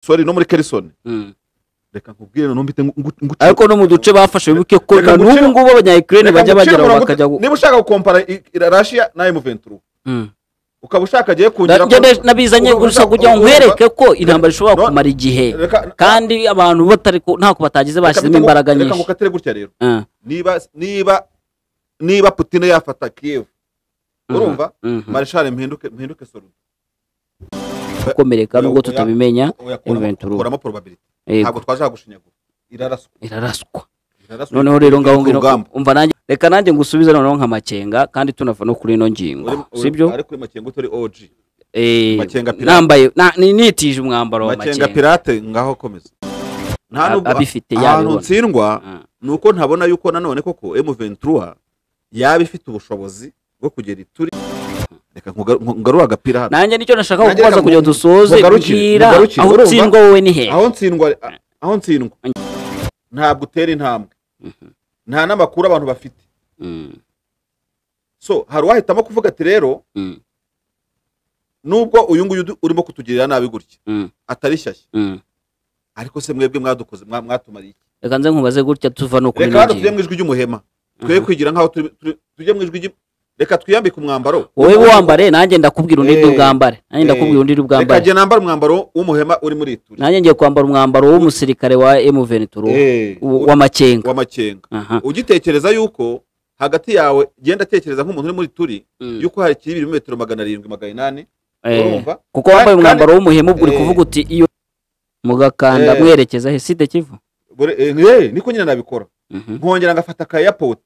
sorry no muri Kherson Mm. reka nkubwire no mbite ariko no mu duce bafashe bibuke ko Reka n'ubu ngucire- ngubu abanya-Ukraine bajya bagera bakajya niba ushaka gukompara Russia na M23 Mm. ukaba ushaka agiye kungira nabizanye gusa kugira ngo nkwereke ko intambara ishobora No, kumara igihe reka- kandi abantu batari ntako batagize bashyizemo imbaraga reka nyinshi. ngukatire gutya rero Ah. niba Putin yafata Kiev urumva Mhm. Marshal mpinduke Soruda gukomereka nubwo tutabimenya M23 kuramo probability Yego. ntabwo twaje gushinyagura iraraswa noneho rero ngaho ngino umva nanjye reka nanjye ngusubize noneho nka Makenga kandi tunava no kuri ino ngingo sibyo ariko Makenga turi OG Makenga pirate. nambaye nitije umwambaro wa Makenga Makenga pirate ngaho komeza nta nubwo abifite ahantu yabibona. ntsindwa Ah. nuko ntabona yuko nanone koko M23 yaba ifite ubushobozi bwo kugera ituri reka ngarura agapira hano nanjye nicyo nashaka Nanjye kubaza reka kugira dusoze mugarukire, mbwira mugarukire, aho urumva? utsindwa wowe ni he aho ntsindwa ntabwo utera intambwe nta n'amakuru abantu bafite Mm, so hari uwahitamo kuvuga ati rero mm, nubwo uyu nguyu urimo kutugirira nabi gutya mm, atari shyashya mm. ariko se mwebwe mwadukoze mwatumariye iki reka nze nkubaze gutya tuva no kuri reka hano ino tujye ngingo mu ijwi ry'umuhema twe kwigira nkaho tujye mu ijwi reka twiyambike umwambaro wowe wambare nanjye ndakubwira undi Eh, ubwambare nanjye ndakubwira undi reka ubwambare jye nambara umwambaro w'umuhema uri muri ituri nanjye ngiye kwambara umwambaro w'umusirikare wa M23 wa Makenga wa Makenga aha ugitekereza yuko hagati yawe genda tekereza nk'umuntu uri muri turi Mm. yuko hari kiri ibirometero 700 800 Eh, urumva? kuko wambaye Kandi- umwambaro w'umuhemu uri Eh. kuvuga uti iyo mugakanda Eh. mwerekeza he side Kivu niko nyine nabikora Mhm, nkongera ngafata ka airport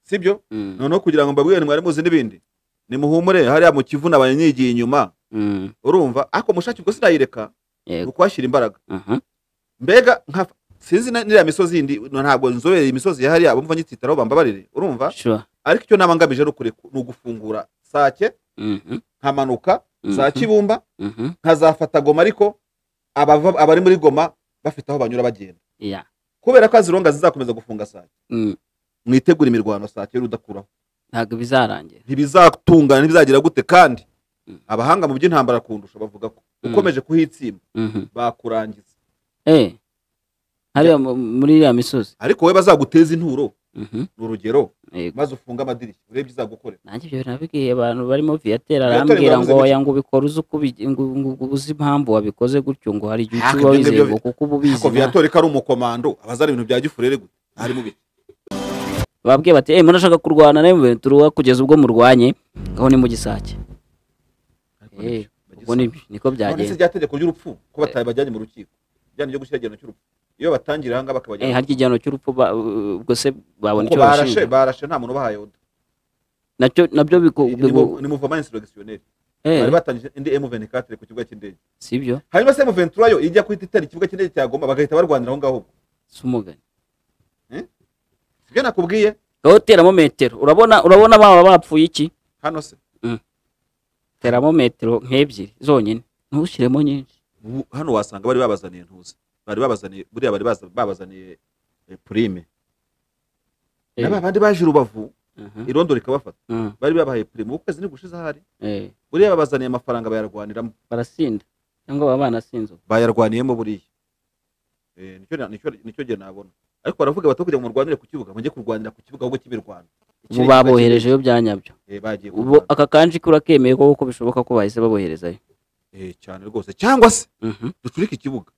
sibyo mm, noneho kugira ngo mbabwire mwari muzi n'ibindi nimuhumure hariya mu Kivu nabaye nyigiye inyuma mm, urumva ako mushaki ubwo sinayireka yego ukwashyira imbaraga aha mbega sinzi niriya misozi yindi ntabwo nzobere imisozi yahari abo mva nyititaraho bambabarire urumva sure ariko icyo naba ngamije ni ugufungura Sake mhm nkamanuka za Mhm. Kibumba mhm nkazafata Goma ariko abari muri Goma bafite aho banyura bagenda ya kubera ko azironga zizakomeza gufunga Sake mm, mwitegura imirwano Sake rudakuraho ntabwo bizarangira ntibizatungana ntibizagira gute kandi Mm. abahanga mu by'intambara kundusha bavuga ko ukomeje kuhitsimba mhm bakurangiza hariya muri iriya misozi ariko we bazaguteza inturo mhm n'urugero yego maze ufunga amadirishya urebye izagukorera nanjye ibyo nabibwiye abantu barimo Viateur Viateur arambwira bavuze ngo gutya. oya ngo ubikora uzi uko ngo uzi impamvu wabikoze gutyo ngo hari igihe Ah, uba ibyo wizeye ngibyo ngo kuko uba ubizi ko na- Viateur ko ari umukomando abazana ibintu bya gifurere gute ari mubi babwiye bati murashaka kurwana na M23 kugeza ubwo murwanye aho ni mu Gisake ubwo niko none se byagenze rya tegeko ry'urupfu ko batabajyanye mu rukiko ijyanye ryo gushyira igihano cy'urupfu iyo batangira hanga bakabajyana harya igihano cy'urupfu ubwo se babona kuko icyo bashinja barashe nta muntu ubahaye oda nabyo ni mouvement insurrectionnel bari batangije indi M24 ku kibuga cy'indege sibyo hanyuma se M23 yo ijya kwita itari ikibuga cy'indege cya Goma bagahita barwanira aho ngaho sumugani sibyo nakubwiye aho teramo metero urabona baba bapfuye iki hano se teramo metero nk'ebyiri zonyine ntushyiremo nyinshi hano wasanga bari babazaniye ntuzi bari babazaniye buriya bari babazaniye prime n'abandi baje Rubavu irondo rikabafata bari babahaye prime ukwezi ni gushize ahari buriya babazaniye amafaranga bayarwaniramo barasinda cyangwa baba banasinze bayarwaniyemo buriya nicyo gihe nabona ariko baravuga bati kugira ngo murwanire ku kibuga mujye kurwanira ku kibuga ahubwo cy'imirwano ubu baboherejeyo bya nyabyo ubu aka kanji kurakemeye ko bishoboka ko bahise baboherezayo cyane rwose cyangwa se ducurike ikibuga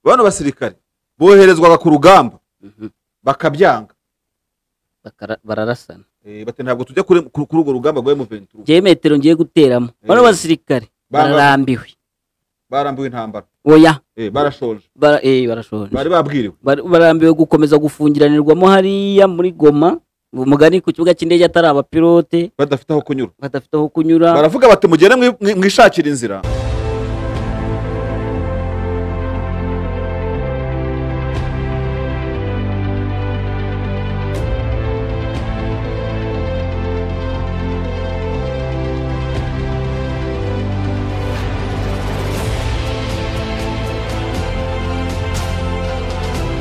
bano basirikare boherezwaga ku rugamba bakabyanga bararasana bati ntabwo tujya kuri urwo rugamba rwa M23 je metero ngiye guteramo bano basirikare barambiwe intambara oya barashoje barashoje bari babwiriwe barambiwe gukomeza gufungiranirwamo hariya muri Goma umugani ku kibuga cy'indege atari abapilote badafite aho kunyura baravuga bati mugere mwishakira inzira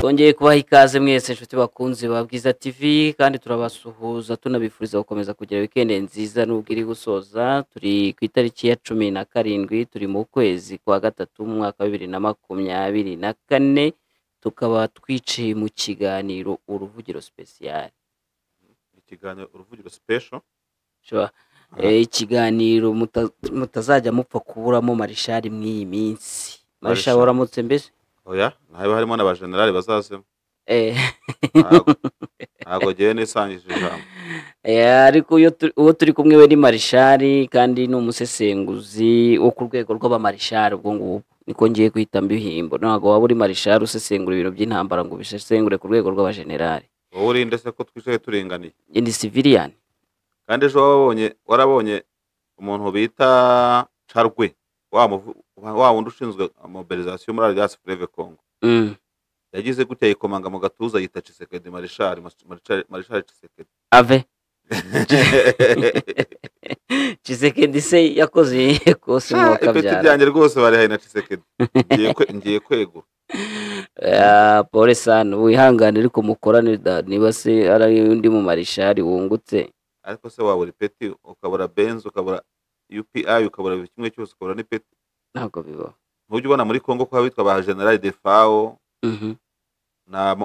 Twongeye kubaha ikaze mwese inshuti bakunzi ba Bwiza TV kandi turabasuhuza tunabifuriza gukomeza kugira weekend nziza n'ubwo iri gusoza. Turi ku itariki ya 17 turi mu kwezi kwa gatatu mu mwaka wa 2024 tukaba twiciye mu kiganiro uruvugiro special. Ikiganiro uruvugiro special ikiganiro mutazajya mupfa kuburamo marishari mw'iyi minsi. Marishari waramutse mbese? Oya, naho harimo n'abagenerali bazazemo. Ntago giye nisangije ijambo. Ariko uwo turi kumwe we ni marishari kandi ni umusesenguzi wo ku rwego rw'abamarishari. Ubwo ngubu niko ngiye kwita mbihimbo. Ntago waba uri marishari usesengura ibintu by'intambara ngo bisesengure ku rwego rw'abagenerali. Wowe urinde se ko twicaye turinganiye? Ndi civilian. Kandi ejo warabonye umuntu bita Charwe wa wundi ushinzwe mobilisation muri Alliance Fleuve Congo. Yagize gutya yikomanga mu gatuza yita Tshisekedi marishari Tshisekedi. Ave. Tshisekedi se yakoze kose mu kabyara. Ipeti byanjye rwose bari na Tshisekedi. Ngiye kwegura. Pole sana wihangane ariko mukorane niba se ari undi mu marishari wungutse. Ariko se wabura ipeti ukabura Benz ukabura UPI ukabura kimwe cyose ukabura n'ipeti. Ntabwo biba. Ntujye ubona muri Congo ko abitwa ba General de Fao na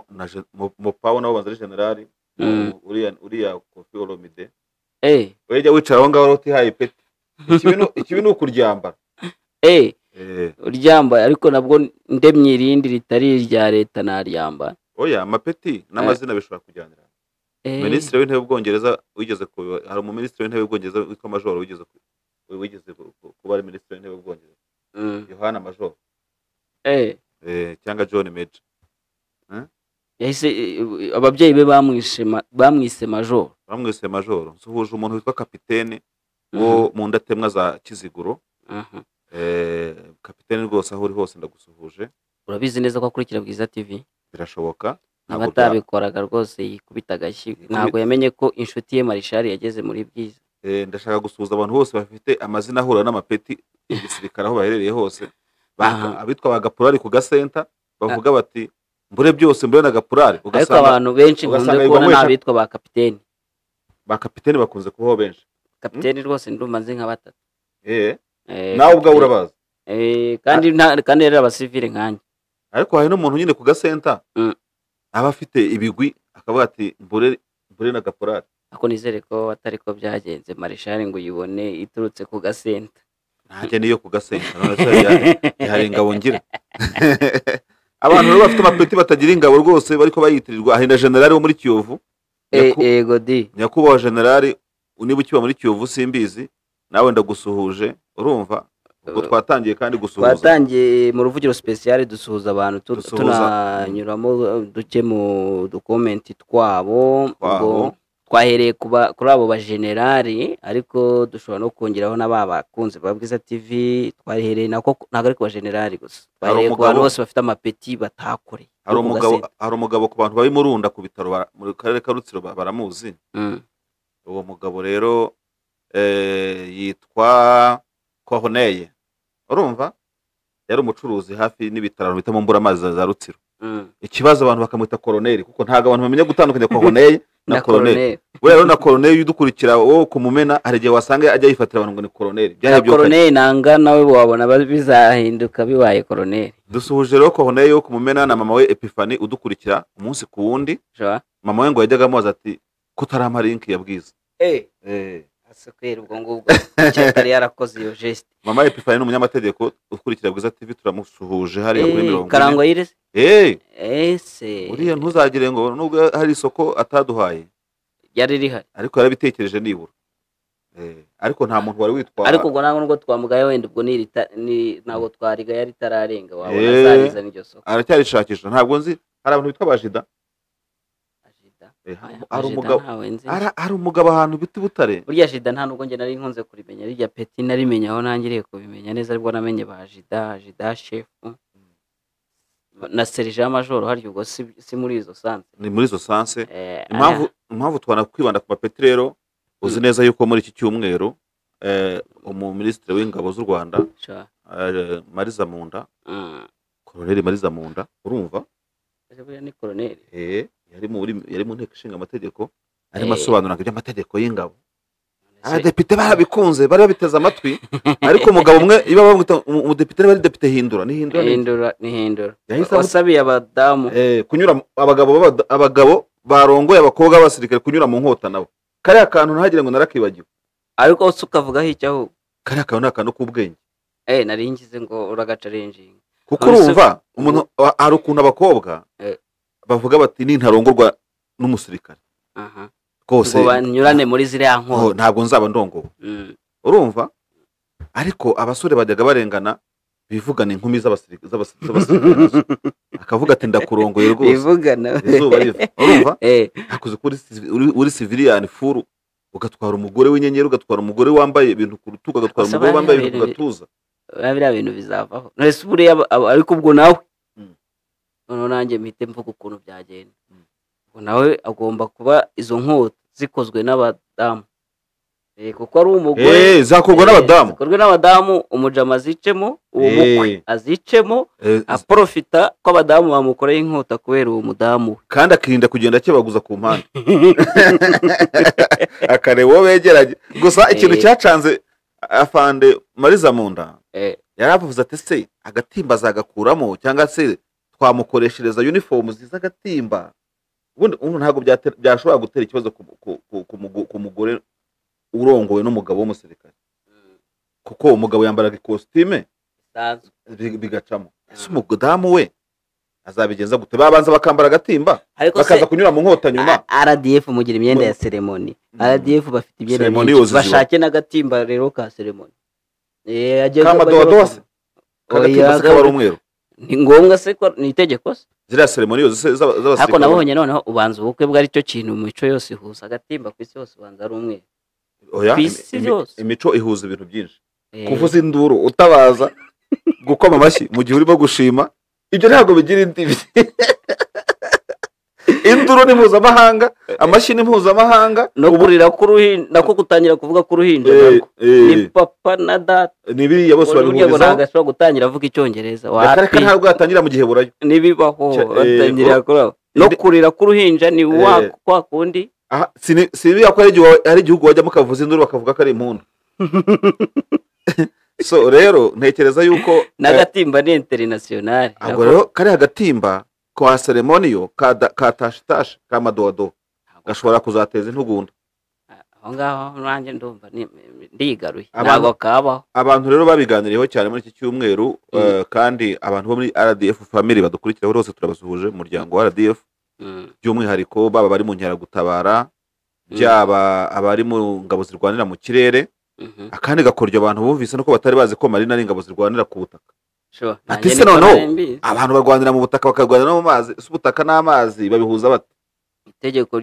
Mopao nabo banzari generali uriya Kofi Olomide. Wejya wicara aho ngaho utihaye ipeti. Ikibi ni ukuryambara. Uryamba ariko nabwo ndemye irindi ritari irya leta naryamba. Oya amapeti n'amazina bishobora kujyanira. Minisitiri w'intebe w'Ubwongereza wigeze hari umuminisitiri w'intebe w'Ubwongereza witwa Major wigeze kuba ari minisitiri w'intebe w'Ubwongereza. Yohana Major. Cyangwa John Major. Yahise ababyeyi be bamwise Major. Bamwise Major. Suhuje umuntu witwa kapitene wo mu ndatemwa za Kiziguro. Kapitene rwose aho uri hose ndagusuhuje. Urabizi neza ko akurikira Bwiza TV? Birashoboka. Abatabikoraga rwose yikubita agashyi. Ntabwo yamenye ko inshuti ye marishari yageze muri Bwiza. Ndashaka gusuhuza abantu bose bafite amazina ahura n'amapeti igisirikare aho baherereye hose. Abitwa bagapurari ku gasenta bavuga bati mbure byose mbure na gapurari. Ariko abantu benshi nkunze kubona n'abitwa ba kapiteni. Ba kapiteni bakunze kubaho benshi. Kapiteni rwose ndumva nzi nka batatu. Nawe ubwo urabaza. Kandi rero abasivile nkanjye. Ariko hari n'umuntu nyine ku gasenta aba afite ibigwi akavuga ati mbure na gapurari. Ako nizere ko atari ko byagenze marishari ngo uyibone iturutse ku gasenta. Ntajye niyo ku gasenta none hari ingabo ngira. Abantu rero bafite amapeti batagira ingabo rwose bariko bayitirirwa ahenda generali wo muri Kiyovu. Yego di. Nyakubahwa generali uniba ukiba muri Kiyovu simbizi nawe ndagusuhuje urumva ubwo twatangiye kandi gusuhuza. Twatangiye mu ruvugiro special dusuhuza abantu tunanyuramo duke mu document twabo ubwo twahereye kuri abo bagenerali ariko dushobora no kongeraho n'abakunzi ba Bwiza TV. Twahereye nako ntago ari ku bagenerali gusa. Twahereye ku bantu bose bafite amapeti batakoreye. Hari umugabo ku bantu bari murunda ku bitaro mu karere ka Rutsiro baramuzi. Uwo mugabo rero yitwa Corneille. Urumva? Yari umucuruzi hafi n'ibitaro bita mu mbura amazi za Rutsiro. Ikibazo abantu bakamwita Corneille kuko ntago abantu bamenya gutandukanya Corneille na Corneille. Rero na Corneille udukurikira wo kumumena hari gihe wasanga ajya yifatira abantu ngo ni Corneille. Corneille nanga nawe wabona bizahinduka bibaye Corneille. Dusuhuje rero Corneille wo kumumena na mama we Epiphanie udukurikira umunsi ku wundi. Mama we ngo yajyaga amubaza ati kutarama link ya Bwiza. Asakwera ubwo ngubwo cyatari yarakoze iyo geste. Mama Epiphanie n'umunyamategeko ukurikira Bwiza TV turamusuhuje hari kuri 40. Karango yirese? Se. Uriya ntuzagire ngo nubwo hari isoko ataduhaye. Yari rihari. Ariko yarabitekereje nibura. Ariko nta muntu wari witwa. Ariko ngo ntabwo twamugaye wenda ubwo ni ntabwo twariga yari tararenga wabona azariza n'iryo soko. Aracyarishakisha ntabwo nzi hari abantu bitwa bajida. Hari umugabo ahantu biti Butare. Burya Jida nta nubwo nge nari nkunze kurimenya rirya peti narimenya aho nangiriye kubimenya neza ariko namenye ba Jida chef na Sergeant Major hari ubwo si muri izo sanse. Ni muri izo sanse. Impamvu twanakwibanda ku mapeti rero uzi neza yuko muri iki cyumweru umuminisitiri w'ingabo z'u Rwanda Mariza Munda Colonel Mariza Munda urumva buriya ni koroneri yari mu nteko ishinga amategeko arimo asobanura iby'amategeko y'ingabo. Abadepite barabikunze bari babiteze amatwi ariko umugabo umwe iyo bamwita umudepite bari depite hindura wasabiye abadamu kunyura abagabo barongoye abakobwa b'abasirikare kunyura mu nkota nabo. Kariya kantu ntagire ngo narakibagiwe ariko se ukavugaho icyaho. Kariya kantu ni akantu k'ubwenge nari ngize ngo uragacarenjinga kuko urumva umuntu hari ukuntu abakobwa bavuga bati nintarongorwa n'umusirikare rwose banyurane muri ziriya nkota ntabwo nzaba ndongowe. Urumva ariko abasore bajyaga barengana bivugana inkumi z'abasirikare akavuga ati ndakurongoye rwose bivugana izuba riva. Urumva hakuze uri civilian furu ugatwara umugore w'inyenyeri ugatwara umugore wambaye ibintu ku rutugu ugatwara umugore wambaye ibintu ku gatuza biriya bintu bizavaho. Nese buriya ariko ubwo nawe noneho nanjye mpite mvuga ukuntu byagenda. Ubwo nawe agomba kuba izo nkota zikozwe n'abadamu kuko ari umugore zakorwa n'abadamu zikorwe n'abadamu umujama azicemo uwo mukwe azicemo aprofita ko abadamu bamukoreye inkota kubera uwo mudamu kandi akirinda kugenda akibaguza ku mpande akareba uwo begeranye. Gusa ikintu cyacanze afande Mariza Munda yaravuze ati se agatimba azagakuramo cyangwa se twamukoreshereza uniform ziza agatimba. Ubundi ntabwo byashobora gutera ikibazo ku mugore urongowe n'umugabo w'umusirikare kuko umugabo yambaraga ikositime bigacamo. Ese umudamu we azabigenza gute? Babanza bakambara agatimba bakaza kunyura mu nkota nyuma. RDF mugira imyenda ya ceremony. RDF bafite imyenda bashake n'agatimba rero ka ceremony kamadodo se kagatimba se kabara umweru ni ngombwa se ko ni itegeko se ziriya ceremony yose z'abasirikare. Ariko nabonye noneho ubanza ubukwe bwari cyo kintu mu mico yose ihuza agatimba ku isi yose ubanza ari umweru. Imico ihuza ibintu byinshi kuvuza induru utabaza gukoma amashyi mu gihe urimo gushima ibyo ntabwo bigira indibi. Induru ni mpuzamahanga amashyi ni mpuzamahanga no kurira k'uruhinja nako gutangira kuvuga k'uruhinja ni papa na data ni biriya bose babihurizaho. Ntabwo ashobora gutangira avuga icyongereza wapi ntabwo yatangira mu gihe burayo nibibaho batangira kuri no kurira k'uruhinja ni kwa kundi sibiya ko ari igihugu wajyamo kavuza induru bakavuga ko ari impundu. So rero ntekereza yuko n'agatimba ni international. Ahubwo rero kari agatimba kwa ceremoniyo ka tashitash ka madodo gashobora kuzateza intugunda aho ngaho nanjye ndumva ndigaruye ntabwo kabaho. Abantu rero babiganiriyeho cyane muri iki cyumweru kandi abantu bo muri RDF family badukurikira bose turabasuhuje umuryango wa RDF by'umwihariko baba bari mu nkeragutabara byaba abari mu ngabo zirwanira mu kirere akandi gakoryo abantu bumvise nuko batari bazi ko marina ari ingabo zirwanira ku butaka. Ati se noneho abantu barwanira mu butaka bakarwanira no mu mazi ubutaka n'amazi babihuza bate? Itegeko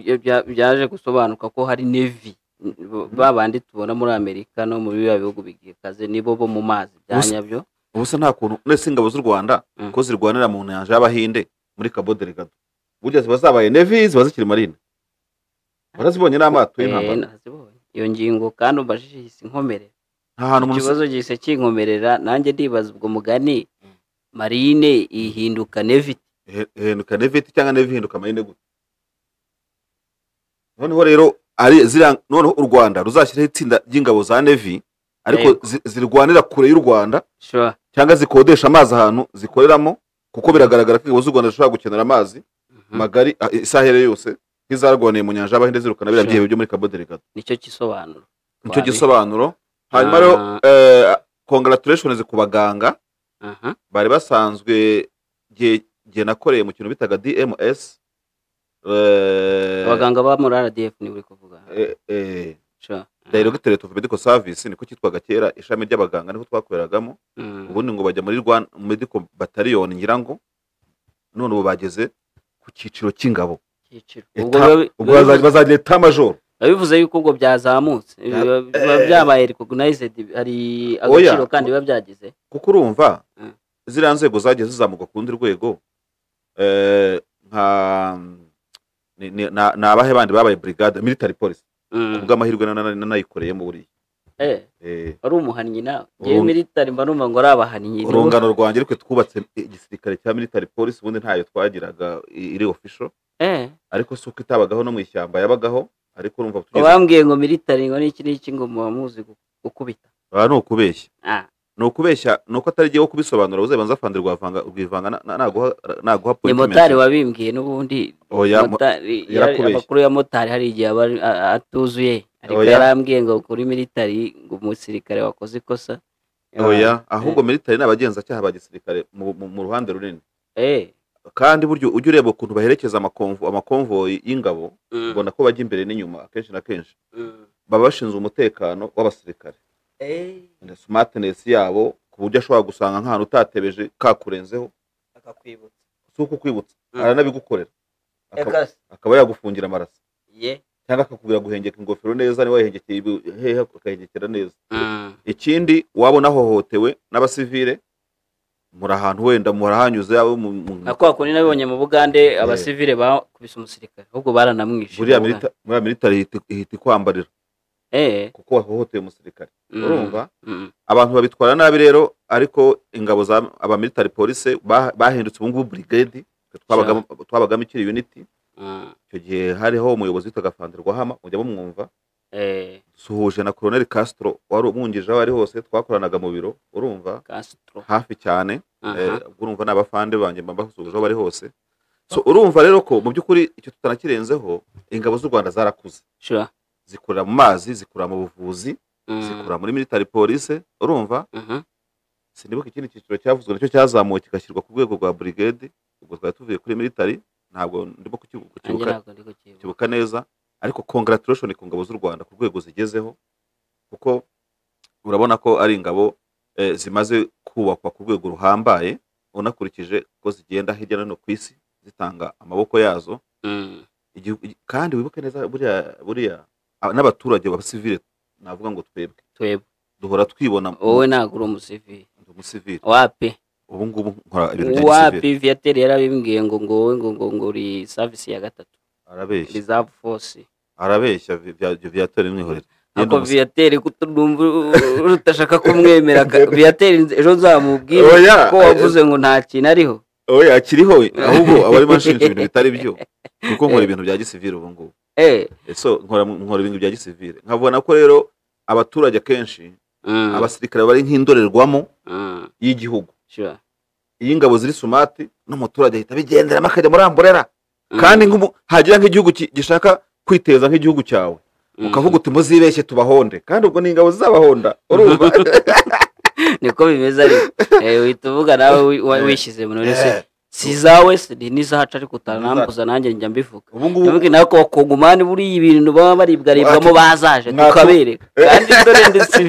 byaje gusobanuka ko hari navy babandi tubona muri Amerika no muri bihugu bigikaze nibo bo mu mazi byanyabyo. Ubuse nta kuntu nese ingabo z'u Rwanda ko zirwanira mu nyanja y'Abahinde muri Cabo Delgado burya bazabaye navy bazikiri marine barazibonye n'amato y'intambara. Iyo ngingo kandi ubashishise inkomere ikibazo gise kinkomerera nanjye ndibaza ubwo mugani marine ihinduka navy cyangwa navy ihinduka marine gute? Noneho rero ari noneho u Rwanda ruzashyiraho itsinda ry'ingabo za navy ariko zirwanira kure y'u Rwanda cyangwa zikodesha amazi ahantu zikoreramo kuko biragaragara ko ingabo z'u Rwanda zishobora gukenera amazi magari isahere yose nk'izarwaniye mu nyanja y'Abahinde zirukana biriya byihebe byo muri Cabo Delgado. Nicyo gisobanuro hanyuma rero congratulations ku baganga bari basanzwe gihe nakoreye mu kintu bitaga DMS abaganga ba muri RDF ni uri kuvuga Directorate of Medical Service niko cyitwaga kera ishami ry'abaganga niko twakoreragamo ubundi ngo bajya muri Rwanda Medical Battalion nyirango none ubu bageze ku cyiciro cy'ingabo ubwo bazagira etat major. Bivuze yuko ubwo byazamutse byabaye recognized hari agaciro kandi biba byagize kuko urumva ziriya nzego zagiye zizamuka ku rundi rwego nka n'abahe bandi babaye brigade military police ubwo amahirwe nanayikoreyemo buriya wari umuhannyi nawe ngewe militari mba numva ngo ari abahannyi urungano rwanjye ariko twubatse igisirikare cya military police ubundi ntayo twagiraga iri official ariko si uko itabagaho no mu ishyamba yabagaho ariko urumva bambwiye ngo militari ngo n'iki ngo muba muzi gukubita ni ukubeshya ni ukubeshya ni uko atari igihe wo kubisobanura uzabanza afande rwivanga naguha ni motari wabimbwiye n'ubundi amakuru ya motari hari igihe aba atuzuye ariko yarambwiye ngo kuri militari ngo umusirikare wakoze ikosa ahubwo militari ni abagenzacyaha ba gisirikare mu ruhande runini kandi buryo ujya ureba ukuntu baherekeza amakonvoyi y'ingabo ubona ko bajya imbere n'inyuma akenshi na kenshi baba bashinzwe umutekano w'abasirikare smartness yabo ku buryo ashobora gusanga nk'ahantu utatebeje kakurenzeho akakwibutsa si uko kwibutsa aranabigukorera akaba yagufungira amaraso cyangwa akakubwira guhengeka ingofero neza niba wahengekeye hehe akahengekera neza ikindi wabona hohotewe n'abasivile muri ahantu wenda murahanyuze yabo nako akoni nabibonye mu Bugande abasivile bakubise umusirikare ahubwo baranamwishe muri military ihita kwambarira kuko wahohoteye umusirikare urumva abantu babitwara nabi rero ariko ingabo za aba military police bahindutse ubu ngubu brigade twabagamo ikiri unity icyo gihe hariho umuyobozi witaga Fandre Rwahama mujya bumwumva suhuje na Colonel Castro wari umwungije aho ari hose twakoranaga mu biro urumva hafi cyane urumva n'abafande banjye mbasuhuje aho bari hose so urumva rero ko mu by'ukuri icyo tutanakirenzeho ingabo z'u Rwanda zarakuze zikorera mu mazi zikorera mu buvuzi zikorera muri military police urumva sinibuka ikindi cyiciro cyavuzwe nacyo cyazamuwe kigashyirwa ku rwego rwa brigade ubwo twari tuvuye kuri military ntabwo ndimo kukibuka neza ariko congratulation ku ngabo z'u Rwanda ku rwego zigezeho kuko urabona ko ari ingabo zimaze kubakwa ku rwego ruhambaye unakurikije ko zigenda hirya no hino ku isi zitanga amaboko yazo kandi wibuke neza buriya n'abaturage b'abasivile navuga ngo twebwe duhora twibona wowe ntabwo uri umusivile wapi ubu ngubu nkora ibintu bya gisivile wapi Viateur yarabimbwiye ngo uri service ya gatatu arabeshya reserve force arabeshya Viateur mwihorera ako Viateur kutumva utashaka kumwemera Viateur ejo nzamubwira ko wavuze ngo nta kintu ariho akiriho ahubwo abari mashinje ibintu bitari byo kuko nkora ibintu bya gisivile ubu ngubu so nkora ibintu bya gisivile nkabona ko rero abaturage kenshi abasirikare bari nk'indorerwamo y'igihugu iyo ingabo ziri sumati n'umuturage ahita bigenderamo akajya muri amburera kandi hagira nk'igihugu gishaka kwiteza nk'igihugu cyawe ukavuga uti muzibeshye tubahonde kandi ubwo ni ingabo zizabahonda urumva niko bimeze ariko uhita uvuga nawe wishyize mu none si zawe ni zahaca ariko utanambuza nanjye njya mbivuga ubundi nawe ko bakongomani buriya ibintu baba baribwaribwamo bazaje tukabereka kandi dore ndetse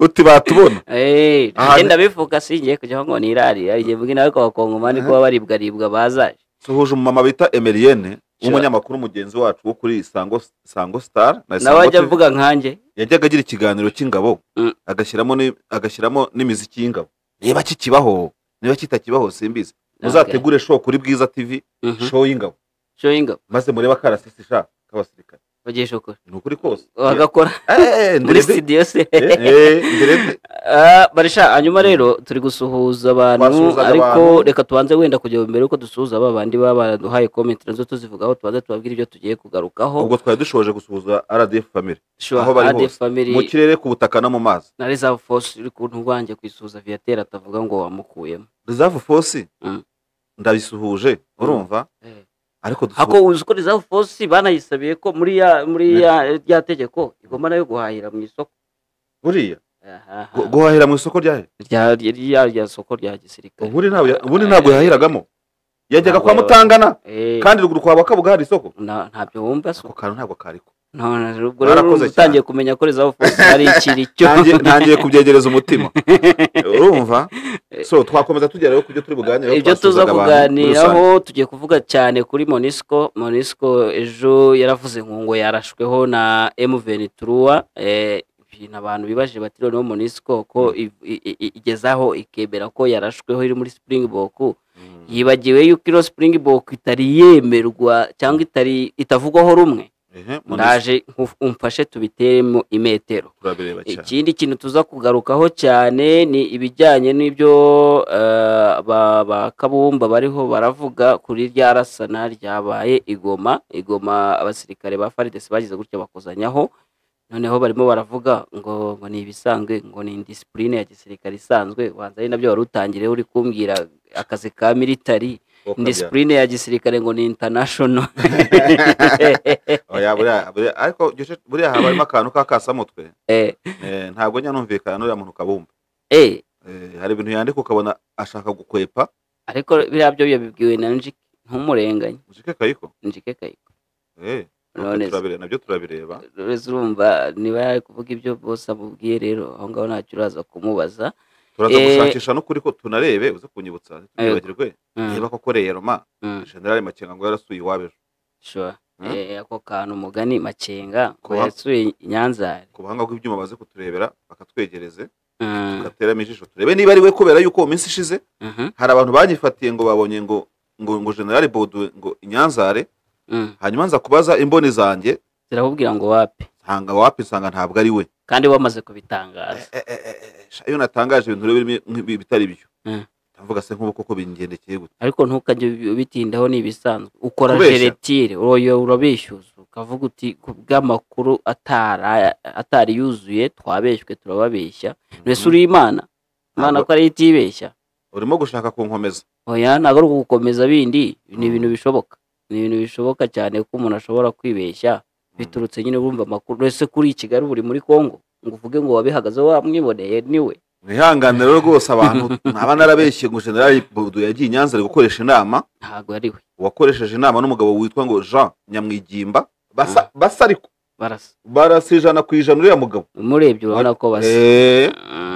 uti batubona ngenda bivuga singiye kujya ngo nirari igihe mvuga nawe ko bakongomani ko baribwaribwa bazaje suhuje umumama bita Emilienne umunyamakuru mugenzi wacu wo kuri Sango Star nawe ajya avuga nkanjye yajyaga agira ikiganiro cy'ingabo agashyiramo n'imiziki y'ingabo niba kikibaho niba kitakibaho simbizi muzategure show kuri Bwiza TV show y'ingabo maze mureba karasisi shaka k'abasirikare bagisha ukuri ni ukuri kose bagakora muri studio se barisha hanyuma rero turi gusuhuza abantu ariko reka tubanze wenda kujya mbere uko dusuhuza aba bandi baba duhaye comment nazo tuzivugaho tubanze tubabwira ibyo tugiye kugarukaho ubwo twari dushoje gusuhuza RDF family aho bari hose mu kirere ku butaka no mu mazi na reserve force uri kuntu rwanjye kwisuhuza Viateur atavuga ngo wamukuyemo reserve force ndabisuhuje urumva ariko uzi ko reserve force banayisabiye ko muri ya tegeko igomba nayo guhahira mu isoko buriya guhahira mu isoko rya soko rya gisirikare ubundi ntabwo yahahiragamo yajyaga kwa Mutangana kandi ruguru kwa Bakabuga hari isoko ntabyo wumva ako kantu ntabwo kariko ubwo rero utangiye kumenya ko reserve force hari ikiri cyo ntangiye kubyegereza umutima urumva so twakomeza tugera rero kubyo turi buganira ibyo tuza kuganiraho tugiye kuvuga cyane kuri Monisco ejo yaravuze ngo yarashweho na M23 ibintu abantu bibaje bati noneho Monisco ko igezaho ikemera ko yarashweho iri muri Springbok yibagiwe yuko iro Springbok itari yemerwa cyangwa itavugwaho rumwe ndaje umfashe tubiteremo imetero. Ikindi kintu tuza kugarukaho cyane ni ibijyanye n'ibyo ba Kabumba bariho baravuga kuri rya rasana ryabaye Igoma abasirikare ba FARDC bagize gutya bakozanyaho, noneho barimo baravuga ngo ni ibisanzwe, ngo ni discipline ya gisirikare isanzwe. Wanza ari nabyo wari utangire uri kumbwira akazi ka military, discipline ya gisirikare ngo ni international. Oya ariko buriya habarimo akantu k'akasamutwe, ntabwo nyanumvikana n'uriya muntu Kabumba. Hari ibintu yandika ukabona ashaka gukwepa, ariko biriya byo yabibwiwe na Njike ntumurenganye. Njike Kayiko nabyo turabireba. Urumva niba yari kuvuga ibyo bose amubwiye, rero aho ngaho ntacyo uraza kumubaza. Turaza gushakisha no kuri ko tunarebe uze kunyibutsa tubibagirwe niba koko rero General Makenga ngo yarasuye iwabejo. Ako kantu umugani Makenga ko yasuye Nyanzare, ku buhanga bw'ibyuma baze kuturebera bakatwegereze tugateramo ijisho turebe niba ari we, kubera yuko mu minsi ishize hari abantu banyifatiye ngo babonye ngo General Baudouin ngo Nyanzare, hanyuma nza kubaza imboni zanjye zirakubwira ngo wapi, nsanga ntabwo ari we, kandi wamaze kubitangaza. Iyo natangaje ibintu bitari byo ndavuga se nk'uko koko bingendekeye gute, ariko ntukajye bitindaho n'ibisanzwe. Ukora geretire urabishyuza ukavuga uti bw'amakuru atari yuzuye twabeshywe turababeshya. Mbese uri Imana ko ari itibeshya, urimo gushaka kunkomeza. Oya, ntabwo ari gukomeza bindi, ni ibintu bishoboka cyane ko umuntu ashobora kwibeshya biturutse nyine urumva amakuru. Ese kuri Kigali buri muri Kongo ngo uvuge ngo wabihagaze wamwiboneye niwe mwihangane rero rwose. Abantu ntaba narabeshye ngo General Baudouin yagiye Nyanza gukoresha inama, ntabwo ari we wakoresheje inama n'umugabo witwa ngo Jean Nyamwigimba. Basa ariko barasa 100% uriya mugabo umurebye urabona ko basa.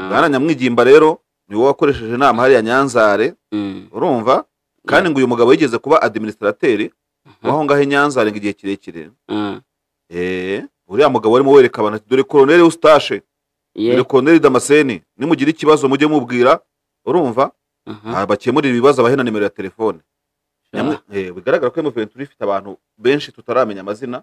Bwana Nyamwigimba rero niwe wakoresheje inama hariya Nyanzare, urumva. Kandi ngo uyu mugabo yigeze kuba administrateur waho ngahe Nyanzare ngo igihe kirekire. Uriya mugabo arimo wereka abantu dore Colonel Eustache, dore Colonel Damascene, nimugira ikibazo mujye mubwira, urumva. Bakemurira ibibazo abahena nimero ya telefone. Bigaragara ko M23 ifite abantu benshi tutaramenya amazina,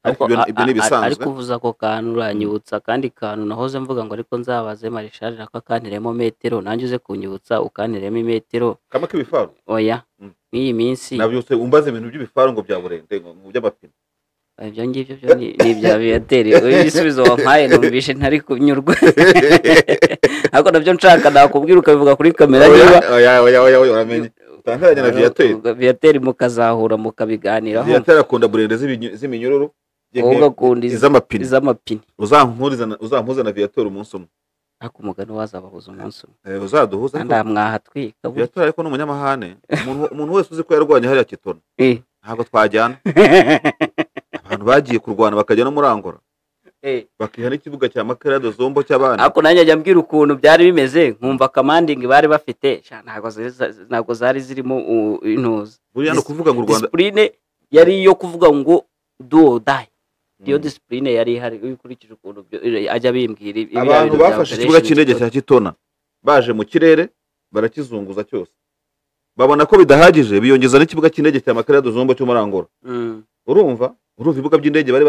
ariko ibyo ni bisanzwe. Ariko uvuza ako kantu uranyibutsa kandi kantu nahoze mvuga ngo ariko nzabaze Marshal nako kantiremo metero, nanjye uze kunyibutsa ukantiremo imetero kama k'ibifaru. Oya, n'iyi minsi nabyose umbaze ibintu by'ibifaru ngo byaburende ngo by'amapine. Ibyo ngibyo ni ibya Viateur. Ibisubizo wampaye numvishe ntari kunyurwa, ariko nabyo nshaka nakubwira ukabivuga kuri kamera niba. Oya uramenye utangiranye na Viateur mukazahura mukabiganiraho. Viateur akunda burende z'iminyururu, iz'amapine. Uzampuza na Viateur umunsi umwe, ariko umugani wazabahuza umunsi umwe. Uzaduhuza kandi mwahatwika. Viateur ariko n'umunyamahane, umuntu wese uzi ko yarwanye hariya Kitona ntabwo twajyana. Abantu bagiye kurwana bakajya no murangora, bakiha n'ikibuga cya Makerado Zombo cy'abana. Ariko nanjye ajya mbwira ukuntu byari bimeze, nkumva commanding bari bafite ntabwo zari zirimo intuza. Buriya no kuvuga ngo Rwanda discipline yari iyo kuvuga ngo do or die. Iyo discipline yari ihari ukurikije ukuntu ajya bimbwira. Abantu bafashe ikibuga cy'indege cya Kitona baje mu kirere barakizunguza cyose, babona ko bidahagije biyongeza n'ikibuga cy'indege cya Makerado Zombo cyo murangora. Urumva ibibuga by'indege bari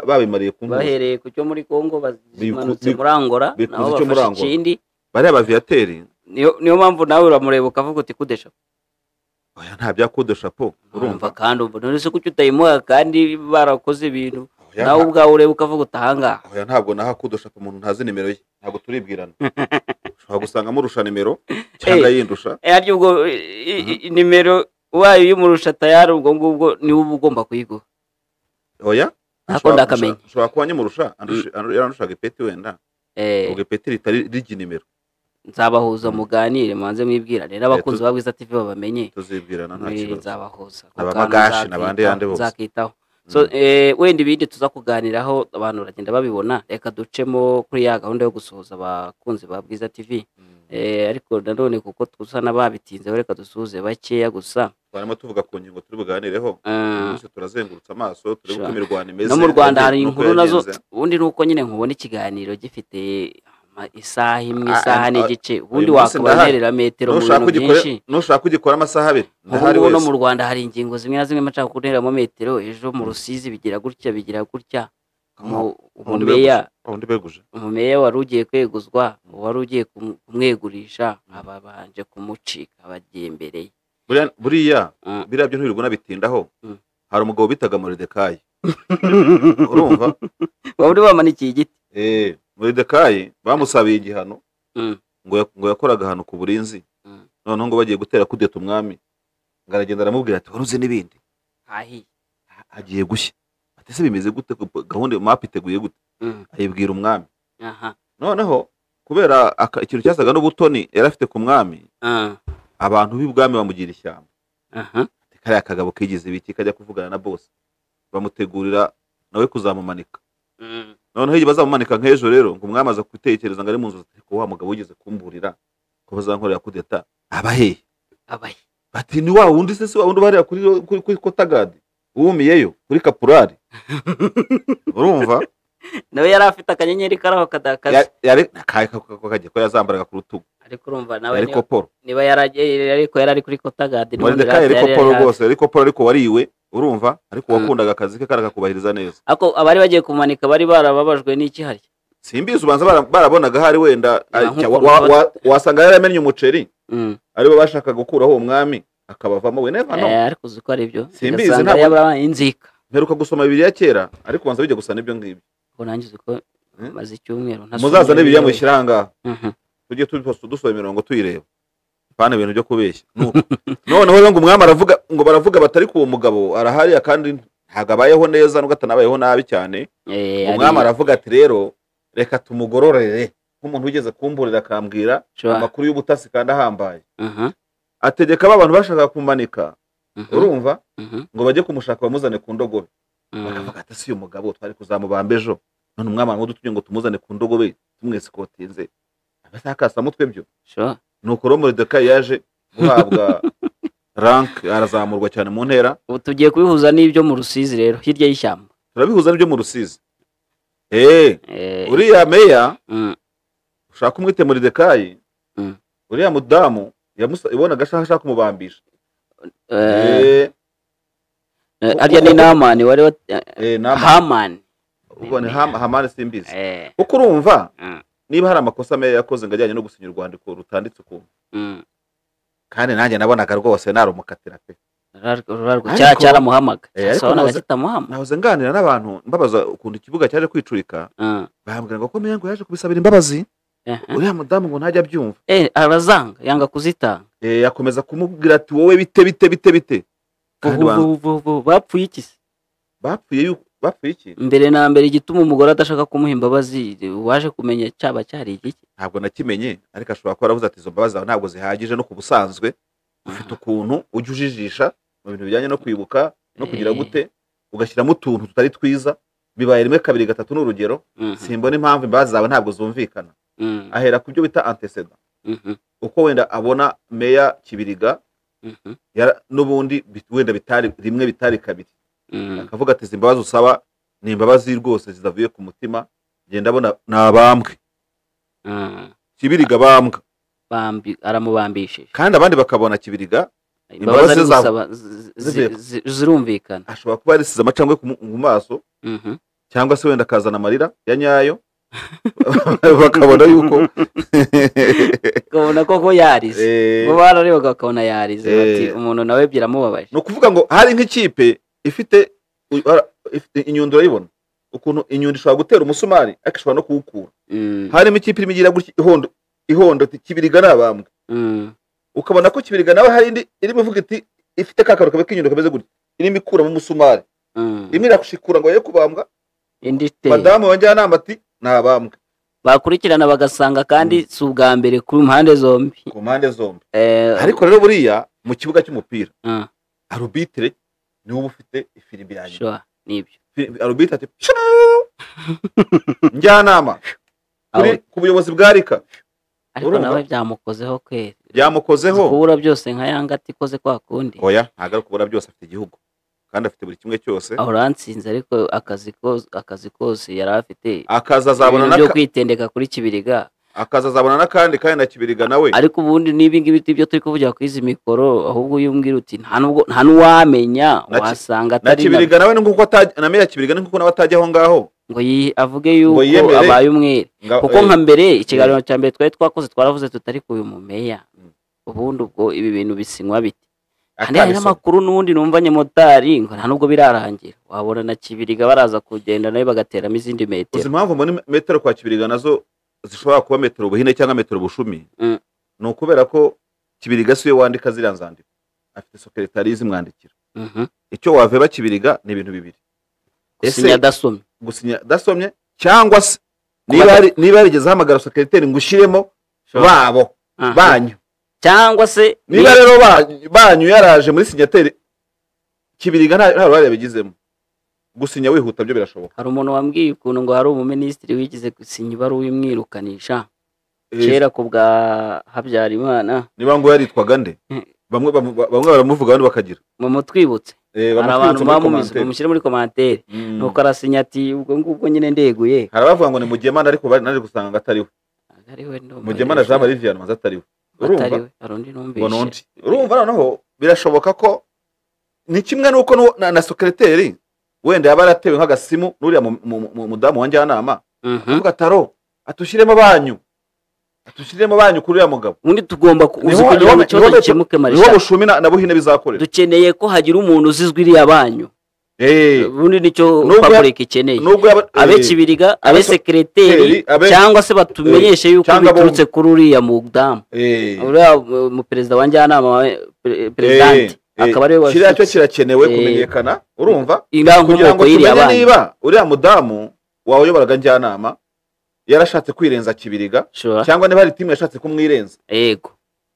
babimariye ku nkuzi, bahereye ku cyo muri Kongo bazimanutse murangora naho bafashe ikindi bari abaviateri. Niyo mpamvu nawe uramureba ukavuga uti kudesha. Oya nta bya kudesha po, urumva. kandi none se kuki utayimuha kandi barakoze ibintu nawe ubwawe ureba ukavuga utahanga. Oya ntabwo naha kudesha po, umuntu ntazi nimero ye, ntabwo turibwirana. Ushobora gusanga murusha nimero cyangwa yindusha. Aryo ubwo nimero wayo y'umurusha tayari ubwo ngubwo niwe ugomba kuyiguha. Oya nako ndakamenya. Ushobora kuba nyamurusha yarandushaga ipeti wenda, ubwo ipeti ritari rigi nimero. Nzabahuza muganire manze mwibwirane n'abakunzi ba Bwiza TV babamenye. Tuzibwirana nta kibazo. Nzabahuza abamagashi nabandi yande bose nzakitaho. So wenda ibindi tuza kuganiraho abantu bagenda babibona. Reka ducemo kuri ya gahunda yo gusuhuza abakunzi ba Bwiza TV. Ariko nanone kuko tusa nababitinze reka dusuhuze bakeya gusa. Barimo tuvuga ku ngingo turi buganireho, twese turazengurutsa amaso turi gukumirwana imeze. No mu Rwanda hari inkuru nazo, ubundi nuko nyine nkubona ikiganiro gifite isaha imwe isaha n'igice ubundi wakabonerera metero mu bintu byinshi nushaka kugikora amasaha abiri ubu no mu Rwanda hari ingingo zimwe na zimwe mashaka kuneramo metero ejo mu Rusizi bigira gutya umumeya wari ugiye kweguzwa wari ugiye kumwegurisha ababanje kumucika bagiye imbere buriya biriya byo ntibirirwa nabitindaho hari umugabo bitaga Moridekayi urumva wari wamanikiye igiti Moridekayi bamusabiye igihano ngo yakoraga ahantu ku burinzi noneho ngo bagiye gutera kudeta umwami ngo aragenda aramubwira ati waruze n'ibindi agiye gushya ati se bimeze gute gahunda map iteguye gute ayibwira umwami noneho kubera ikintu cyasaga n'ubutoni yari afite ku mwami abantu b'ibwami bamugira ishyamba kariya kagabo kigize ibiki kajya kuvugana na boss bamutegurira nawe kuzamumanika noneho igihe bazamumanika nk'ejo rero ngo umwami aza gutekereza ngo ari mu nzu ko wa mugabo wigeze kumburira ko bazankorera kudeta abahe bati ni wa wundi se wa wundi bariya kuri Kotagadi wumiyeyo kuri Kapurari urumva nawe yari afite akanyenyeri karaho kadakaza yari kagiye ko yazambaraga ku rutugu ariko urumva nawe niba yari kuri Kotagadi ariko Paul ariko wariwe urumva ariko wakundaga akazi ke karakakubahiriza neza ako abari bagiye kumanika bari barababajwe n'iki hari simbizi ubanza barabonaga hari wenda wasanga yaramenye umuceri aribo bashaka gukuraho umwami akabavamo we never know ariko uziko ari byo simbizi ntabwo inzika mperuka gusoma Bibiliya kera ariko banza bijya gusa n'ibyo ngibyo ko nangize ko maze icyumweru muzaza n'Bibiliya mu kiranga tujye dusoma imirongo tuyireba bana ibintu byo kubeshya noneho ngo umwami aravuga ngo baravuga batari ku mugabo arahari kandi hagabayeho neza n'ubwo atanabayeho nabi cyane umwami aravuga ati rero reka tumugororere nk'umuntu wigeze kumburira akambwira amakuru y'ubutasi kandi ahambaye ategeka abantu bashaka kumanika urumva ngo bajye kumushaka bamuzane ku ndogobe bakavuga ati si uyu mugabo twari kuzamubamba ejo none umwami aramudutumye ngo tumuzane ku ndogobe tumwesikotinze abasakasa mutwe byo nuko Moridekayi yaje guhabwa rank arazamurwa cyane mu ntera ubu tugiye kubihuza n'ibyo mu Rusizi rero hirya y'ishyamba turabihuza n'ibyo mu Rusizi uriya meya ushaka umwite Moridekayi uriya mudamu ibonaga ashaka kumubambisha arya ni Namani wari Hamani ubone Hamani simbizi kuko urumva niba hari amakosa meya yakoze ngo ajyanye no gusinya urwandiko rutanditse ukuntu kandi nanjye nabonaga rwose narumukatira pe cyaramuhamaga sonaga kitamuhama nahoze nganira n'abantu mbabaza ukuntu ikibuga cyaje kwicurika bambwira ngo ko meya ngo yaje kubisabira imbabazi uriya mudamu ngo ntajya abyumva arazanga yanga kuzitanga yakomeza kumubwira ati wowe bite bapfuye iki se bapfuye iki mbere na mbere igituma umugore adashaka kumuha imbabazi waje kumenya cyaba cyari iki ntabwo nakimenye ariko ashobora kuba aravuze ati izo mbabazi zawe ntabwo zihagije no ku busanzwe ufite ukuntu ujya ujijisha mu bintu bijyanye no kwibuka no kugira gute ugashyiramo utuntu tutari twiza bibaye rimwe kabiri gatatu n'urugero simbona impamvu imbabazi zawe ntabwo zumvikana ahera ku byo bita antecedent uko wenda abona meya Kibiriga n'ubundi wenda bitari rimwe bitari kabiri akavuga ati imbabazi usaba ni imbabazi rwose zidavuye ku mutima genda abona nabambwe Kibiriga bambwa aramubambishije kandi abandi bakabona Kibiriga imbabazi zirumvikana ashobora kuba yarisize amacandwe mu maso cyangwa se wenda akazana amarira ya nyayo bakabona yuko ukabona koko yarize bo bararebaga bakabona yarize bati umuntu nawe byiramubabaje ni ukuvuga ngo hari nk'ikipe ifite inyundo urayibona ukuntu inyundo ishobora gutera umusumari ariko ishobora no kuwukura harimo ikipe irimo igira gutya ihondo Kibiriga nabambwe ukabona ko Kibiriga nawe hari indi irimo ivuga iti ifite ka kantu k'inyundo kameze gutya irimo ikuramo umusumari imwe irakushikura ngo ye kubambwa indi te madamu wanjyanama ati nabambwe bakurikirana bagasanga kandi si ubwa mbere ku mpande zombi ariko rero buriya mu kibuga cy'umupira arbitre niwe ufite ifirimbi yanjye nibyo arbitre ati njyanama ku buyobozi bwa Rika ariko nawe byamukozeho kweri byamukozeho kubura byose nka yanga atikoze kwa kundi oya ntago ari kubura byose afite igihugu kandi afite buri kimwe cyose aho ransinze ariko akazi kose yari afite akazi azabona byo kwitendeka kuri Kibiriga akaza azabona n'akandi kandi na Kibiriga nawe. Ariko ubundi nibi ngibi byo turi kuvugira ku izi mikoro ahubwo uyumbwira uti nta nuwamenya wasanga atari na Kibiriga nawe nkuko na meya Kibiriga nkuko nawe atajya aho ngaho ngo avuge yuko abaye umwere kuko nka mbere ikiganiro cya mbere twari twakoze twaravuze tutari ku uyu mumeya ubundi ubwo ibi bintu bisinywa biti kandi hari n'amakuru n'ubundi numvanye motari ngo nta nubwo birarangira wabona na Kibiriga baraza kugenda nawe bagateramo izindi metero. Uzi impamvu muri metero kwa Kibiriga nazo zishobora kuba metero buhine cyangwa metero bushumi ni ukubera ko Kibiriga siwe wandika ziriya nzandiko afite secretary zimwandikira. Icyo waveba Kibiriga ni ibintu bibiri, gusinya dasomye cyangwa se niba yarigeze hamagara secretary ngo ushiremo babo banyu cyangwa se niba rero banyu yaraje muri signateri Kibiriga nta ruhare bigizemo gusinya wihuta byo birashoboka. Hari umuntu wambwiye ukuntu ngo hari umuministiri wigize gusinya ibaruwa imwirukanisha kera ku bwa Habyarimana niba ngo yaritwaga nde bamwe baramuvuga abandi bakagira mu mutwibutse hari abantu bamushyire muri commentaire nuko arasinya ati ubwo ngubwo nyine ndeguye. Hari abavuga ngo ni Mugemana ariko naje gusanga atari we Mugemana Jean Marie Vianney maze atari we urumva noneho birashoboka ko ni kimwe nuko na secretary wenda yaba yaratewe nk'agasimu n'uriya mudamu wa Njyanama avuga ataro atushiremo banyu kuri uriya mugabo undi tugomba kuzi kugira ngo ikibazo kimuke Marisha niho bushumi na buhine bizakorera. Dukeneye ko hagira umuntu uzizwe iriya banyu ubundi nicyo public ikeneye abe Kibiriga abe secretary cyangwa se batumenyeshe yuko biturutse kuri uriya mudamu uriya mu perezida wa Njyanama president akaba ari we cyo kirakenewe kumenyekana urumva kugira ngo tumenye niba uriya mudamu wayoboraga Njyanama yarashatse kwirenza Kibiriga cyangwa niba hari timu yashatse kumwirenza. Yego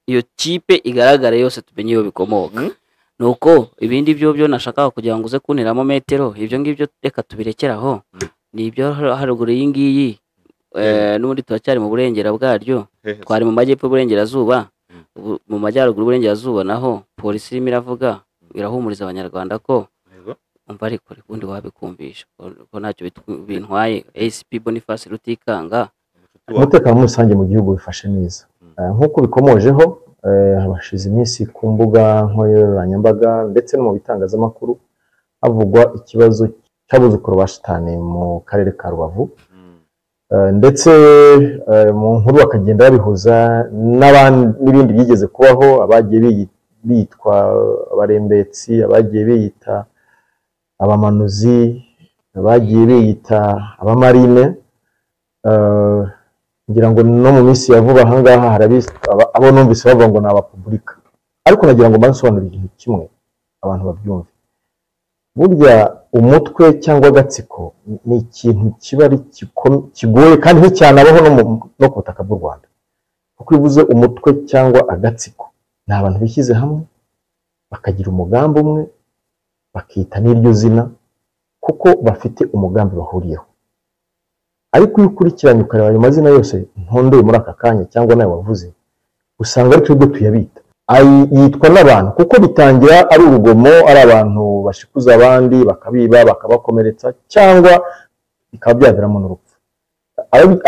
iyo kipe igaragara yose tumenye iyo bikomoka nuko ibindi byo nashaka kugira ngo uze kuniramo metero ibyo ngibyo reka tubirekeraho ni ibyo haruguru y'ingiyi n'ubundi turacyari mu burengera bwaryo twari mu majyepfo y'uburengerazuba mu majyaruguru y'uburengerazuba naho polisi irimo iravuga irahumuriza abanyarwanda ko umva ariko ubundi wabikumvisha ko ntacyo bintwaye. ACP Boniface Rutikanga umutekano muri rusange mu gihugu bifashe neza nk'uko bikomojeho habashize iminsi ku mbuga nkoranyambaga ndetse no mu bitangazamakuru havugwa ikibazo cy'abuzukuru ba shitani mu karere ka Rubavu ndetse mu nkuru bakagenda babihuza n'ibindi byigeze kubaho abagiye bitwa abarembetsi abagiye biyita abamanuzi abagiye biyita abamarine ngira ngo no mu minsi ya vuba ahangaha abo numvise bavuga ngo ni abapubulika ariko nagira ngo mbansobanurire ikintu kimwe abantu babyumve. Burya umutwe cyangwa agatsiko ni ikintu kiba ari kigoye kandi nticyanabaho no ku butaka bw'u Rwanda kuko bivuze umutwe cyangwa agatsiko ni abantu bishyize hamwe bakagira umugambi umwe bakita n'iryo zina kuko bafite umugambi bahuriyeho. Ariko iyo ukurikiranye ukareba ayo mazina yose ntondeye muri aka kanya cyangwa nawe wavuze usanga ari twebwe tuyabita yitwa n'abantu kuko bitangira ari urugomo ari abantu bashikuza abandi bakabiba bakabakomeretsa cyangwa bikaba byaviramo n'urupfu.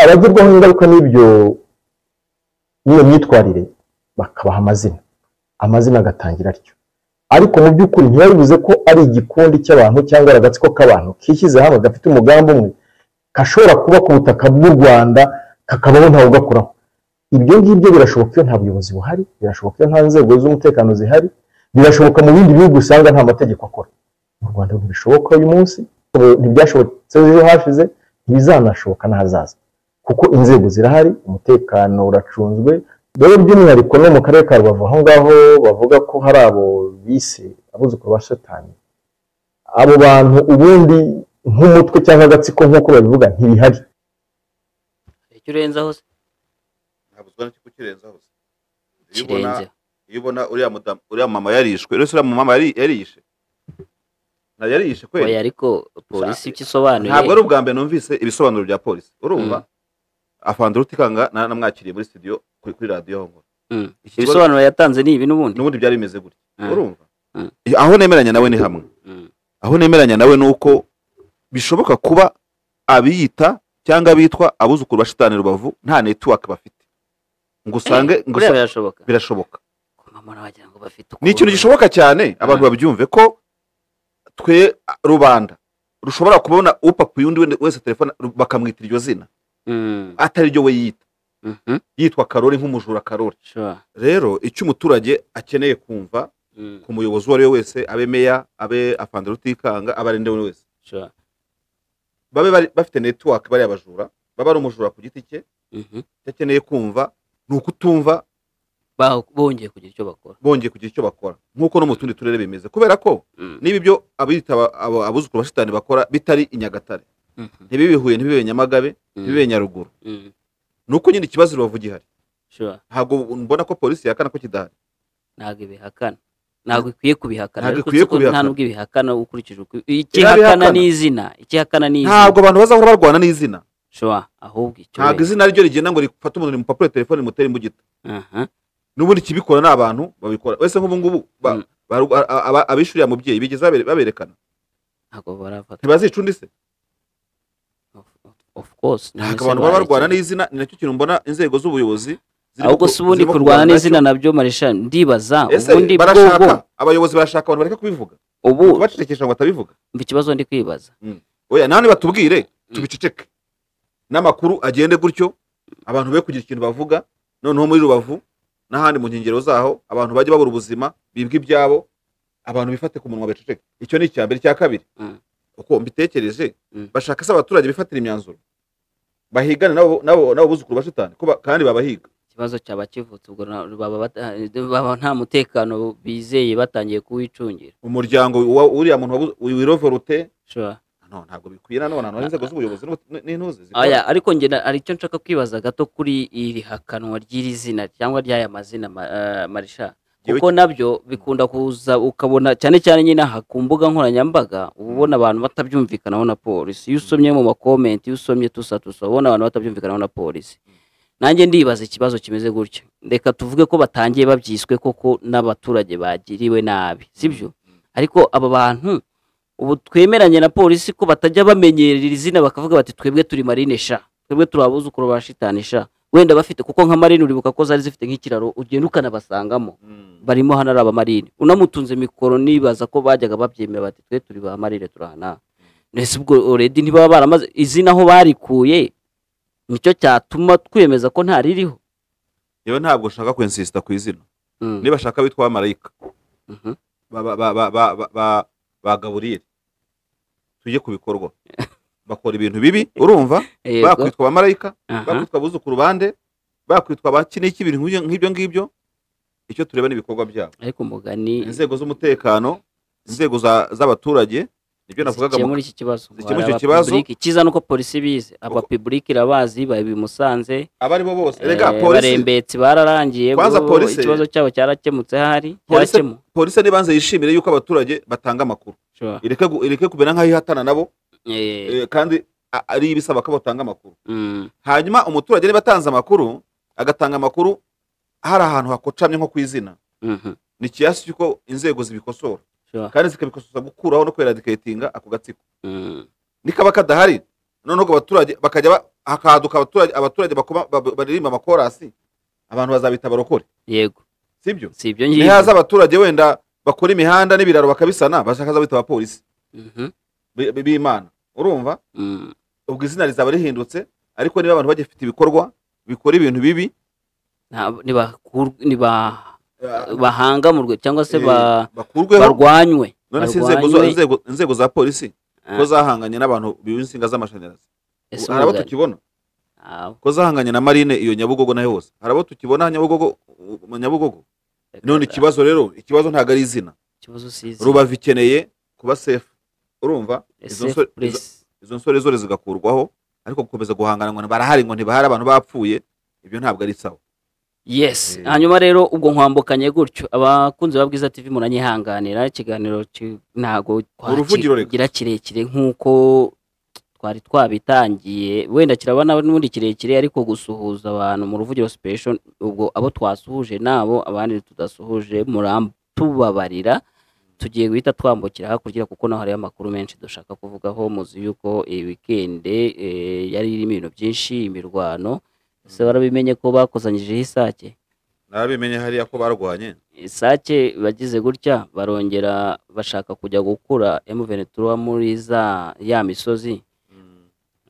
Abagirwaho ingaruka n'iyo myitwarire bakabaha amazina agatangira atyo ariko mu by'ukuri ntibabivuze ko ari igikundi cy'abantu cyangwa agatsiko k'abantu kishyize hamwe gafite umugambi umwe kashobora kuba ku butaka bw'u Rwanda kakabaho ntawe ugakuraho. Ibyo ngibyo birashoboka iyo nta buyobozi buhari, birashoboka iyo nta nzego z'umutekano zihari, birashoboka mu bindi bihugu usanga nta mategeko akora. Mu Rwanda ntibishoboka uyu munsi, ntibyashobotse ejo hashize, ntibizanashoboka n'ahazaza kuko inzego zirahari, umutekano uracunzwe. Rero by'umwihariko no mu karere ka Rubavu aho ngaho bavuga ko hari abo bise abuzukuru ba Satani, abo bantu ubundi nk'umutwe cyangwa agatsiko nk'uko babivuga ntibihari. Icyo urenzaho se ntabuzwa n'icyo kirenzaho se iyo ubona uriya mama yarishwe, rero uriya mama yariyishe na yariyishe kweli oya ariko polisi ikisobanuye ntabwo ari ubwa mbere numvise ibisobanuro bya polisi urumva afande Rutikanga namwakiriye muri studio kuri radio aho ibisobanuro yatanze ni ibi n'ubundi byari bimeze gutya urumva aho nemeranya nawe ni hamwe aho nemeranya nawe nuko bishoboka kuba abiyita cyangwa bitwa abuzukuru ba Shitani Rubavu nta network bafite ngo usange birashoboka ni ikintu gishoboka cyane abantu babyumve ko twe rubanda rushobora kubona upapa yundi wese telefone bakamwitira iryo zina atari ryo we yita yitwa Karori nk'umujura Karori rero icyo umuturage akeneye kumva ku muyobozi wari wese abe meya abe afande Rutikanga abarinde wese babe bafite network bari abajura baba ari umujura ku giti cye cyakeneye kumva nuko utumva bongeye kugira icyo bakora nkuko no mu tundi turere bimeze kubera ko niba ibyo abita abuzukuru ba Shitani bakora bitari inyagatare ntibibihuye ntibibe Nyamagabe ntibibe Nyaruguru nuko nyine ikibazo Rubavu gihari ntabwo mbona ko polisi yakana ko kidahari ntabwo ibihakana ntabwo ikwiye kubihakana nta nubwo ibihakana ukurikije ikihakana n'izina ntabwo abantu bazahora barwana n'izina ahubwo ntabwo izina ryo rigenda ngo rifate umuntu mu papuro telefone mutere imbugita n'ubundi kibikora n'abantu babikora wese nk'ubu ngubu abishuriye mubyeyi bigeze baberekana ntabwo barafata ntibazica undi se of course ntabwo abantu baba barwana n'izina ni nacyo kintu mbona inzego z'ubuyobozi ahubwo si ubundi kurwana n'izina nabyo Marisha ndibaza ubundi barashaka abayobozi barashaka abantu bareka kubivuga ubu bacecekesha ngo batabivuga ikibazo ndi kwibaza oya nani batubwire tubiceceke n'amakuru agende gutyo abantu be kugira ikintu bavuga noneho muri Rubavu n'ahandi mu nkengero zaho abantu bajye babura ubuzima bibwa ibyabo abantu bifate ku munwa bececeke icyo ni icyambere cya kabiri uko mbitekereje bashaka se abaturage bifatira imyanzuro bahigana nabo buzukuru ba Shitani kandi babahiga ikibazo cyaba kivutse ubwo baba nta mutekano bizeye batangiye kuwicungira umuryango uriya muntu wirovorute ntabwo bikwiye nanone inzego z'ubuyobozi n'intuzi ariko njye ari icyo nshaka kwibaza gato kuri iri hakanwa ry'iri zina cyangwa ry'aya mazina Marisha kuko nabyo bikunda kuza ukabona cyane cyane nyine aha ku mbuga nkoranyambaga ubona abantu batabyumvikanaho na polisi iyo usomye mu makomenti iyo usomye tusa ubona abantu batabyumvikanaho na polisi nanjye ndibaza ikibazo kimeze gutya reka tuvuge ko batangiye babyiswe koko n'abaturage bagiriwe nabi sibyo ariko aba bantu ubu twemeranye na polisi ko batajya bamenyerera izina bakavuga bati twebwe turi Marine sha twebwe turi abuzukuru ba Shitani sha wenda bafite kuko nka Marine uribuka ko zari zifite nk'ikiraro ugenda ukanabasangamo barimo hano ari aba Marine unamutunze mikoro nibaza ko bajyaga babyemera bati twe turi ba Marine turahana nese ubwo already ntibaba baramaze izina aho barikuye nicyo cyatuma twemeza ko nta ririho yewe ntabwo ushaka kwensista ku izina niba shaka bitwa Marayika ba Gaburiyeli tujye kubikorwa bakora ibintu bibi urumva bakwitwa ba Marayika bakwitwa abuzukuru bande bakwitwa bakiniki ibintu nk'ibyo ngibyo icyo tureba n'ibikorwa byabo ariko mugani inzego z'umutekano inzego z'abaturage nibyo navugaga muri iki kibazo kiza nuko polisi bize aba public irabazi babimusanze abari bo bose rega polisi barembetse bararangiye ikibazo cyabo cyarakemutse hari polisi nibanze yishimire yuko abaturage batanga amakuru ireke kubera nkaho ihatana nabo kandi ari ibisaba ko batanga amakuru hanyuma umuturage niba atanze amakuru agatanga amakuru hari ahantu hakocamye nko kwizina ni kiyasi cyuko inzego zibikosora kandi zikabikosoza gukuraho no kweradikatinga ako gatsiko nikaba kadahari noneho abaturage bakajya hakaduka abaturage baririmba amakorasi abantu bazabita barokore yego sibyo nihaza abaturage wenda bakora imihanda n'ibiraro bakabisana bashaka bita abapolisi b'Imana urumva ubwo izina rizaba rihindutse ariko niba abantu bagifite ibikorwa bikora ibintu bibi bahangamurwe cyangwa se barwanywe none si inzego za polisi ko zahanganye n'abantu b'insinga z'amashanyarazi harabo tukibona ko zahanganye na Marine iyo Nyabugogo nayo hose harabo tukibona Nyabugogo none ikibazo rero ikibazo ntago ari izina Rubavu ikeneye kuba safe urumva izo nsore zore zigakurwaho ariko gukomeza guhangana ngo barahari ngo ntibahari abantu bapfuye ibyo ntabwo ari sawa yes hanyuma rero ubwo nkwambukanye gutyo abakunzi ba Bwiza TV muranyihanganira ikiganiro ntago twagira kirekire nkuko twari twabitangiye wenda kirabana n'undi kirekire ariko gusuhuza abantu mu ruvugiro special ubwo abo twasuhuje nabo abandi tudasuhuje tubabarira tugiye guhita twambukira hakurya kuko naho hariyo amakuru menshi dushaka kuvugaho. Muzi yuko iyi weekend yari irimo ibintu byinshi, imirwano. Ese barabimenye ko bakozanyijeho isake? narabimenye hariya ko barwanye Isake bagize gutya barongera bashaka kujya gukura M23 muri ya misozi.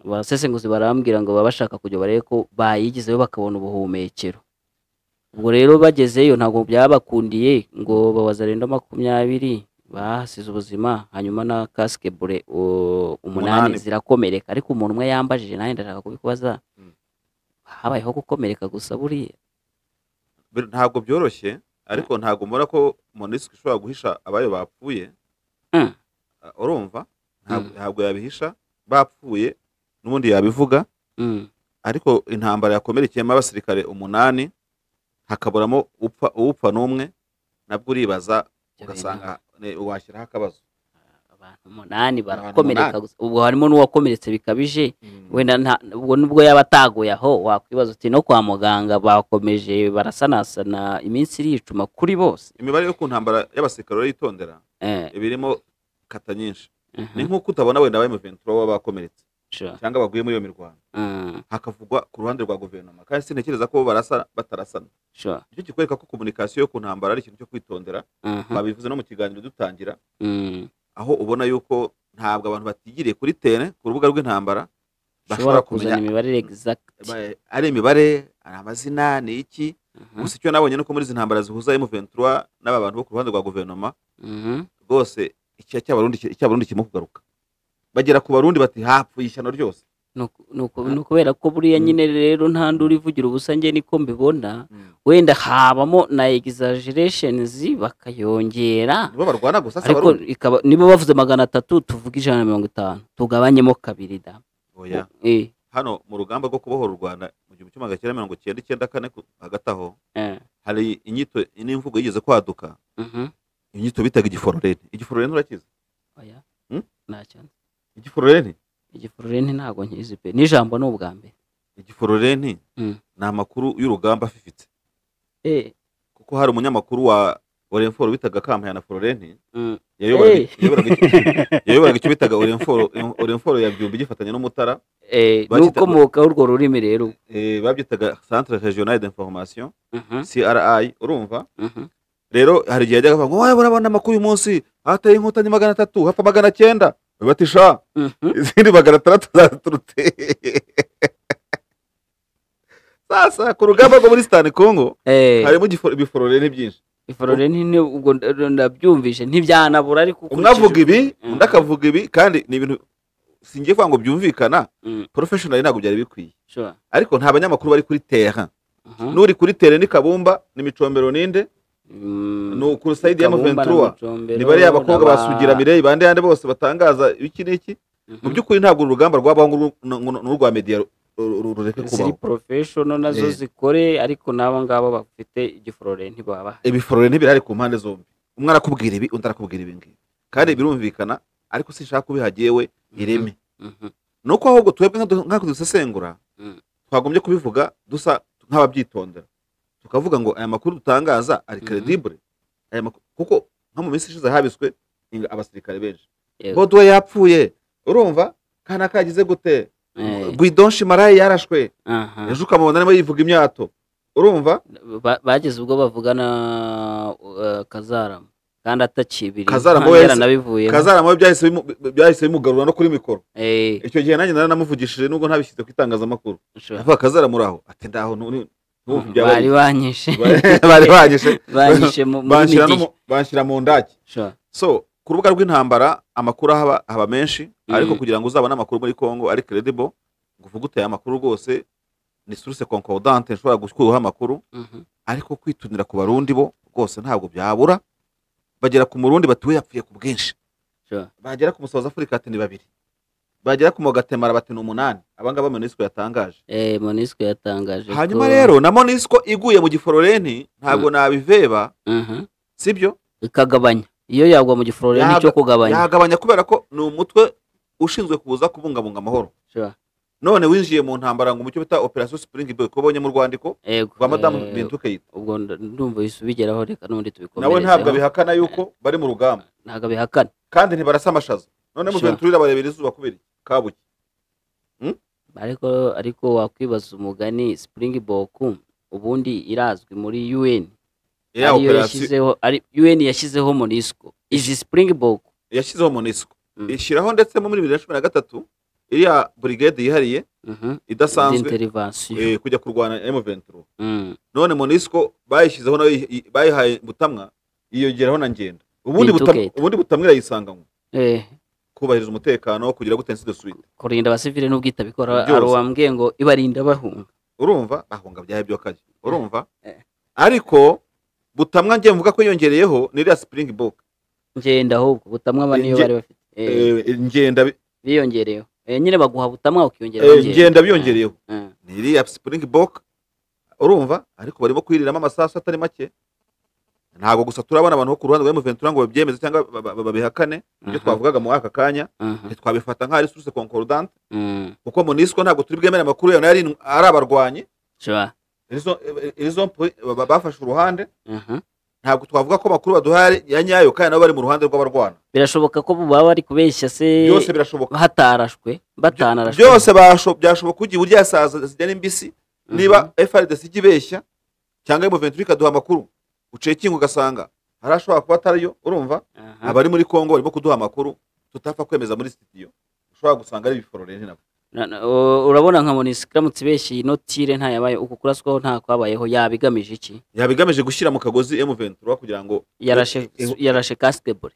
Abasesenguzi barambwira ngo baba bashaka kujya barebe ko bayigizeyo bakabona ubuhumekero. Ubwo rero bagezeyo ntabwo byabakundiye ngo babazarenda 20 bahasize ubuzima, hanyuma na casque bure 8 zirakomereka. Ariko umuntu umwe yambajije naye ndashaka kubikubaza, habayeho gukomereka gusa buriya? ntabwo byoroshye, ariko ntabwo mbona ko MONUSCO ishobora guhisha abayo bapfuye. Urumva ntabwo yabihisha bapfuye, n'ubundi yabivuga. Ariko intambara yakomerekeyemo abasirikare 8 hakaburamo upfa n'umwe, nabwo uribaza ugasanga washyiraho akabazo. Abantu 8 barakomereka gusa, ubwo harimo n'uwakomeretse bikabije. Wenda ubwo nubwo yabataguye aho wakwibaza uti no kwa muganga bakomeje barasanasana iminsi iricuma kuri bose. Imibare yo ku ntambara y'abasirikare yitondera ibirimo kata nyinshi. Ni nk'uko utabona wenda M23 bakomeretse cyangwa baguye muri iyo mirwano hakavugwa ku ruhande rwa guverinoma, kandi sintekereza ko barasa batarasana. Icyo kikwereka ko communication yo ku ntambara ari ikintu cyo kwitondera. Babivuze no mu kiganiro dutangira, aho ubona yuko ntabwo abantu batigiriye kuri terrain ku rubuga rw'intambara bashobora kumenya imibare exact, ari imibare, ari amazina, ni iki. Gusa icyo nabonye nuko muri izi ntambara zihuza M23 n'aba bantu bo ku ruhande rwa guverinoma rwose icyabarundi kirimo kugaruka. Bagera ku barundi bati hapfuye ishyano ryose. Kubera ko buriya nyine rero nta nduri ivugira ubusa, nge niko mbibona. Wenda habamo na exaggerations bakayongera, nibo barwana gusa ariko nibo bavuze 300 tuvuga 150 tugabanyemo kabiri da. Oya hano mu rugamba rwo kubohora u Rwanda mu 1994 hagati aho hari inyito n'imvugo yigeze kwaduka. Inyito bitaga igifororeni. Igifororeni urakiza? Oya ntacyo. Igifororeni ntago nkizi pe, n'ijambo no ubwa mbere. Igifororeni ni amakuru y'urugamba afifitse. Kuko hari umunyamakuru wa Orenforo bitaga Kampayana Florent yayoboraga icyo bitaga Orenforo ya Byumba gifatanya n'Umutara. Nukomoka urwo rurimi rero babyitaga Centre Régional d'Information CRI. Urumva rero hari igihe yajyaga avuga ngo wowe urabona amakuru uyu munsi hateye inkotanyi 300 hapfa 900 batisha izindi 600 zaturutse. Sasa ku rugamba rwo muri Stan Congo harimo ibifororeni byinshi. Ifororeni ubwo ndabyumvishe ntibyanabura, ariko umwavuga ibi ndakavuga ibi, kandi ni ibintu singiye kwanga byumvikana professional ntabwo byari bikwiye. Ariko nta banyamakuru bari kuri terrain. Nuri kuri terrain ni Kabumba ni Micombero ninde no ku side ya M23 ni bari abakobwa basugira Mireye bande yande bose batangaza iki n'iki. Mu byukuri ntabwo urugamba rwabaho n'urwa media rureke kubaho. Professional nazo zikore, ariko nabo ngabo bafite igifororeni baba. Ibifororeni birari ku mpande zombi. Umwe arakubwira ibi undi arakubwira ibi ngibi, kandi birumvikana, ariko sinshaka kubihagiyewe ireme. Nuko ahubwo twebwe nk'ako dusesengura twagombye kubivuga dusa nk'ababyitondera, tukavuga ngo aya makuru dutangaza ari credible. Aya makuru kuko nko mu minsi ishize habiswe abasirikare benshi. Bodo yapfuye, urumva kana kagize gute, Guidonshi Marayi yarashwe, ejo ukamubona arimo yivuga imyato. Urumva bageze ubwo bavugana Kazarama kandi atakibiri. Kazarama byahise bimugarura no kuri mikoro. Icyo gihe nanjye naramuvugishije nubwo ntabishyize ku itangazamakuru. Avuga Kazarama uraho ati ndaho bari banyishe banshyira mu ndake. So ku rubuga rw'intambara amakuru haba menshi, ariko kugira ngo uzabone amakuru muri Congo ari credible, ngo uvuge uteye amakuru rwose ni source concordante nshobora gukuraho amakuru. Ariko kwitunira ku barundi bo rwose ntabwo byabura. Bagera ku murundi batuye yapfuye ku bwinshi, bagera ku South Africa ati ni 2, bagera ku Mogatemara bati ni 8. Abangaba MONUSCO yatangaje. MONUSCO yatangaje. Hanyuma rero na MONUSCO iguye mu gifororeni ntabwo nabiveba, sibyo ikagabanya. Iyo yagwa mu gifororeni cyo kugabanya yagabanya, kubera ko ni umutwe ushinzwe kuza kubungabunga amahoro. none winjiye mu ntambara ngo mucyo bita operation Springbok ko bonye mu rwandiko rwa Madame Bintou Keita. Ubwo ndumva bisubigeraho, reka n'undi tubikomereze. Nawe ntabwo bihakana yuko bari mu rugamba, ntabwo bihakana kandi ntibarasa amashaza. None mu Ventura irabarebera izuba kubera kabuki. ariko wakwibaza umugani Springbok ubundi irazwi muri UN. UN yashyizeho MONUSCO. Izi Springbok yashyizeho MONUSCO ishyiraho ndetse muri 2013 iriya brigade yihariye idasanzwe kujya kurwana M23. None MONUSCO bayishyizeho nayo bayihaye Butamwa yiyongeraho na Ngenda. Ubundi Butamwa irayisanganywe kubahiriza umutekano, kugira gutensi de suite, kurinda abasivile n'ubwitabikora. Arwambwiye ngo ibarinda bahunga. Urumva bahunga byahe byo kaje. Urumva ariko Butamwa ngiye mvuga ko yongereyeho n'iriya Springbok. Ngenda ahubwo Butamwa baniyo bari bafite Ngenda biyongereyeho. Nyine baguha Butamwa ukiyongeraho Ngenda biyongereyeho. N'iriya Springbok urumva, ariko barimo kwiriramo amasasu atari make. Ntabwo gusa turabona abantu bo ku ruhande rwa M23 ngo babyemeze cyangwa babihakane. Ibyo twavugaga mu aka kanya twabifata nk'ari source concordante, kuko MONUSCO ntabwo turi bwemere amakuru yayo ari abarwanyi. Izo bafashe uruhande. Ntabwo twavuga ko makuru baduhaye ya nyayo kandi nabo bari mu ruhande rw'abarwana. Birashoboka ko baba bari kubeshya se, byose birashoboka, hatarashwe batanarashwe, byose byashoboka kugira burya saza zijya n'imbisi. Niba FRDC igibeshya cyangwa M23 ikaduha amakuru ucekinga ugasanga harashobora kuba atariyo. Urumva abari muri Kongo barimo kuduha amakuru tutapfa kwemeza muri studio, ushobora gusanga ari biforore nabo. Urabona nka MONUSCO iramutse ibeshye inotire nta yabaye uko kuraswaho nta kwabayeho, yabigamije iki? Yabigamije gushyira mu kagozi M23 kugira ngo yarashe casquebore,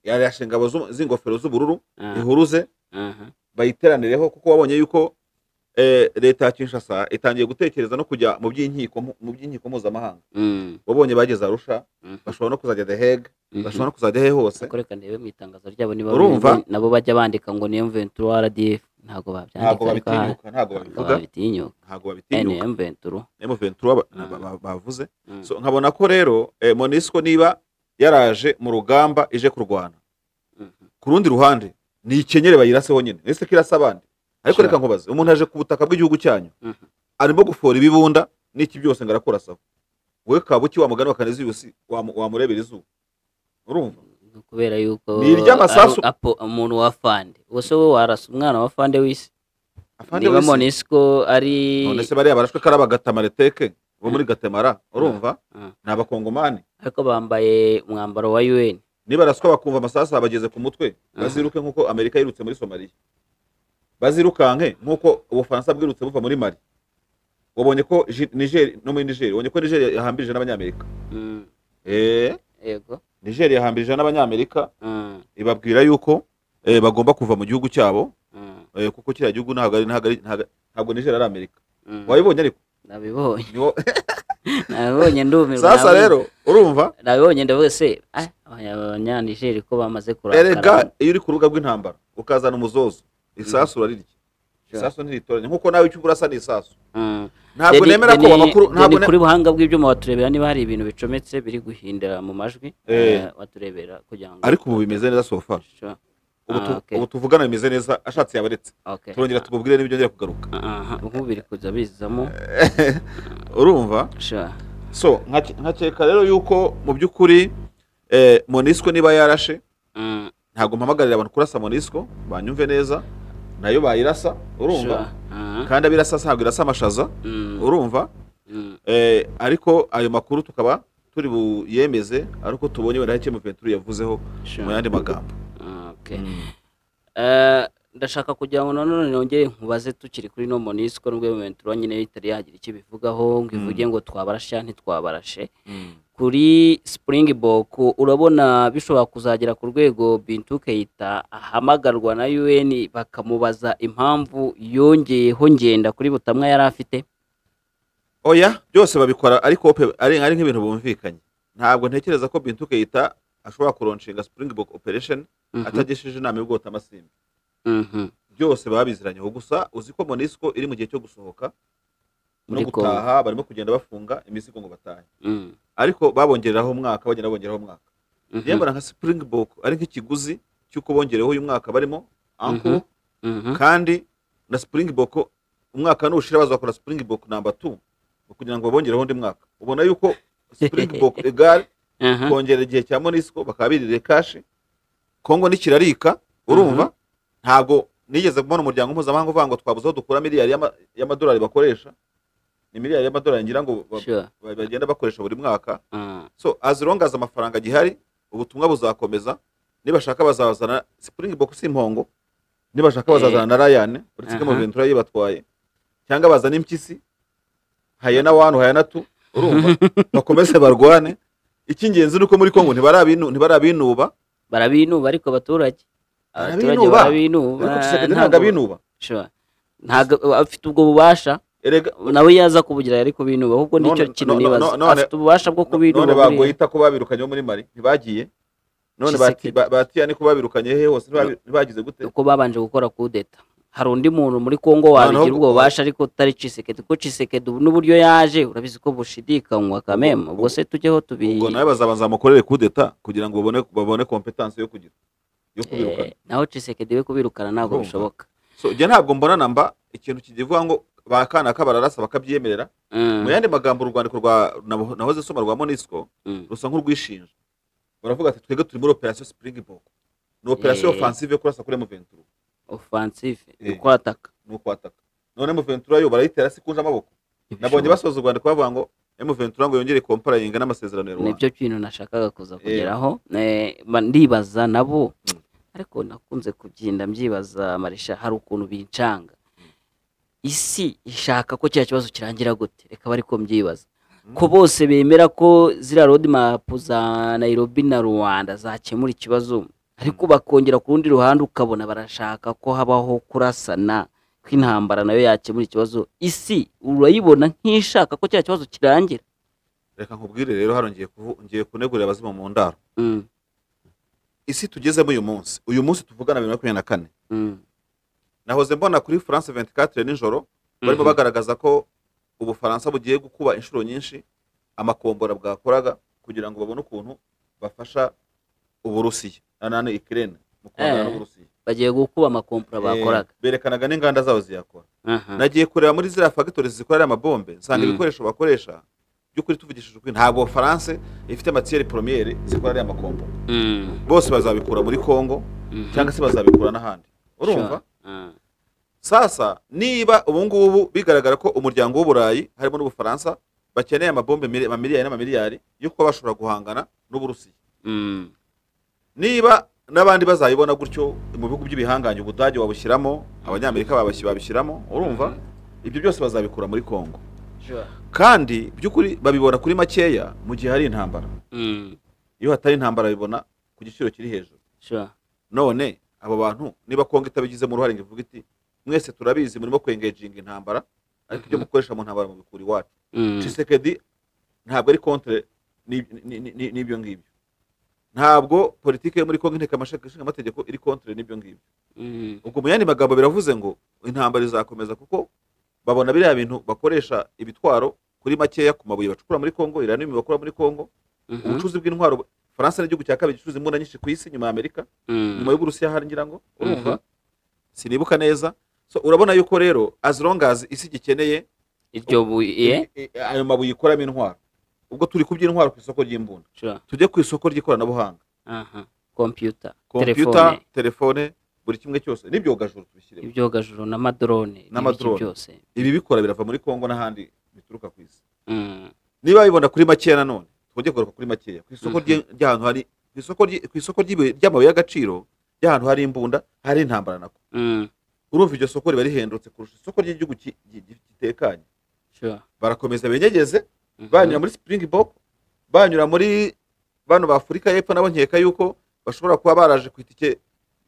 yarashe ngabo z'ingofero z'ubururu ihuruze bayiteranireho, kuko wabonye yuko leta ya Kinshasa itangiye gutekereza no kujya mu by'inkiko mpuzamahanga. Wabonye bageze Arusha, bashobora no kuzajya The Hague, bashobora no kuzajya hose. Koreka ndebe mu itangazo ryabo niba nabo bajya bandika ngo ni M23 RDF. Ntabwo babyandika, ntabwo babitinyuka M23 bavuze. So nkabona ko rero MONUSCO niba yaraje mu rugamba ije kurwana, ku rundi ruhande ni ikenyere bayiraseho nyine, ese kirasa abandi. Ariko reka nkubaze, umuntu aje ku butaka bw'igihugu cyanyu arimo gufora ibibunda n'iki byose ngarakora sawa, we kabuki wa mugani wakaneze yusi wamurebera izuba. Urumva kubera yuko ni iry'amasasu umuntu wa fande wose we warasa umwana wa fande wisi. Niba MONUSCO ari none se bariya barashwe karaba Gatamareteke bo muri Gatemara. Urumva ni abakongomani ariko bambaye umwambaro wa UN. Niba raswa bakumva amasasu abageze ku mutwe, baziruke nkuko Amerika yirutse muri Somalia, bazirukanke nkuko Ubufaransa bwirutse buva muri Mali. Wabonye ko Niger no muri Niger, wabonye ko Niger yahambirije n'abanyamerika. Yego, Niger yahambirije n'abanyamerika, ibabwira yuko bagomba kuva mu gihugu cyabo, kuko kiriya gihugu ntabwo Niger ari Amerika. Wabibonye ariko? Nabibonye. Nabibonye ndumirwa. Sasa rero urumva? Nabibonye ndavuga se abanyanigeri ko bamaze kurakara. Erega iyo uri ku rubuga rw'intambara ukazana umuzozo, isasu urarirya. Isasu ntiritoranye nkuko nawe icyo urasa ni isasu. Ntabwo nemera ko amakuru ntabwo kuri buhanga bw'ibyuma waturebera niba hari ibintu bicometse biri guhindura mu majwi, waturebera kugira ngo. Ariko ubu bimeze neza so far. Ubu tuvugana bimeze neza, ashatse yabaretse. Turongera tububwire n'ibyo ngira kugaruka. Ubu biri kuza bizamo. Urumva? So nkakeka rero yuko mu by'ukuri MONUSCO niba yarashe, ntabwo mpamagarira abantu kurasa MONUSCO, banyumve neza, nayo bayirasa. Urumva? Kandi abirasa ntabwo irasa amashaza. Urumva? Ariko ayo makuru tukaba turi buyemeze ariko tubonye wenda icyo M23 yavuzeho mu yandi magambo. Ndashaka kugira ngo none nongere nkubaze tukiri kuri no MONUSCO n'ubwo M23 nyine itari yagira icyo bivugaho ngo ivuge ngo twabarasha ntitwabarashe. Kuri Springbok urabona bishobora kuzagera ku rwego Bintou Keita ahamagarwa na UN bakamubaza impamvu yongeyeho Ngenda kuri Butamwa yari afite? Oya, byose babikora ariko ari nk'ibintu bumvikanye. Ntabwo ntekereza ko Bintou Keita ashobora kuronshinga Springbok operation atagishije inama y'ubwota amasimbi. Byose babiziranye ho, gusa uzi ko MONUSCO iri mu gihe cyo gusohoka no gutaha, barimo kugenda bafunga imizigo ngo batahe. Ariko babongereraho umwaka, bagenda bongeraho umwaka. Yembara nka Springbok ari nk'ikiguzi cyuko bongereho uyu mwaka barimo anko, kandi na Springbok umwaka nushira bazakora Springbok number 2 kugira ngo babongereho undi mwaka. Ubona yuko Springbok egal kongera igihe cya Monisco bakabirire cash. Kongo nikirarika urumva ntago nigeze kubona umuryango mpuzamahanga uvuga ngo twabuzeho dukura miliyari y'amadolari bakoresha. Ni miliyari y'amadolari ngira ngo bagenda bakoresha buri mwaka. So as long as amafaranga gihari ubutumwa buzakomeza. Nibashaka bazazana Springbok simpongo, nibashaka bazazana na Ryan uretse ko Ventura yibatwaye cyangwa bazana impyisi hayana 1 hayana 2 urumva bakomeze barwane. Ikingenzi nuko muri Kongo ntibarabinuba ariko abaturage barabinuba ntago afite ubwo bubasha nawe yaza kubugira ariko binuba ahubwo nicyo kintu nibaza afite ububasha bwo kubinuba. None bagoyita ko babirukanye muri Mali ntibagiye. None batiya ni kubabirukanye he hose ntibagize gute uko babanje gukora kudeta. Hari undi muntu muri Kongo wabigira ubwo basha ariko tari Tshisekedi ko Tshisekedi n'uburyo yaje urabizi ko bushidikanywa kameme. Ubwo se tujyeho ubwo nawe bazabanza mukorere kudeta kugira ngo babone competence yo kugira yo kubirukana. Naho Tshisekedi we kubirukana ntabwo bishoboka. So je ntabwo mbona namba ikintu kigivuga ngo bakana kabararasa bakabyemerera. Mu yandi magambo urwandiko rwa nahoze soma rwa Monisco rusa nk'urwishinja. Baravuga ati twege turi muri operation Springbok. Ni operation offensive yo kurasa kuri M23. Offensive ukwataka none M23 yo barayitera sikunja amaboko. Nabonye basoza urwandiko bavuga ngo M23 ngo yongere comparing n'amasezerano ya Rwanda. Nibyo kintu nashakaga kuza kugeraho. Ndibaza nabo ariko nakunze kugenda mbyibaza Marisha hari ukuntu bincanga. Isi ishaka ko cya kibazo kirangira gute? Reka bari ko mbyibaza. Ko bose bemera ko zira road map za Nairobi na Rwanda zakemura ikibazo ariko bakongera ku rundi ruhande ukabona barashaka ko habaho kurasana kw'intambara nayo yakemura ikibazo. Isi urayibona nk'ishaka ko cya kibazo kirangira. Reka nkubwire rero hano ngiye kunegurira abazima mu ndaro. Isi tugezemo uyu munsi tuvugana 2024. Nahoze mbona kuri France 24 nijoro barimo bagaragaza ko Ubufaransa bugiye gukuba inshuro nyinshi amakombora bwakoraga kugira ngo babone ukuntu bafasha Uburusiya nane Ukraine mu kwangana n'Uburusiya. Bagiye gukuba amakombora bakoraga. Berekanaga n'inganda zawo ziyakora. Nagiye kureba muri zira factories zikorera amabombe nsanga ibikoresho bakoresha by'ukuri tuvugishije ukuri ntabwo France ifite matière première zikorera amakombora. Bose bazabikura muri Kongo cyangwa se bazabikura n'ahandi. Urumva? Sasa niba ubungubu bigaragara ko umuryango w'Uburayi harimo n'Ubufaransa bakeneye amabombe miliyari n'amamiliyari yuko bashobora guhangana n'Uburusiya. Niba nabandi bazayibona gutyo mu bihugu by'ibihanganye Ubudage wabushyiramo Abanyamerika babishyiramo urumva ibyo byose bazabikura muri Kongo. Kandi by'ukuri babibona kuri makeya mu gihe hari intambara. Iyo hatari intambara bibona ku giciro kiri hejuru. None abo bantu niba Kongo itabigize mu ruhare ngivuga iti mwese turabizi murimo kwengaging intambara ariko ibyo mukoresha mu ntambara mu bikuri wacu. Tshisekedi ntabwo ari contre n'ibyo ngibyo. Ntabwo politike yo muri Kongo inteka amashinga amategeko iri contre n'ibyo ngibyo. Ubwo mu yandi magambo biravuze ngo intambara izakomeza kuko babona biriya bintu bakoresha ibitwaro kuri makeya ku mabuye bacukura muri Kongo irani bakora muri Kongo. Ubucuzi bw'intwaro France n'igihugu cya kabiri gicuruza imbunda nyinshi ku isi nyuma ya Amerika nyuma y'Uburusiya hari ngira ngo urumva sinibuka neza. So urabona yuko rero as long as isi gikeneye iryo buye ayo mabuye ikoramo intwaro ubwo turi kuby'intwaro ku isoko ry'imbunda tujye ku isoko ry'ikoranabuhanga computer telefone buri kimwe cyose n'ibyogajuru tubishyiremo ibyogajuru n'amadrone byose ibi bikora birava muri Kongo n'ahandi bituruka ku isi. Niba bibona kuri makeya nanone tujye kugaruka kuri makeya ku isoko ry'ahantu hari ku isoko ry'amabuye y'agaciro y'ahantu hari imbunda hari intambara nako. Urumva iryo soko riba rihendutse kurusha isoko ry'igihugu gitekanye. Barakomeza benyegeze banyura muri Springbok banyura muri bano ba Afurika y'Epfo nabo nkeka yuko bashobora kuba baraje ku itike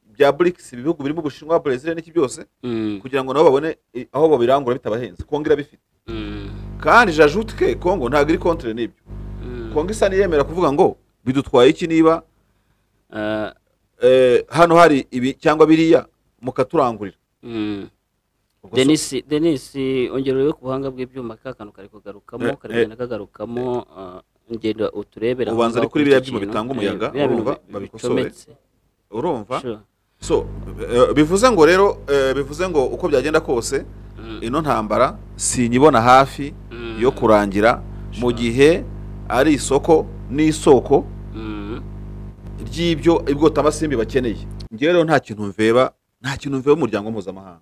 bya BRICS ibihugu birimo Ubushinwa Brazil n'iki byose kugira ngo nabo babone aho babirangura bitabahenze. Kongo irabifite. Kandi jajutke Kongo ntabwo iri contre n'ibyo. Kongo isa niyemera kuvuga ngo bidutwaye iki niba hano hari ibi cyangwa biriya mukaturangurira. Denis ongerewe ku buhanga bw'ibyuma kakantu kari kugarukamo karagenda kagarukamo ngendo uturebera ubanza ari kuri biriya byuma bitanga umuyaga urumva babikosore urumva. so bivuze ngo rero bivuze ngo uko byagenda kose ino ntambara sinyibona hafi yo kurangira mu gihe ari isoko n'isoko ry'ibyo ibwota amasimbi bakeneye. Ngewe rero nta kintu mveba umuryango mpuzamahanga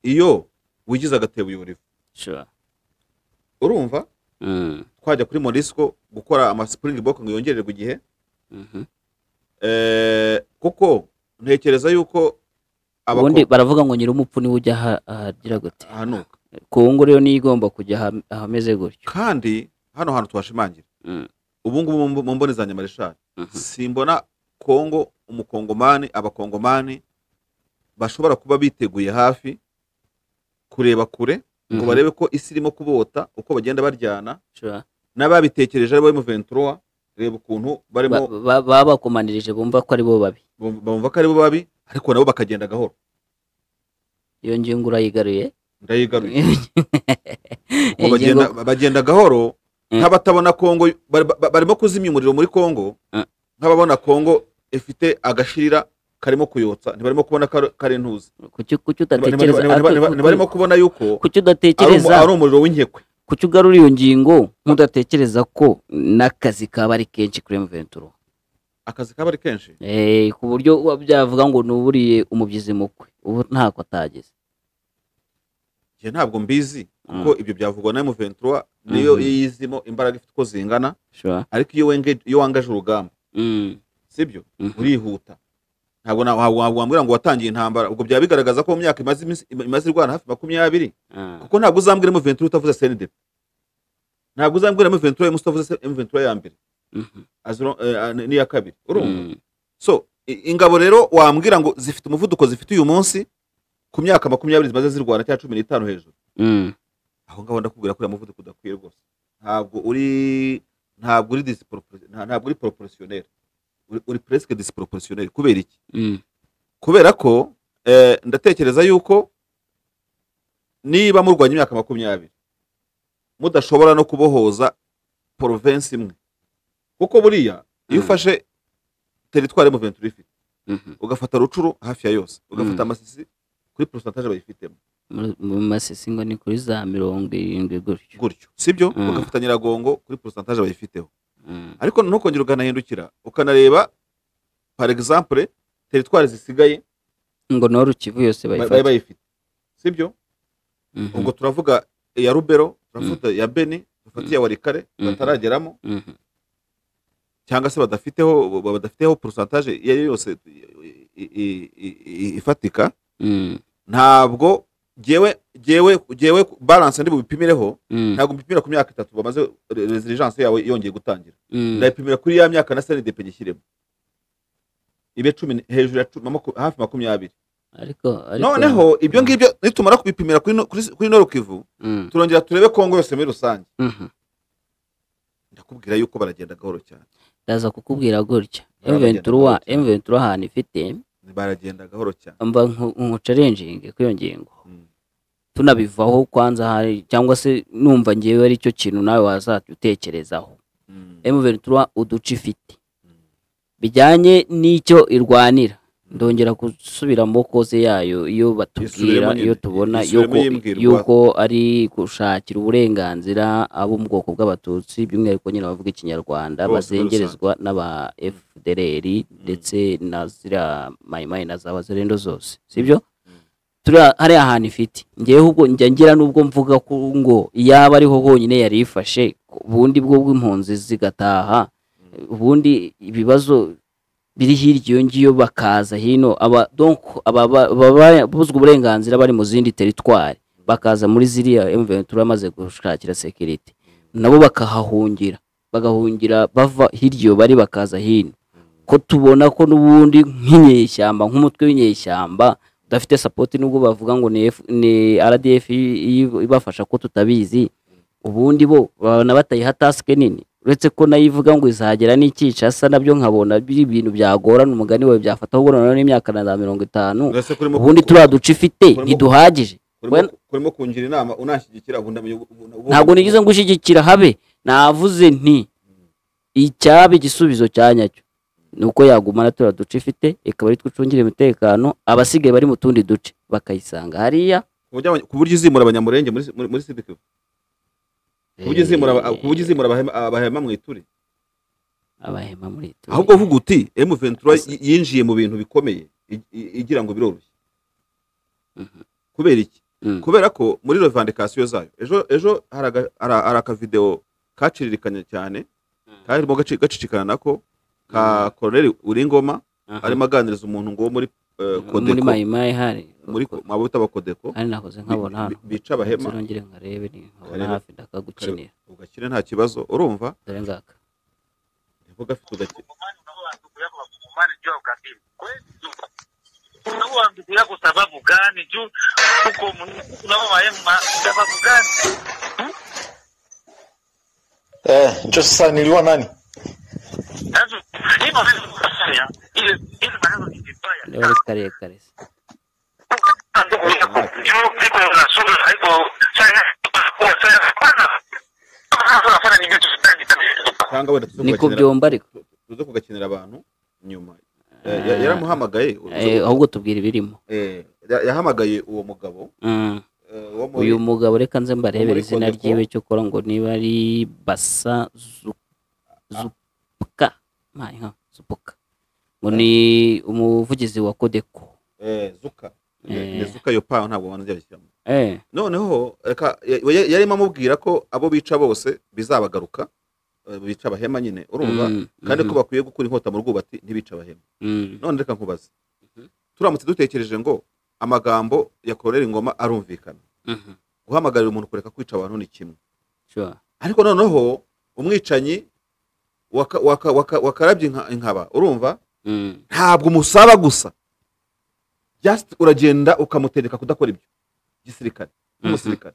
iyo wigize agatebo uyobora ivu. Urumva twajya kuri Monisco gukora ama Springbok ngo yongererwe igihe kuko ntekereza yuko ubundi baravuga ngo nyir'umupfu niwe ujya ahagira gute ahanuka. Kongo rero niyo igomba kujya ahameze gutyo, kandi hano hantu twashimangira ubu ngubu mu mboni za Nyamarishari simbona Kongo umukongomani abakongomani bashobora kuba biteguye hafi kureba kure ngo barebe ko isi irimo kubota uko bagenda baryana n'ababitekereje ari bo M23 reba ukuntu barimo babakomanirije bumva ko ari bo babi ariko nabo bakagenda gahoro. Iyo ngingo urayigaruye ndayigaruye bagenda gahoro nk'abatabona Kongo barimo kuzimya umuriro muri Kongo, nk'ababona Kongo ifite agashirira karimo kuyotsa ntibarimo kubona kare ntuzi kuki udatekereza ntibarimo kubona yuko kuki udatekereza ari umuriro w'inkekwe, kuki ugarura iyo ngingo nk'udatekereza ko n'akazi kaba ari kenshi kuri M23. Akazi kaba ari kenshi ku buryo byavuga ngo nuburiye umubyizi mukwe ubu ntako atageze. Je ntabwo mbizi kuko ibyo byavugwa na M23 niyo yizimo imbaraga ifite ko zingana, ariko iyo wangaje urugamba sibyo urihuta. Ntabwo wambwira ngo watangiye intambara ubwo byaba bigaragaza ko mu myaka imaze irwana hafi 20 kuko ntabwo uzambwira M23 utavuze CNDP, ntabwo uzambwira M23 utavuze M23 ya mbere ni ya kabiri. Urumva so ingabo rero wambwira ngo zifite umuvuduko zifite uyu munsi ku myaka 20 zimaze zirwana cya 15 hejuru aho ngaho ndakubwira ko umuvuduko udakwiye rwose. Ntabwo uri proportionnel, uri presque disproportionnel. Kubera iki? Kubera ko ndatekereza yuko niba murwanya imyaka 20 mudashobora no kubohoza province imwe, kuko buriya iyo ufashe territoire mu 23 ifite ugafata Rucuru hafi ya yose ugafata Masisi kuri pourcentage bayifitemo mu Masisi ngo ni kuri za 70 gutyo sibyo, ugafata Nyiragongo kuri pourcentage bayifiteho, ariko ntukongera ukanahindukira ukanareba par exemple territoire zisigaye ngo Nord Kivu yose bayifite sibyo. Ubwo turavuga ya Rubero, turavuga ya Beni, dufatiye Warikare batarageramo cyangwa se badafiteho pourcentage yari yose ifatika. Ntabwo jewe balance ndi bupimireho, ntabwo mbipimira ku myaka 3 bamaze resilience yawe yongeye gutangira, ndayipimira kuri ya myaka na CNDP gishyiremo ibe 10 hejuru ya hafi 20. ariko noneho ibyo ngibyo nitumara kubipimira kuri Nord Kivu turongera turebe Kongo yose muri rusange. Ndakubwira yuko baragenda gahoro cyane, ndaza kukubwira gutya M23 hano ifite baragenda gahoro cyane mba nkucarenjinge kuyo ngingo tunabivaho kwanza hari cyangwa se numva ngewe ari cyo kintu nawe wazatutekerezaho. M23 uduce ifite bijyanye n'icyo irwanira, ndongera gusubira mu koze yayo iyo batubwira iyo tubona yuko ari gushakira uburenganzira abo mu bwoko bw'abatutsi by'umwihariko nyine bavuga ikinyarwanda bazengerezwa n'aba FDLR ndetse na zira mayimayi na za Wazalendo zose sibyo. Hari ahantu ifite ngewe ubwo njya ngira nubwo mvuga ko ngo yaba ariho honyine yari ifashe ubundi bwo bw'impunzi zigataha, ubundi ibibazo biri hirya iyo ngiyo bakaza hino buzwa uburenganzira bari mu zindi territoire bakaza muri ziriya M23 amaze gushakira security nabo bagahungira bava hirya bari bakaza hino, ko tubona ko n'ubundi nk'inyeshyamba nk'umutwe w'inyeshyamba udafite support nubwo bavuga ngo ni RDF ibafasha ko tutabizi, ubundi bo babona batayiha task nini uretse ko nayivuga ngo izagera n'ikica asa nabyo nkabona biri ibintu byagorana umugani wawe byafata ahubwo none n'imyaka na 50 ubundi turaduca ifite ntiduhagije. Kurimo kungira inama unashyigikira ntabwo nigize ngushyigikira habe, navuze nti icyabe igisubizo cyanyacyo nuko yagumana turiya duce ifite ikaba ari twucungire umutekano abasigaye bari mu tundi duce bakayisanga hariya ku buryo izimura abanyamurenge muri Sidikivu ku buryo izimura abahema mu Ituri abahema muri Ituri ahubwo vuga uti M23 yinjiye mu bintu bikomeye igira ngo biroroshye kubera iki kubera ko muri revendication zayo ejo hari aka video kaciririkanye cyane karimo gacicikana nako ka Colonel Uringoma arimo aganiriza umuntu ngo muri muri mayimayi hari muri mabuta bakodeko ari nakoze nkabona hano bica abahema nongere nkarebe ni nkabona hafi ndakagukinira ugakire nta kibazo urumva dore ngaka nivuga afite ugakire unawaambia kwa sababu gani juu huko unawaema sababu gani ndio sasa niliwa nani sasa ni maneno haya ile maneno ni vibaya leo kare juu iko na sura haiko sana hapana cyangwa wenda niko byomba ariko tuzo kugakinira abantu nyuma yaramuhamagaye ahubwo tubwira ibirimo yahamagaye uwo mugabo uyu mugabo reka nze mbarebera izina ryiwe cyo kora ngo niba ari Basa Zupuka Zupuka ngo ni umuvugizi wa Kodeko Zuka ni Zuka yopa ntabwo wanajya bishyamo noneho reka yarimo amubwira ko abo bica bose bizabagaruka bica abahema nyine urumva kandi ko bakwiye gukura inkota mu rwubati ntibica abahema none reka nkubaze turamutse dutekereje ngo amagambo ya Colonel Ngoma arumvikana guhamagarira umuntu kureka kwica abantu ni kimwe ariko noneho umwicanyi wakarabye inkaba urumva ntabwo umusaba gusa just uragenda ukamutegeka kudakora ibyo gisirikare n'umusirikare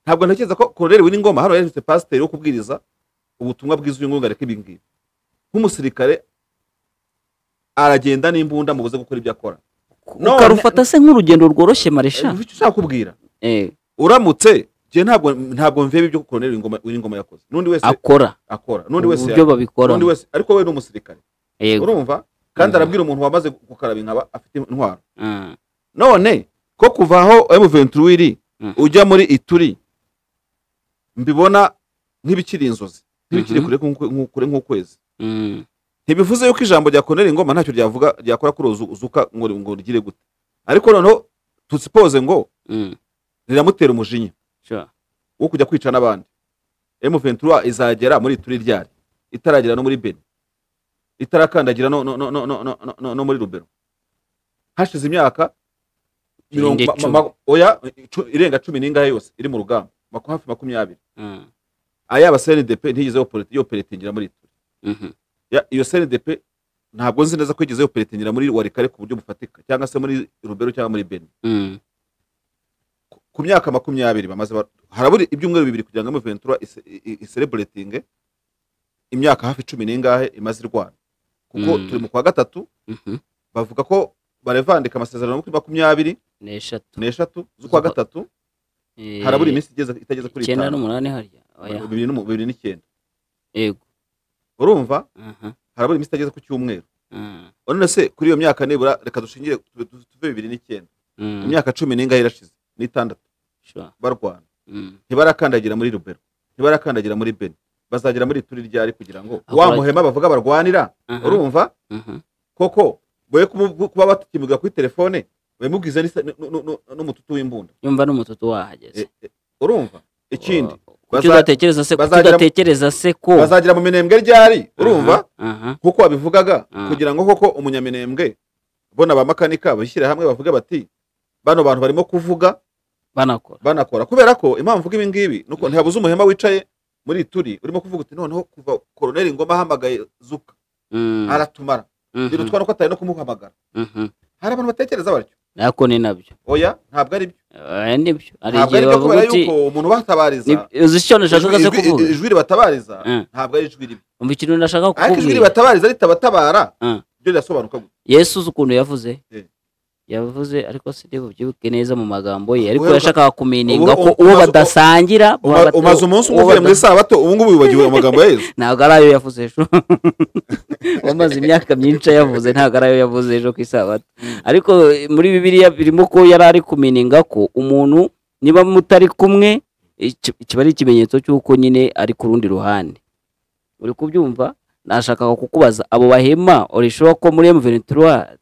ntabwo ntekereza ko Colonel Uringoma hano yari pasiteri wo kubwiriza ubutumwa bwizuye ngo ngareke ibingibi nk'umusirikare aragenda n'imbunda mubuze gukora ibyo akora ukarufata se nk'urugendo rworoshye maresha icyo ushaka kubwira uramutse je ntabwo mvebe ibyo Colonel Uringoma yakoze nundi wese akora nundi wese ibyo babikora nundi wese ariko we n'umusirikare urumva kandi arabwira umuntu wamaze gukaraba inkaba afite intwaro none ko kuvaho M23 ujya muri Ituri mbibona nk'ibikiri inzozi ntibikiri kure nk'ukwezi ntibivuze yuko ijambo rya Colonel Ngoma ntacyo ryavuga ryakora kuri Zuka ngo rigire gute ariko noneho tusipoze ngo riramutera umujinya wo kujya kwica n'abandi M23 izagera muri Ituri ryari itaragera no muri Beni itarakandagira no muri Rubero hashize imyaka irenga 10 n'ingahe yose iri mu rugamba hafi 20 ayaba CNDP ntigizeho politiki muri Ituri iyo CNDP ntabwo nzi neza ko igizeho politiki muri Warikare ku buryo bufatika cyangwa se muri Rubero cyangwa muri Beni ku myaka 20 bamaze haraburi ibyumweru bibiri kugira ngo M23 celebrating imyaka hafi 10 n'ingahe imaze irwana kuko turi mu kwa gatatu bavuga ko barevandika amasezerano kuri 20 n'eshatu z'ukwa gatatu haraburi iminsi itageze kuri 9 n'umunani harya 2009 yego urumva haraburi iminsi itageze ku cyumweru none se kuri iyo myaka nibura reka dushingire tuve 2009 imyaka 10 n'ingahe irashize n'itandatu barwana ntibarakandagira muri Rubero ntibarakandagira muri Beni bazagera muri Ituri ryari kugira ngo wa muhema bavuga barwanira urumva koko boye kuba batikimugura kuri telefone bemubwiza n'umututu w'imbunda yumva n'umututu wahageze urumva ikindi bazatekereza se ko bazagira mu minembwe ryari urumva kuko babivugaga kugira ngo koko umunyaminembwe bona ba makanika bishyira hamwe bavuga bati bano bantu barimo kuvuga banakora kubera ko impamvu mvuga ibi ngibi nuko ntihabuze umuhema wicaye muri Ituri urimo kuvuga uti noneho kuva Colonel Ngoma ahamagaye Zuka aratumara birutwa nuko atari no kumuhamagara hari abantu batekereza batyo nako ni nabyo oya ntabwo ari byo nibyo ari igihe bavuga uti umuntu batabariza uzishyo nashaka se kuvuga ijwi batabariza ntabwo ari ijwi ribi umva ikintu nashaka kuvuga ariko ijwi batabariza ritabatabara byo rirasobanuka Yesu ukuntu yavuze yavuze ariko sindi bubyibuke neza mu magambo ye ariko Uheruka- yashakaga kumininga ubu- ko uwo umaze- badasangira umaze umunsi umwe uvuye mu isabato ubu ngubu wibagiwe amagambo ya Yesu. ntabwo ari ayo yavuze ejo wamaze imyaka myinshi yavuze ntabwo ari ayo yavuze ejo ku isabato ariko muri bibiliya birimo ko yari ari kumininga ko umuntu niba mutari kumwe kiba ari ikimenyetso cy'uko nyine ari ku rundi ruhande uri kubyumva nashakaga kukubaza abo bahema urishobora ko muri M23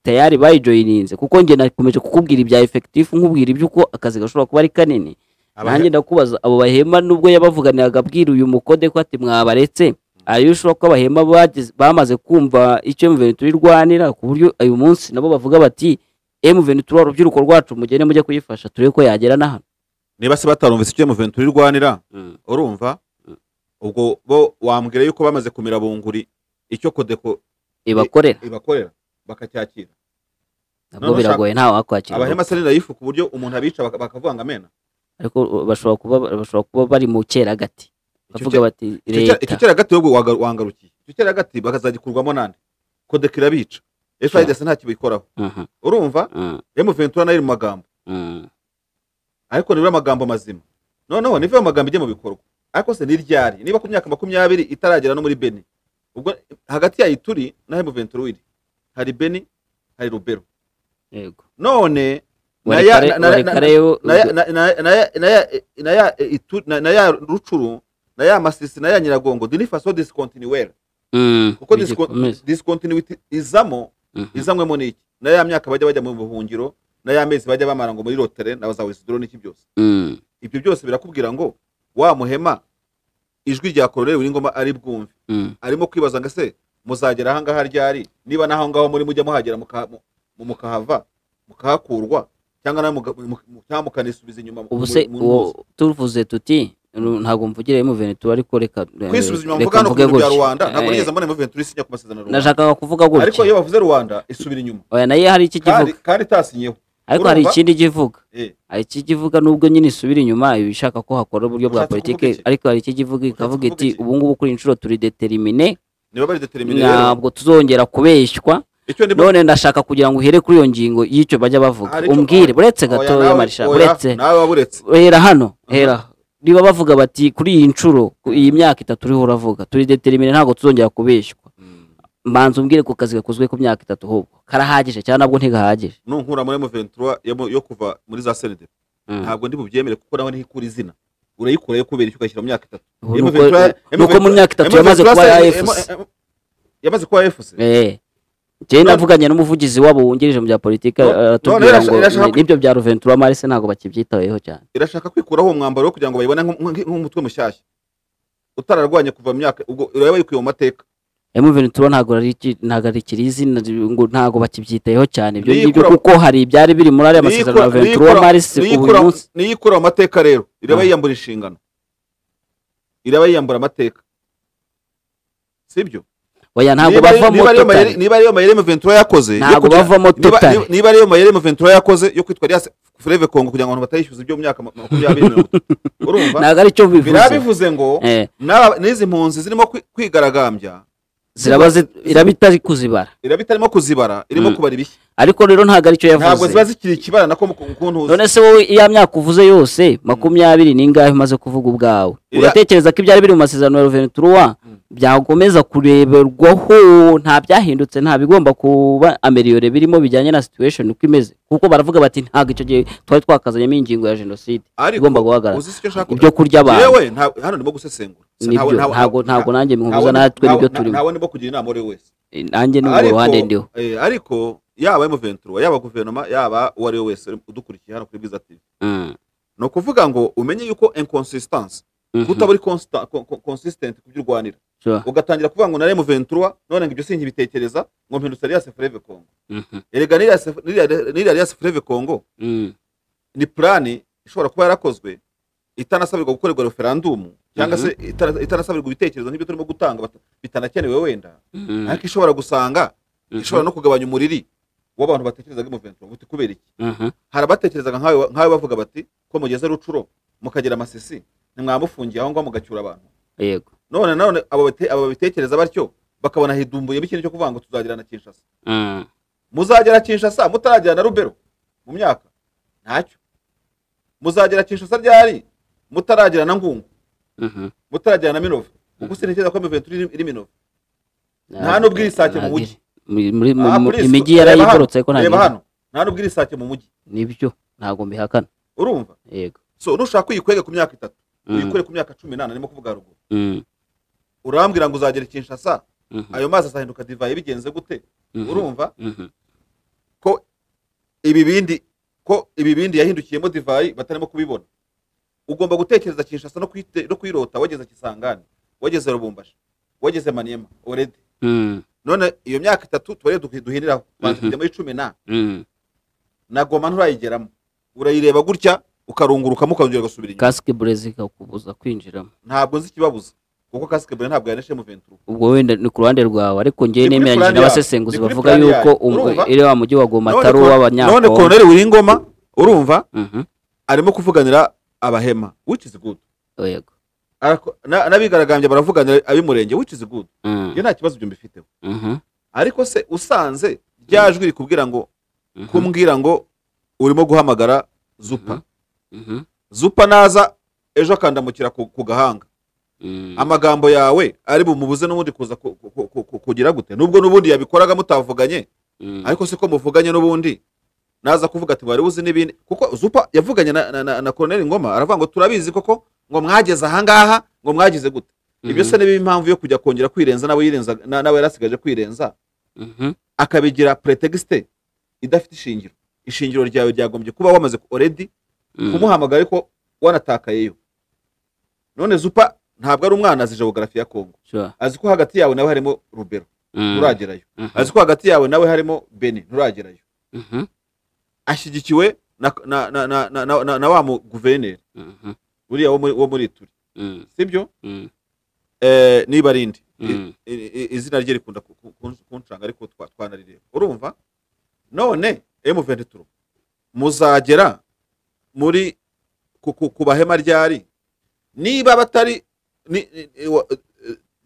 tayari bayijoyininze kuko njye nakomeje kukubwira ibya effective nkubwira ibyuko akazi gashobora kuba ari kanini nanjye ndakubaza abo bahema nubwo yabavuganiraga abwira uyu mukode ko ati mwabaretse ayo ushobora ko abahema bamaze kumva icyo M23 irwanira ku buryo uyu munsi nabo bavuga bati M23 urubyiruko rwacu mugende mujye kuyifasha turebe ko yagera na hano niba se batarumvise icyo M23 irwanira urumva ubwo bo wambwira yuko bamaze kumira bunguri icyo Kodeko ibakorera bakacyakira nabwo biragoye nta wakwakira abahema se nirayifu ku buryo umuntu abica bakavuga ngo amena ariko bashobora kuba bari mu cyeragati bavuga bati leta icyo cyeragati ubwo wangarukiye icyo cyeragati bakazagikurwamo nande Kodeko irabica FIDC nta kibikoraho urumva M23 nayo mu magambo ariko niba amagambo mazima noneho niva amagambo ijye mu bikorwa ariko se niryari niba ku myaka 20 itaragera no muri Beni ubwo hagati ya Ituri na M23 hari Beni hari Rubero yego none na ya Rucuru na ya Masisi na ya Nyiragongo dini faso discontinuer kuko discontinuity izamwe muri iki na ya myaka bajya mu buhungiro na ya mezi bajya bamara ngo muri rotere na bazawisidoro n'iki byose ibyo byose birakubwira ngo wa muhema ijwi rya Colonel W'Ingoma ari bwumve arimo kwibaza ngo se muzagera aha ngaha ryari niba naho ngaho muri mujya muhagera mukahava mukahakurwa cyangwa mukanisubiza inyuma ubuse tuvuze tuti ntabwo mvugire M23 ariko reka kwisubiza inyuma mvuga no ku bya Rwanda ntabwo nigeze mbona M23 isinya ku masezerano Rwanda nashakaga kuvuga gutya ariko iyo bavuze Rwanda isubira inyuma oya naye hari iki kivuga kandi tasinyeho ariko hari ikindi kivuga hari iki kivuga nubwo nyine isubira inyuma ibishaka ko hakora uburyo bwa politike ariko hari iki kivuga ikavuga iti ubu ngubu kuri inshuro turi determine niba bari determine ntabwo tuzongera kubeshywa none ndashaka kugira ngo uhere kuri iyo ngingo y'icyo bajya bavuga umbwire buretse gato ya Marisha buretse hera hano hera niba bavuga bati kuri iyi nshuro iyi myaka 3 uriho uravuga turi determine ntabwo tuzongera kubeshywa mbanza umbwire ku kazi gakozwe ku myaka 3 hubwo karahagije cyane nabwo ntigahagije nunkura muri M23 yo kuva muri za CNDP ntabwo ndi bubyemere kuko nawe ntikura izina urayikura yo kubera icyo ukashyira mu myaka 3 nuko mu myaka 3 yamaze kuba ya FC yamaze kuba FC je navuganye n'umuvugizi wabo wungirije mu bya politike atubwira ngo nibyo bya Ruventura Marise ntago bakibyitaweho cyane irashaka kwikuraho umwambaro kugira ngo bayibone nk'umutwe mushyashya utararwanye kuva mu myaka ubwo uraba yikuye mu mateka M23 ntago ari kirizi ngo ntago bakibyitayeho cyane ibyo ngibyo kuko hari ibyari biri muri ari amasezerano Ruventura Marise ubu munsi niyikura mu mateka rero iraba yiyambura inshingano iraba yiyambura amateka sibyo oya ntago bavamo totally niba ariyo mayere M23 yakoze ntago bavamo totally niba ariyo mayere M23 yakoze yo kwitwa Alias Fleuve Congo kugira ngo abantu batayishyuza ibyo mu myaka 20 urumva ntago ari cyo bivuze birabivuze ngo n'izi mpunzi zirimo kwigaragambya irabitari kuzibara irabitarimo kuzibara irimo kubara ibishya ariko rero ntago ari cyo yavuze ntabwo ziba zikiri kibara nako mukuntuza none se wowe iya myaka uvuze yose 20 ningahe umaze kuvuga ubwawe uratekereza ko ibyari biri mu masezerano ya Ruventura byakomeza kureberwaho nta byahindutse nta bigomba kuba ameliore birimo bijyanye na situation uko imeze kuko baravuga bati ntago icyo gihe twari twakazanyemo ingingo ya genocide igomba guhagarara ibyo kurya abantu yewe hano ndimo gusesengura ntago nanjye muhuza natwe nibyo turimo ntawe ndimo kugira inama uri wese nanjye ni mu ruhande ndiho ariko yaba M23 yaba guverinoma yaba uwari wese udukurikiye hano kuri Bwiza TV no kuvuga ngo umenye yuko inconsistence kutaburi consistent kubyurwanira ugatangira kuvuga ngo na M23 none ngo ibyo sinki bitekereza ngo mpindutse Alias Fleuve Congo erega ni Alias Fleuve Congo ni plan ishobora kuba yarakozwe itanasabirwa gukorerwa referendum cyangwa se itanasabirwa ibitekerezo nk'ibyo turimo gutanga bitanakenewe wenda ariko ishobora gusanga ishobora no kugabanya umuriri w'abantu batekerezaga M23 guti kubera iki hari abatekerezaga nkawe bavuga bati ko mugeze Rucuro mukagira Masisi nimwamufungiye aho ngo mugacyura abantu yego none abo bitekereza batyo bakabona hidumbuye bikindi cyo kuvuga ngo tuzagira na Kinshasa muzagera Kinshasa mutaragera na Rubero mu myaka ntacyo muzagera Kinshasa ryari mutaragera na Ngungu mutaragera na Minova kuko sinekeza ko M23 iri Minova nta nubwo irisake mu mujyi imijyi yarayiborotse ko reba hano nta nubwo irisake mu mujyi nibyo ntago mbihakana urumva yego so nushaka kuyikwega ku myaka 3 uyikore ku myaka 18 nimo kuvuga ruguru urambwira ngo uzagera Kinshasa ayo mazi azahinduka divayi bigenze gute urumva ko ibibindi yahindukiyemo divayi batarimo kubibona ugomba gutekereza Kinshasa no kwirota wageze Kisangani wageze Rubumbashi wageze Maniema already none iyo myaka 3 twere duhiniraho kujya muri 10 na Goma nturayigeramo urayireba gutya ukarunguruka mukongera gasubira inyuma casque brezika kubuza kwinjiramo ntabwo nzi kibabuza kuko casque brezika ntabwo yaneshe mu 23 ubwo wenda ni ku ruhande rwawe ariko ngiye nemeranyije n'abasesenguzi bavuga yuko iri wa mujyi wa Goma atari w'abanyakongo none Colonel Wiringoma urumva arimo kuvuganira abahema which is good yego nabigaragambye baravuganira abimurenge which is good yo nta kibazo byo mbifiteho ariko se usanze ryajwi rikubwira ngo kumbwira ngo urimo guhamagara Zupa Zupa naza ejo akandamukira ku gahanga amagambo yawe ari bumubuze n'ubundi kuza kugira gute nubwo n'ubundi yabikoraga mutavuganye ariko se ko muvuganye n'ubundi naza kuvuga ati bari uzi n'ibindi kuko Zupa yavuganye na Colonel Ngoma aravuga ngo turabizi koko ngo mwageze ahangaha ngo mwagize gute ibyo se nibi impamvu yo kujya kongera kwirenza nabo yirenza nawe yarasigaje kwirenza akabigira pretext idafite ishingiro ryawe ryagombye kuba wamaze already kumuhamagara ariko wanatakayeyo none Zupa ntabwo ari umwana azi geography ya Kongo azi ko hagati yawe nawe harimo Rubero nturagerayo azi ko hagati yawe nawe harimo Beni nturagerayo ashyigikiwe na wa mu guverineri uriya wo muri turi sibyo niba rindi izina rye rikunda kuncanga ariko twanarire urumva none M23 muzagera muri kubahema ryari niba batari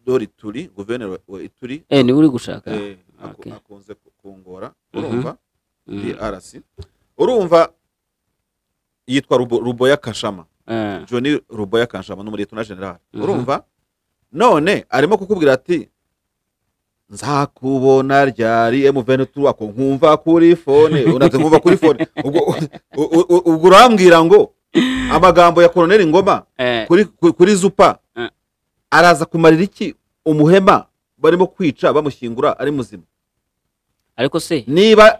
dori turi guverineri wa Ituri ni uri gushaka akunze kungora urumva DRC urumva yitwa Ruboya Kashama Johnny Ruboya Kashama no muri Leta General urumva none arimo kukubwira ati nzakubona ryari M23 ako nkumva kuri phone unaze nkumva kuri phone ubwo urambwira ngo amagambo ya Colonel Ngoma kuri Zupa araza kumarira iki umuhema barimo kwica bamushyingura ari muzima ariko se niba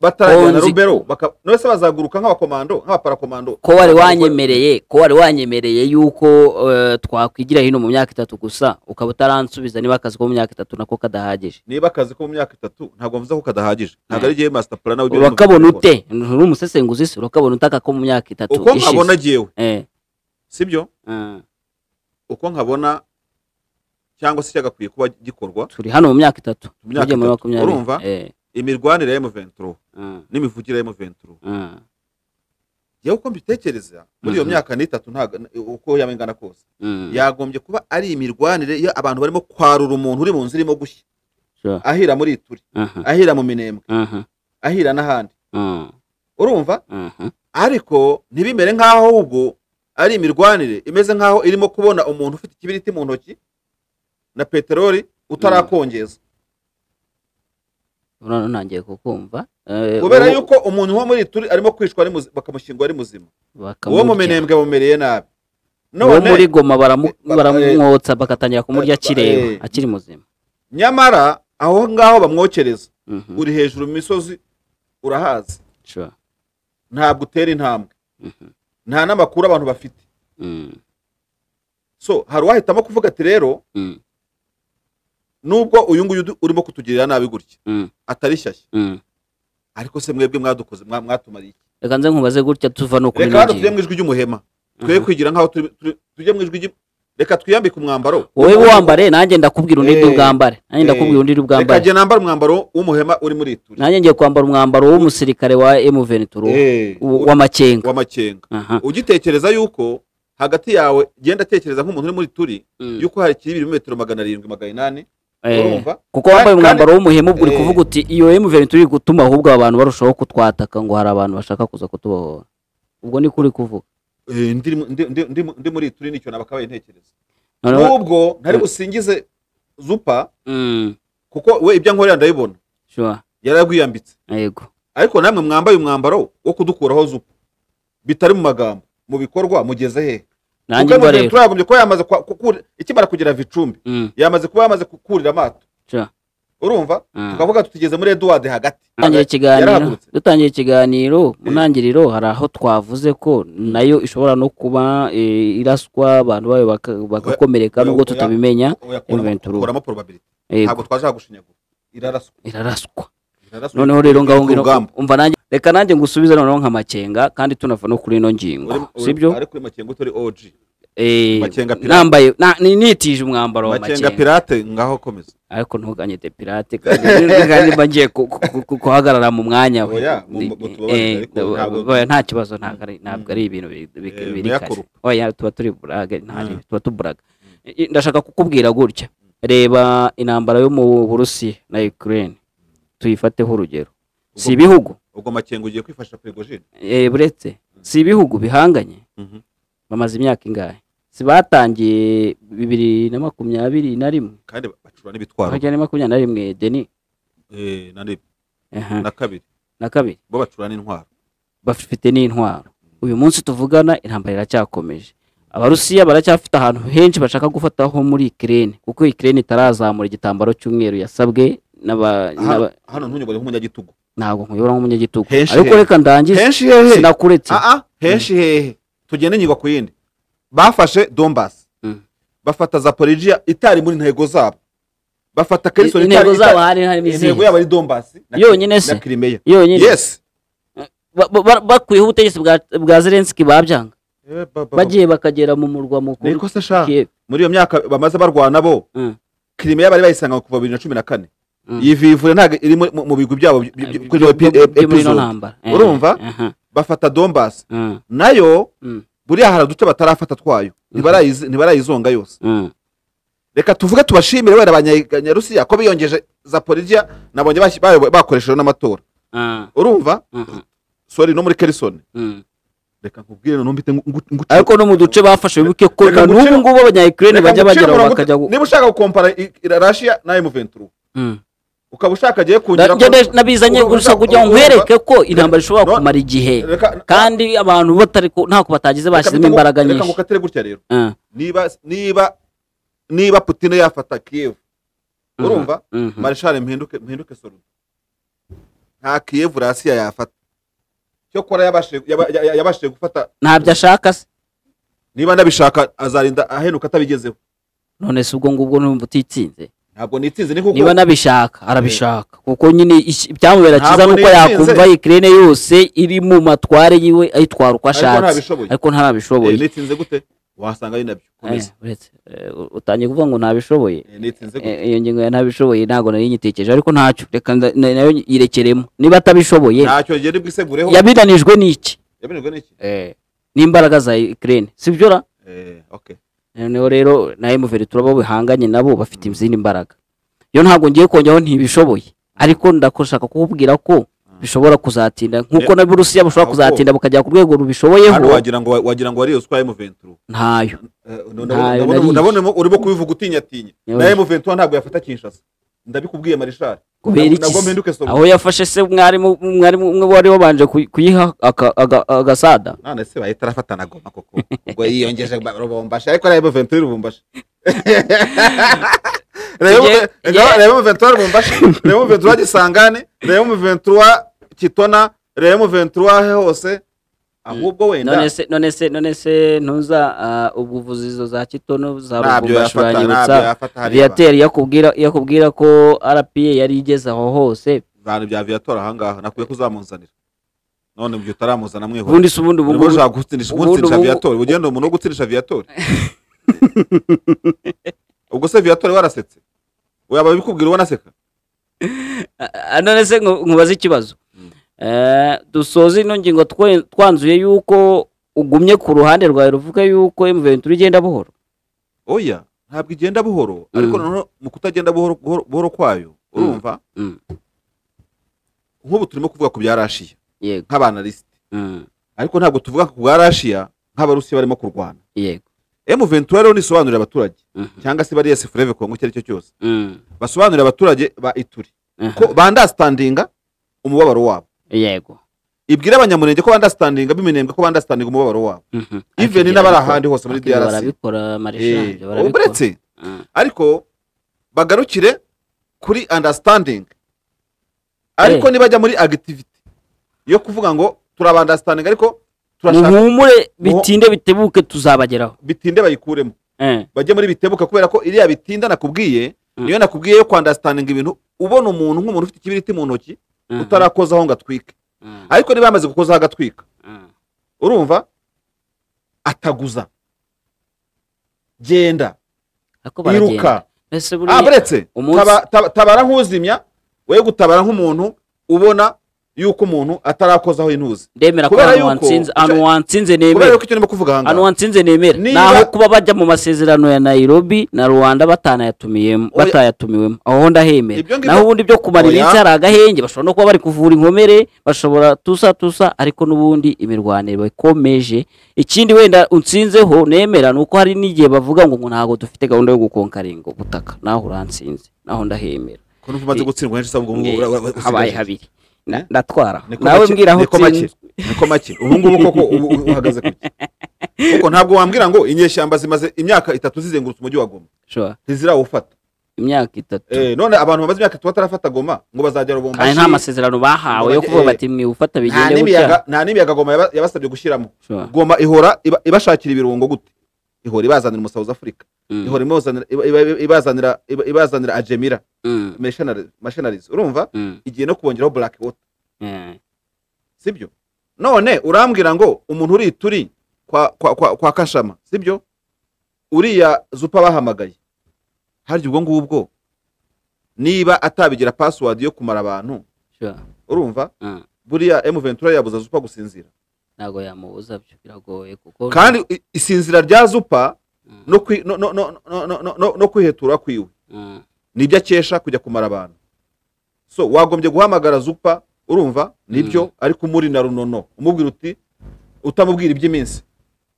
batarajyana Rubero none se bazaguruka nk'abakomando nk'abaparakomando ko wari wanyemereye yuko twakwigira hino mu myaka 3 gusa ukaba utaransubiza niba akazi ko mu myaka 3 nako kadahagije niba akazi ko mu myaka 3 ntabwo mvuze ko kadahagije ntabwo ari giye master plan nawe urakabona ute nturi umusesenguzi se urakabona utaka ko mu myaka 3 uko nkabona giyewe sibyo uko nkabona cyangwa se cyagakwiye kuba gikorwa turi hano mu myaka 3 mujye muri 20 urumva imirwanire ya M23 n'imivugire ya M23 yewe uko mbitekereza muri iyo myaka n'itatu uko yabengana kose yagombye kuba ari imirwanire iyo abantu barimo kwarura umuntu uri mu nzira irimo gushya ahira muri Ituri ahira mu Minembwe ahira n'ahandi urumva ariko ntibimere nk'aho ubwo ari imirwanire imeze nk'aho irimo kubona umuntu ufite ikibiriti mu ntoki na peteroli utarakongeza urano nangiye kukumva kubera yuko umuntu wo muri Ituri arimo kwishwa bakamushyingura ari muzima uwo mu Minembwe bumereye nabi none muri Goma baramwotsa bakatangira kumurya kireba akiri muzima nyamara aho ngaho bamwokereza uri hejuru mu misozi urahazi ntabwo utera intambwe nta n'amakuru abantu bafite so hari wahitamo kuvuga ati rero nubwo uyu nguyu urimo kutugirira nabi gutya atari shyashya ariko se mwebwe mwadukoze mwatumariye reka nze nkubaze gutya tuva no kuri reka tujye mu ijwi ry'umuhema twe kwigira nkaho tujye mu ijwi reka twiyambike umwambaro wowe wambare nanjye ndakubwira undi ubwambare nanjye ndakubwira undi ubwambare reka je nambara umwambaro w'umuhema uri muri Ituri nanjye ngiye kwambara umwambaro w'umusirikare wa M23 w'amakenga ugitekereza yuko hagati yawe genda tekereza nk'umuntu uri muri Ituri yuko hari kiri ibirometero 700 800 urumva kuko wambaye umwambaro w'umuhemu uri kuvuga uti iyo M23 iri gutuma ahubwo abantu barushaho kutwataka ngo hari abantu bashaka kuza kutubohora ubwo ni kuri kuvuga ndi muri turi nicyo nabakabaye intekereza nubwo ntari busingize Zupa kuko we ibyo nkorera ndabibona yaragwiyambitse yego ariko namwe mwambaye umwambaro wo kudukuraho Zupa bitari mu magambo mu bikorwa mugeze he nanjye mbarero turagombye ko yamaze ikimara kugira Vicumbi yamaze kuba yamaze kukurira amato urumva tukavuga tutigeze muri Edward hagati dutangiye ikiganiro mu ntangiriro hari aho twavuze ko nayo ishobora no kuba iraswa abantu bayo bagakomereka nubwo tutabimenya uramo probability ntabwo twaje gushinyagura iraraswa noneho rero ngaho umva nanjye reka nanjye ngusubize noneho nka Makenga kandi tunava no kuri ino ngingo sibyo ariko kuri Makenga utari OG nambaye nitije umwambaro wa Makenga pirate ngaho komeza ariko ntuganyete pirate kandi bagiye kuhagarara mu mwanya we nta kibazo ntabwo ari ibintu biri kare oya tuba turi burage tuba tuburaga ndashaka kukubwira gutya reba intambara yo mu Burusiya na Ukraine tuyifateho urugero si ibihugu ubwo Makenga ugiye kwifasha Prigozhin buretse si ibihugu bihanganye bamaze imyaka ingahe si batangiye 2021 kandi bacura n'ibitwaro bajyane 21 Deni na kabiri bo bacura n'intwaro bafite n'intwaro uyu munsi tuvugana intambara iracyakomeje abarusiya baracyafite ahantu henshi bashaka gufataho muri Ukraine kuko Ukraine itarazamura igitambaro cy'umweru yasabwe hano ntunyobore nk'umunyagitugu ntabwo nkuyobora nk'umunyagitugu ariko reka ndangize sinakuretse henshi hehe tugende nyigwa ku yindi bafashe Donbass bafata Zaporizhia itari muri ntego zabo bafata Kherson intego zabo hari intego yabo ari Donbass yonyine se yonyine yes bakuyeho ubutegetsi bwa Zelensky babyanga bagiye bakagera mu murwa mukuru niko se sha muri iyo myaka bamaze barwana bo Crimea bari bayisanga kuva 2014 yivivure ntago iri mu bigwi byabo kuri urumva bafata Donbass nayo buriya haraduce batarafata twayo ntibarayizonga yose reka tuvuge tubashimire wera abanyarusiya ko biyongeje Zaporizhia nabonye bakoresheje n'amatora urumva sorry no muri Kherson reka nkubwire no mbite ariko no mu duce bafashe bibuke ko n'ubu ngubo abanya-Ukraine bajya bagera bakajya niba ushaka gukompara Russia na M23 ukaba ushaka agiye kugira nabizanye gusa kugira ngo nkwereke ko intambara ishobora kumara igihe kandi abantu batari ntako batagize bashyizemo imbaraga nyinshi reka ngukatere gutya rero niba Putin yafata Kiev urumva Marshal mpinduke solo nta Kiev Russia yafata cyo kora yabashije gufata ntabyo ashaka se niba ndabishaka azarinda ahenuka atabigezeho none se ubwo ngubwo numva utitsinze ntabwo nitsinze ni kuko niba nabishaka arabishaka kuko nyine byamubera cyiza nuko yakumva Ukraine yose iri mu matware yiwe ayitwara uko ashatse ariko ntarabishoboye nitsinze gute wasanga ari nabyo utangiye kuvuga ngo ntabishoboye iyo ngingo ya ntabishoboye ntago nari nyitekereje ariko ntacyo reka nayo yirekeremo niba atabishoboye ntacyo ngende bwisegureho yabiranijwe n'iki n'imbaraga za Ukraine sibyo ra okay niho rero na M23 turabo bihanganye nabo bafite izindi mbaraga yo ntago ngiye kongeraho ntibishoboye ariko ndakoshaka kukubwira ko bishobora kuzatinda nkuko na Burusiya bashobora kuzatinda bukajya ku rwego rubishoboyeho hano wagira ngo wari uswa M23 ntayo ndabona urimo kubivuga utinya na M23 ntabwo yafata Kinshasa ndabikubwiye Marshal nabwo mpinduke solo aho yafashe se mwari wari wabanje kuyiha agasada none se bahita rafatana goma koko ubwo yiyongeje rubombasha ariko reba M23 rubombasha reba M23 rubombasha reba M23 gisangane reba M23 Kitona reba M23 hose ahubwo wenda none se ntuza ubuvuzizo za Kitono za Rubombashuranyibutsa Viateur yakubwira ko RPA yari igeze aho hose bana bya Viateur ahangaha nakuye kuzamunzanira none mbyo taramuzana mweho ubundi subundi ubu ushaka gutsindisha Viateur ugenda umuntu gutsindisha Viateur ubwo se Viateur warasetse uyaba bikubwira ubona seka none se nkubaza ikibazo dusoze ino ngingo twanzuye yuko ugumye ku ruhande rwawe ruvuga yuko M23 igenda buhoro oya ntabwo igenda buhoro ariko noneho mu kutagenda buhoro kwayo urumva nk'ubu turimo kuvuga ku bya Russia nk'abanalisite ariko ntabwo tuvuga ku bwa Russia nk'abarusiya barimo kurwana yego M23 rero nisobanurira abaturage cyangwa se bari SFRV Kongo icyo aricyo cyose basobanurira abaturage ba Ituri ko bandastandinga umubabaro wabo yego ibwira abanyamurenge ko bandastandinga bimenembwe ko bandastandinga umubabaro wabo even n'abari ahandi hose muri DRC barabikora marisha barabikora ariko bagarukire kuri understanding ariko nibajya muri activity yo kuvuga ngo turabandastandinga ariko muhumure bitinde bitebuke tuzabageraho bitinde bayikuremo bajye muri bitebuka kubera ko iriya bitinda nakubwiye niyo nakubwiye yo kwandastandinga ibintu ubona umuntu nk'umuntu ufite ikibiriti mu ntoki utarakozaho ngo atwike ariko niba yamaze gukozaho agatwika urumva ataguza genda iruka buretse tabara nk'uzimya we gutabara nk'umuntu ubona yuko umuntu atarakozaho intuzi ndemera ko anu wansinze nemera kubera ko icyo ndimo kuvuga hanga anu wansinze nemera naho kuba bajya mu masezerano ya Nairobi na Rwanda batayatumiwemo aho ndahemera naho ubundi byo kumara iminsi hari agahenge bashobora no kuba bari kuvura inkomere bashobora tusa ariko n'ubundi imirwanire bakomeje ikindi wenda unsinzeho nemera nuko hari n'igihe bavuga ngo ntago dufite gahunda yo gukonkaringa ubutaka naho uransinze naho ndahemera ko nuvumaze gutsindwa henshi sabwo habaye habiri ndatwara nawe mbwira aho niko make ubu ngubu koko uhagaze kuki kuko ntabwo wambwira ngo inyeshyamba zimaze imyaka 3 zizengurutse umujyi wa Goma ntizirawufata imyaka 3 none abantu bamaze imyaka 3 batarafata Goma ngo bazajya rubomba kandi nta masezerano bahawe yo kuvuga bati mwiufata bigende gutya nta n'imiyaga Goma yabasabye gushyiramo Goma ihora ibashakira ibirungo gute ihora ibazanira mu South Africa ihora ibazanira Ajemira machineries urumva igiye no kubongeraho black water sibyo none urambwira ngo umuntu uri turi kwa Kashama sibyo uriya zupa bahamagaye harya ubwo ngubwo niba atabigira password yo kumara abantu urumva buriya M23 yabuza zupa gusinzira nago yamubuza byo biragoye kuko kandi isinzira rya zupa no kwihetura kwiwe nibyo akesha kujya kumara abantu so wagombye guhamagara zupa urumva nibyo ariko muri na runono umubwira uti utamubwira iby'iminsi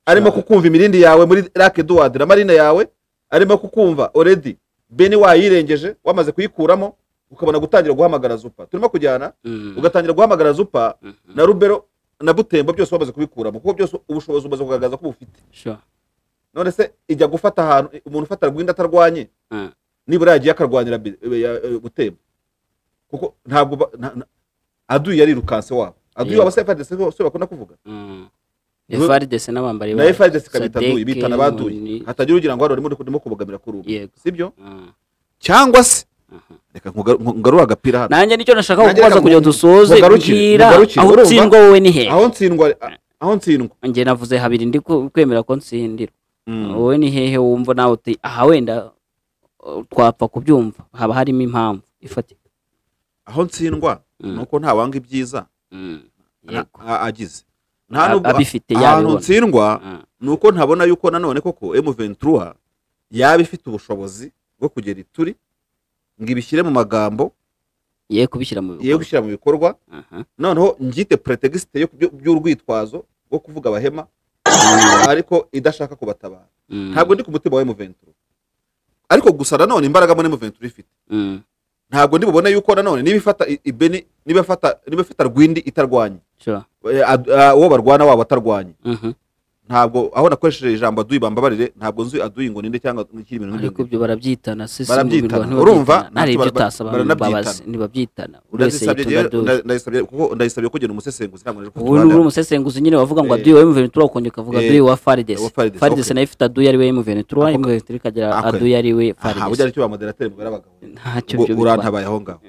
arimo kukumva imirindi yawe muri Lac Edouard na marina yawe arimo kukumva already beni wayirengeje wamaze kuyikuramo ukabona gutangira guhamagara zupa turimo kujyana ugatangira guhamagara zupa na Rubero na Butembo byose wamaze kubikuramo kuko byose ubushobozi umaze kugaragaza ko bufite none se ijya gufata ahantu umuntu ufata rwinda atarwanye nibura yagiye akarwanira Butembo kuko ntabwo aduye yari rukanse wabo aduye abasefadese so bakunda kuvuga FARDC n'abambari na FARDC kabita duye bitana baduye hatagira ugira ngo harimo kubogamira kuri ubu sibyo cyangwa se reka ngarura agapira hano nanjye nicyo nashaka kubaza kugira dusoze kugira aho utsindwa wowe ni he aho ntsindwa nge navuze habiri ndi kwemera ko ntsindira wowe ni hehe wumva nawe uti aha wenda twapfa kubyumva haba harimo impamvu ifatika aho ntsindwa nuko nta wanga ibyiza agize abifite ahantu ntsindwa nuko ntabona yuko nanone koko M23 yaba ifite ubushobozi bwo kugera ituri ngo ibishyire mu magambo ye kubishyira mu bikorwa noneho ngite pretext by'urwitwazo rwo kuvuga abahema ariko idashaka kubatabara ntabwo ndi ku mutima wa M23 ariko gusa nanone imbaraga muri M23 ifite ntabwo ndi bubone yuko nanone niba ifata ibeni niba ifata rwindi itarwanye uwo barwana wabo atarwanye ntabwo aho nakoresheje ijambo aduyi bambabarire ntabwo nzi aduyi ngo ninde cyangwa ikiri ibintu ariko byo barabyitana urumva nari ibyo utasaba babazi ntibabyitana ndayisabye kugena umusesenguzi ntabwo nje kuvuga uri umusesenguzi nyine wavuga ngo aduyi wa M23 ukongera ukavuga aduyi wa FARDC nayo ifite aduyi ari we M23 ikagira aduyi ari we FARDC aha ujya cyo ba moderateur bwara abagabo ntacyo byo urantabaye aho ngaho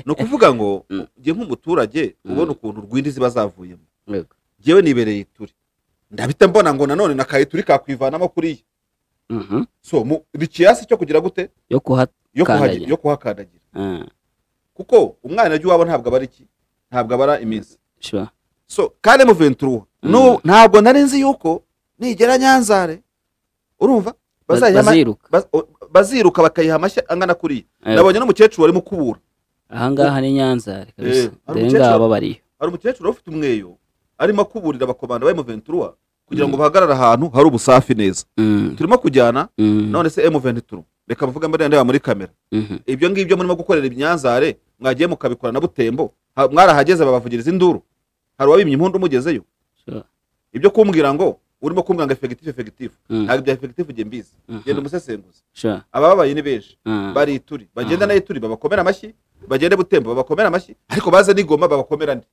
no kuvuga ngo ngiye nk'umuturage ubona ukuntu rwindi ziba zavuyemo jewe nibereye ituri ndabita mbona ngo nanone nakaye turi kakwivanamo kuriya so mu bikiyasi cyo kugira gute yo kuhakandagira kuko umwana ajye wabo ntabwo abari iki ntabwo abara iminsi so kandi mu 23 no ntabwo nari nzi yuko nigera Nyanzare urumva baziruka bakayiha amashyi angana kuriya. Nabonye n'umukecuru arimo kubura ahangaha ni Nyanza kabisa, ngaba bariyo. Hari umukecuru ufite umweyo arimo kuburira abakomanda ba M23 kugira ngo bahagarare ahantu hari ubusafi neza. Turimo kujyana none se M23 reka bavuga mbere ndeba muri kamera. Ibyo ngibyo murimo gukorera ibyanzare mwagiye mukabikora na Butembo, mwarahageze babavugiriza induru, hari wabimye impundu mugezeyo. Ibyo kumbwira ngo urimo kumbwira ngo effective ntabwo bya effective je mbizi, genda umusesenguzi. Ababaye ni benshi bari Ituri, bagenda na Ituri babakomera amashyi, bagende Butembo babakomera amashyi, ariko baze n'igoma babakomera ndi.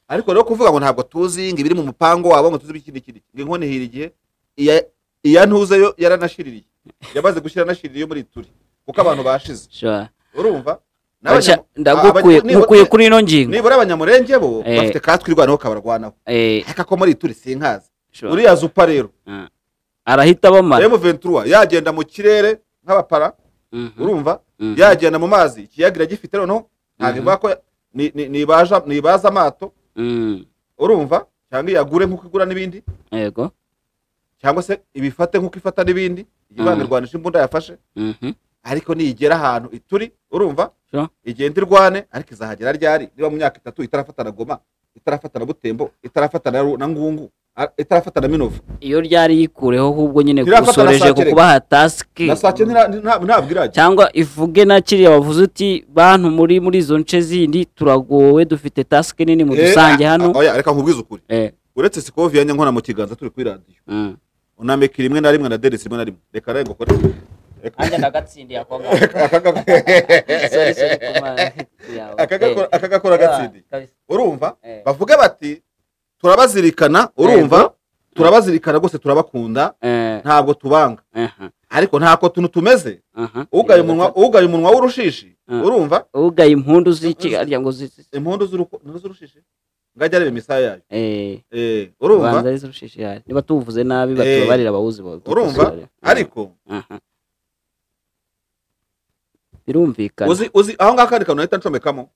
Ariko rero kuvuga ngo ntabwo tuzi ngo ibiri mu mupango wabo ngo tuzi ikindi nkone hirigiye iya ntuze yo yaranashiririye, yabaze gushyira nashiririye yo muri Ituri kuko abantu bashize. Urumva ndagukuye kuri ino ngingo. Nibura abanyamurenge bo bafite katwirwanaho kabarwanaho, ariko ko muri Ituri sinkazi. Uriya zupa rero arahita bamara M23 yagenda mu kirere nk'abapara. Urumva yagenda mu mazi ikiyagira gifite noneho ntabwo ko nibaza amato. Urumva cyangwa yagure nk'uko igura n'ibindi, yego, cyangwa se ibifate nk'uko ifata n'ibindi, igibanirwanisha imbunda yafashe. Ariko nigera ahantu Ituri, urumva igenda irwane, ariko izahagera ryari? Niba mu myaka 3 itarafata na Goma, itarafata na Butembo, itarafata na Ngungu, itarafata na Minova, iyo ryari yikureho ahubwo nyine gusoreje kukubaha task ntabwiraje, cyangwa ivuge na kiriya bavuze uti bantu muri izo nce zindi turagowe dufite task nini mu dusange hano. Oya reka nkubwize ukuri, uretse Sikovia nkona mu kiganza turi kuri radio, unamekira rimwe na rimwe na Deris rimwe na rimwe, reka rego kore anje ndagatsindiye akonga akagakora gatsindi. Urumva bavuge bati turabazirikana, urumva turabazirikana gose turabakunda, ntabwo tubanga, ariko ntako tuntu tumeze. Ugaye umunwa w'urushishi, urumva ugaye impundu ziki arya ngo impundu z'urushishi ngajya rebe misaya yayo. Urumva banza z'urushishi yayo niba tuvuze nabi batubarira abawuzi bo. Urumva ariko birumvikana uzi aho ngakandi kantu nahita ncomekamo.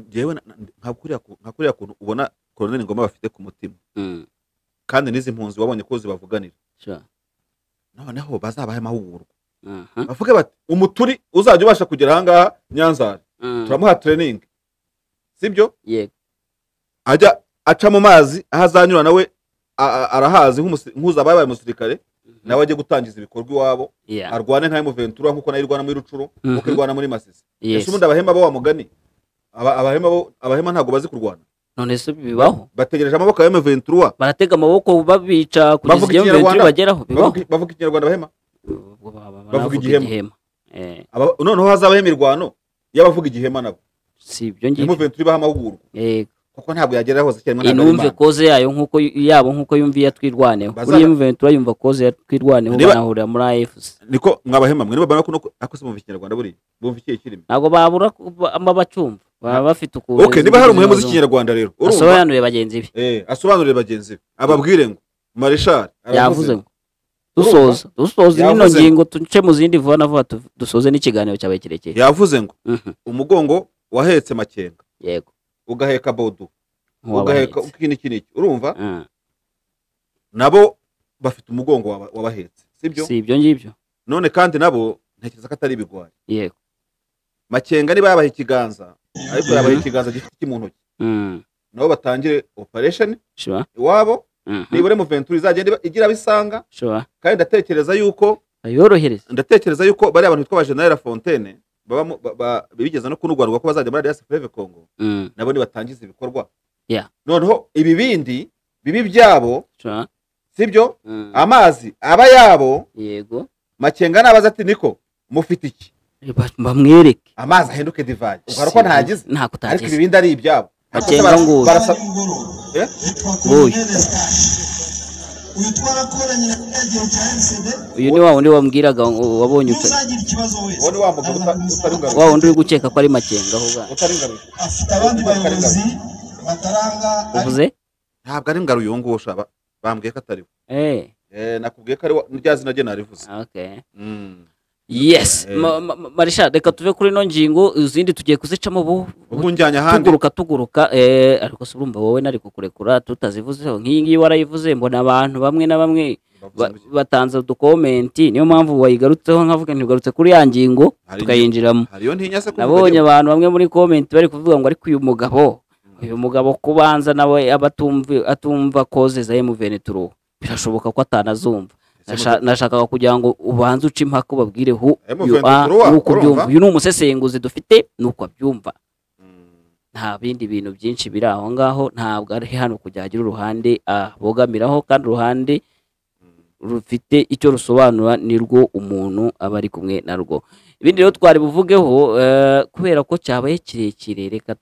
Jewe nkakuriya kuntu ubona Colonel Ngoma bafite ku mutima, kandi nizi impunzi wabonye ko zibavuganira, noneho bazabahe amahugurwa. Bavuge bati umuturi uzajya ubasha kugera ahangaha Nyanza turamuha training, sibyo? Yego, ajya aca mu mazi ahazanyura nawe arahazi nk'uzabaye umusirikare, nawe ajye gutangiza ibikorwa iwabo, arwane nka M23 nkuko nayirwana muri Rucuru, nkuko irwana muri Masisi. Ese ubundi abahema bo wamugani abahema ntago bazi kurwana, none se bibaho? Bategereje amaboko ya M23, baratega amaboko babica kugeza M23 bageraho. Bavuga ikinyarwanda abahema, bavuga igihema. Noneho hazaba imirwano y'abavuga igihema nabo, si ibyo ngibyo M23 baha amahugurwa. Yego, kuko ntabwo yagera hose cyane mwana. Inumve koze yayo nkuko yumviye twirwaneho kuri M23, yumva koze yatwirwaneho banahurira muri AFC. Niko mwabahema mwe niba ko akose mu Kinyarwanda buri bumva ikiye kirimo, ntabwo babura amabacumva baba bafite ukuri. Okay, niba hari umuhemu z'Ikinyarwanda rero asobanurire bagenzi be, asobanurire bagenzi be, ababwire ngo Marshal yavuze ngo dusoze ino ngingo tuce mu zindi vuba na vuba dusoze n'ikiganiro cyabaye kirekire. Yavuze ngo umugongo wahetse Makenga, yego, ugaheka Bodu, ugaheka iki, urumva nabo bafite umugongo wabahetse, sibyo? Si ibyo ngibyo. None kandi nabo ntekereza ko atari ibigwari. Yego, Makenga niba yabaye ikiganza, ariko yabaye ikiganza gifite kimuntu nabo batangire operation iwabo, nibure mu Ventura izagenda igira bisanga. Kandi ndatekereza yuko ayorohereza, ndatekereza yuko bari abantu bitwa General Fontaine bigeza no kunugwarwa ko bazajya muri Alliance Fleuve Congo, nabo ni batangiza ibikorwa. Noneho ibi bindi bibi byabo, sibyo? Amazi aba yabo. Yego, Makenga nabaza ati niko mufite iki, bamwereke amazi ahinduke divayi, ubwo ko ntagize ariko ibindi ari ibyabo. Makenga ngo uyu ni wa wundi wambwiraga wabonye wa wundi uri gukeka ko ari Makenga uvuze ntabwo ari ngaruye ngo ushaba bambwiye ko atari nakubwiye ko ari rya zina rye narivuze. yes Marisha reka tuve kuri no ngingo izindi tugiye kuzicamo ubunjyanya handi tuguruka ariko se urumva wowe nari kukurekura tutazivuzeho nk'iyi ngiyi warayivuze mbona abantu bamwe na bamwe batanze udukomenti niyo mpamvu wayigarutseho nkavuga ntigarutse kuri ya ngingo tukayinjiramo nabonye abantu bamwe muri komenti bari kuvuga ngo ariko uyu mugabo kubanza nawe atumva koze za M23 birashoboka ko atanazumva nashakaga kugira ngo ubanze uce impaka ubabwire nuko byumva uyu ni umusesenguzi dufite nuko abyumva nta bindi bintu byinshi biri aho ngaho ntabwo ari hano kujya hagira uruhande bogamiraho kandi uruhande rufite icyo rusobanura nirwo umuntu aba ari kumwe narwo ibindi rero twari buvugeho kubera ko cyabaye kirekire reka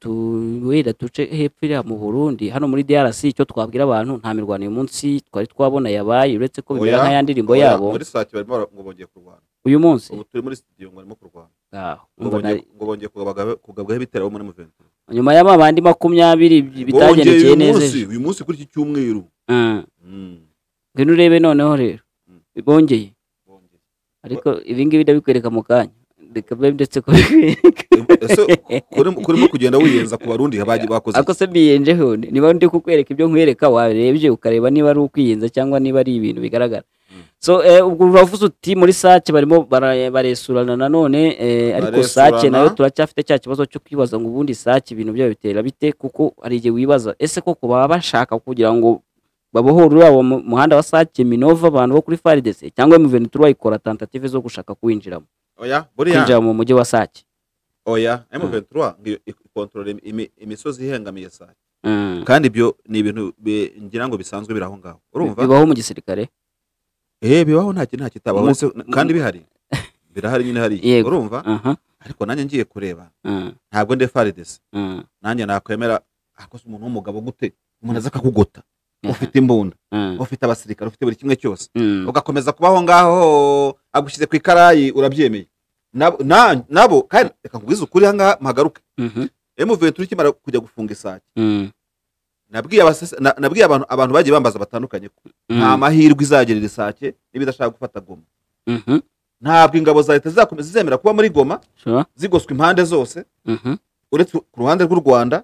wenda duce hepfo iriya mu Burundi hano muri DRC icyo twabwira abantu nta mirwano uyu munsi twari twabona yabaye uretse ko bibera nk'aya ndirimbo yabo muri sake barimo ngo bongeye kurwana uyu munsi ubu turi muri studio ngo barimo kurwana ngo bongeye kugabwaho ibitero muri Muventi nyuma y'amabandi 20 bitagendekeye neza uyu munsi kuri iki cyumweru ngene urebe noneho rero bongeye ariko ibingibi ndabikwereka mu kanya ndetse ko kurimo kugenda wiyenza ku barundi bakoze ako se biyenjeho niba ndi kukwereka ibyo nkwereka warebye ukareba niba ari ukwiyenza cyangwa niba ari ibintu bigaragara so ubwo uravuze uti muri sake barimo baresurana nanone ariko sake nayo turacyafite cya kibazo cyo kwibaza ngo ubundi sake ibintu byayo bitera bite kuko ari igihe wibaza ese koko baba bashaka kugira ngo babohora abo muhanda wa Sake Minova abantu bo kuri FARDC cyangwa M23 bayikora tentative zo gushaka kwinjiramo kwinjira mu mujyi wa Sake M23 ikontrole imisozi ihengamiye Sake kandi ibyo ni ibintu ngira ngo bisanzwe biraho ngaho urumva bibaho mu gisirikare bibaho nta kitabaho kandi birahari nyine hari urumva ariko nanjye ngiye kureba ntabwo nde FARDC nanjye nakwemera akoze umuntu w'umugabo gute umuntu aza akakugota ufite imbunda ufite abasirikare ufite buri kimwe cyose ugakomeza kubaho ngaho agushyize ku ikarayi urabyemeye nabo kandi reka nkubwize ukuri hanga mpagaruke M23 ikimara kujya gufunga Isake nabwiye abantu bagiye bambaza batandukanye nta mahirwe izagerera Isake n'ibidashaka gufata Goma ntabwo ingabo za leta zizakomeza zizemera kuba muri Goma zigoswe impande zose uretse ku ruhande rw'u Rwanda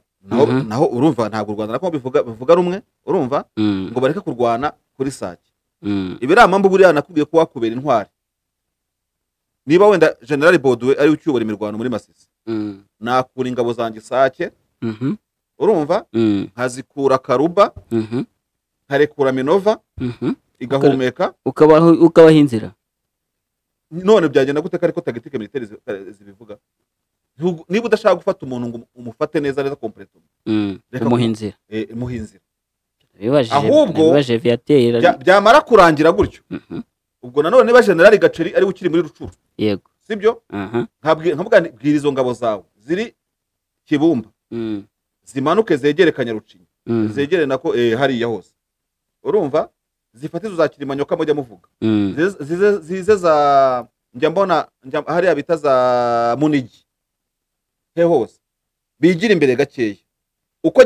naho urumva ntabwo u Rwanda nako bivuga rumwe urumva ngo bareke kurwana kuri Sake ibiramambu buriya nakubwiye ko wakubera intwari niba wenda General Baudouin ari ucyobora imirwano muri Masisi nakura ingabo zanjye Sake urumva nkazikura Karuba nkarekura Minova igahumeka ukabaha inzira none byagenda gute ariko tactique militaire zibivuga niba udashaka gufata umuntu ngo umufate neza complete umuhinzira ahubwo byamara kurangira gutyo ubwo nanone niba General Gaceri ari ukiri muri Rucuru yego sibyo nkabwira izo ngabo zawe ziri Kibumba zimanuke zegere Kanyarucinya zegere nako hariya hose urumva zifate zo za Kilimanyoka mujya muvuga zize za njya mbona hariya bita za Munigi he hose bigira imbere gakeya uko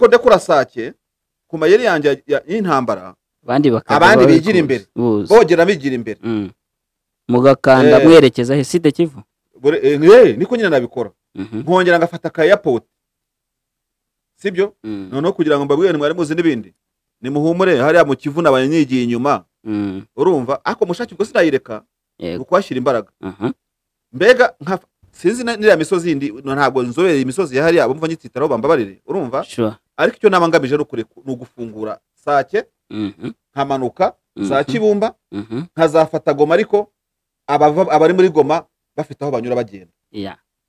ndekura Sake ku mayeri yanjye y'intambara abandi bigira imbere bogera bigira imbere mugakanda mwerekeza he side Kivu niko nyine nabikora nkongera ngafata ka airport sibyo noneho kugira ngo mbabwire mwari muzi n'ibindi ni muhumure hariya mu Kivu nabanyigiye inyuma urumva ako mushaki ubwo sinayireka ukwashira imbaraga mbega nka sinzi niriya misozi yindi ntabwo nzobereye imisozi ya hariya bumva nyititaraho bambabarire urumva ariko icyo nabangamije ari ugufungura Sake nkamanuka za Kibumba nkazafata Goma ariko abari muri Goma bafite aho banyura bagenda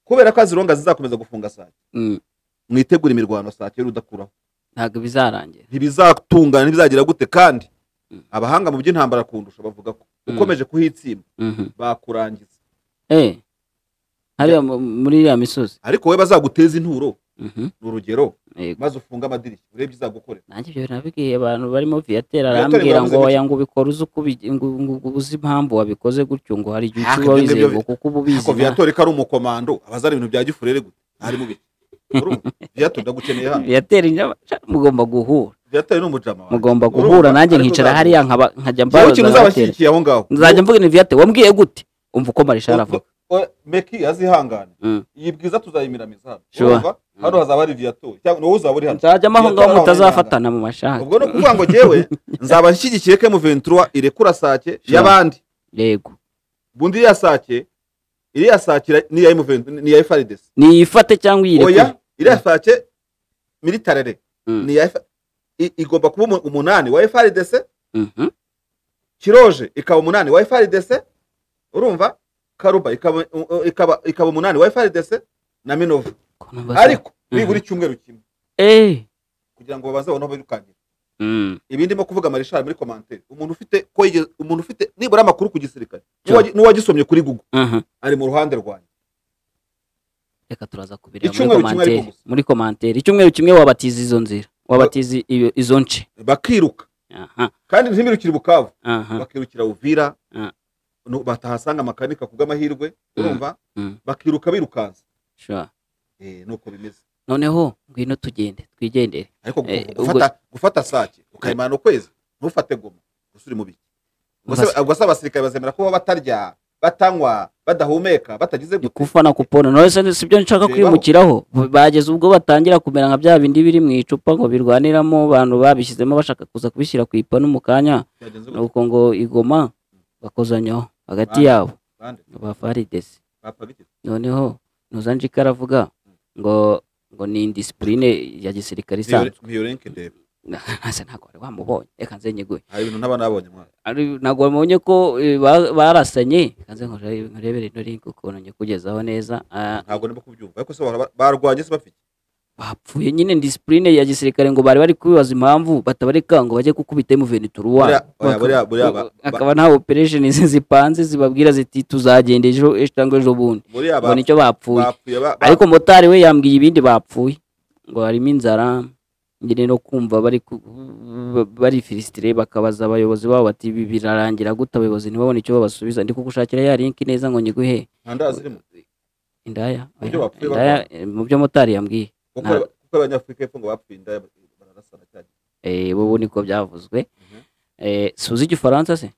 kubera ko azironga zizakomeza gufunga Sake mwitegura imirwano Sake rudakuraho ntabwo bizarangira ntibizatungana ntibizagira gute kandi abahanga mu by'intambara kundusha bavuga ko ukomeje kuhitsimba bakurangiza hariya muri ya misozi ariko we bazaguteza inturo n'urugero maze ufunga amadirishya urebye izagukorera nanjye ibyo nabigiye abantu barimo Viateur arambwira ngo ngo ubikora uzi impamvu wabikoze gutyo ngo hari igihe uba wizeye kuko ububizi ko Viateur ko ari umukomando abazari ibintu bya gifurere gute ari mubi Viateur ndagukeneye hano Viateur mugomba guhura Viateur n'umujama mugomba guhura nanjye nkicara hariya nkajya mbaza ikintu uzabashyikiye aho ngaho nzajya mvuga ni Viateur wambwiye gute umva uko Marshal avuga Meki azihangane yibwiza tuzayimiramiza hano hazaba ari viato cyangwa no uzaba uri hano nzajya amahonga mutazafatana mu mashaka ubwo no kuvuga ngo jewe nzaba nshyigikiye ke M23 irekura Sake y'abandi yego bundi ya Sake iri ya Sake ni ya M23 ni ya FARDC ni ifate cyangwa irekure oya iri ya Sake militaire ni ya igomba kuba umunani wa FARDC Kiroje ikaba umunani wa FARDC urumva Karuba ikaba umunani wa FARDC na Minova ariko bigura icyumweru kimwe kugira ngo babanze bono birukangira ibindi mo kuvuga Marshal muri commentaire umuntu ufite nibura amakuru ku gisirikare n'uwagisomye kuri Google ari mu ruhande rwanyu reka turaza kubira muri commentaire icyumweru kimwe wabatiza izo nzira wabatiza izo nce bakiruka kandi ntimirukira Bukavu bakirukira Uvira batahasanga makanika kubw'amahirwe urumva bakiruka birukanza nuko bimeze noneho ngwino twigendere ariko gufata Sake ukayimana ukwezi ntufate Goma usuri mu biki ubwo abasirikare bazemera ko batarya batanywa badahumeka batagize kufa na kupona no sibyo nshaka kwimukiraho bageze ubwo batangira kumera nka bya bindi biri mu icupa ngo birwaniramo abantu babishyizemo bashaka kuza kubishyira ku ipanu mu kanya nuko ngo igoma bakozanyaho hagati yabo ba FARDC noneho Nuzanjika aravuga ngo ni indiscipline ya gisirikare isanzwe nase ntago wari wamubonye reka nze nyiguye hari ibintu naba nabonye ari nago wabonye ko barasanye kanze nkorebere ino link ukuntu nye kugezaho neza ntago nimba kubyumva ariko se barwanye se bafite bapfuye nyine discipline ya gisirikare ngo bari kubibaza impamvu batabareka ngo bajye gukubita M23 akaba nta operation zipanze zibabwira ziti tuzagenda ejo cyangwa ejo bundi ngo nicyo bapfuye ariko motari we yambwiye ibindi bapfuye ngo harimo inzara ngene no kumva bari filistire bakabaza abayobozi babo bati birarangira gute abayobozi ntibabone icyo babasubiza ndi kugushakira ya link neza ngo nyiguhe indaya mu byo motari yambwiye kuko abanyafrika epfo ngo bapfuye indaya bararasana cyane bo niko byavuzwe suzi igifaransa se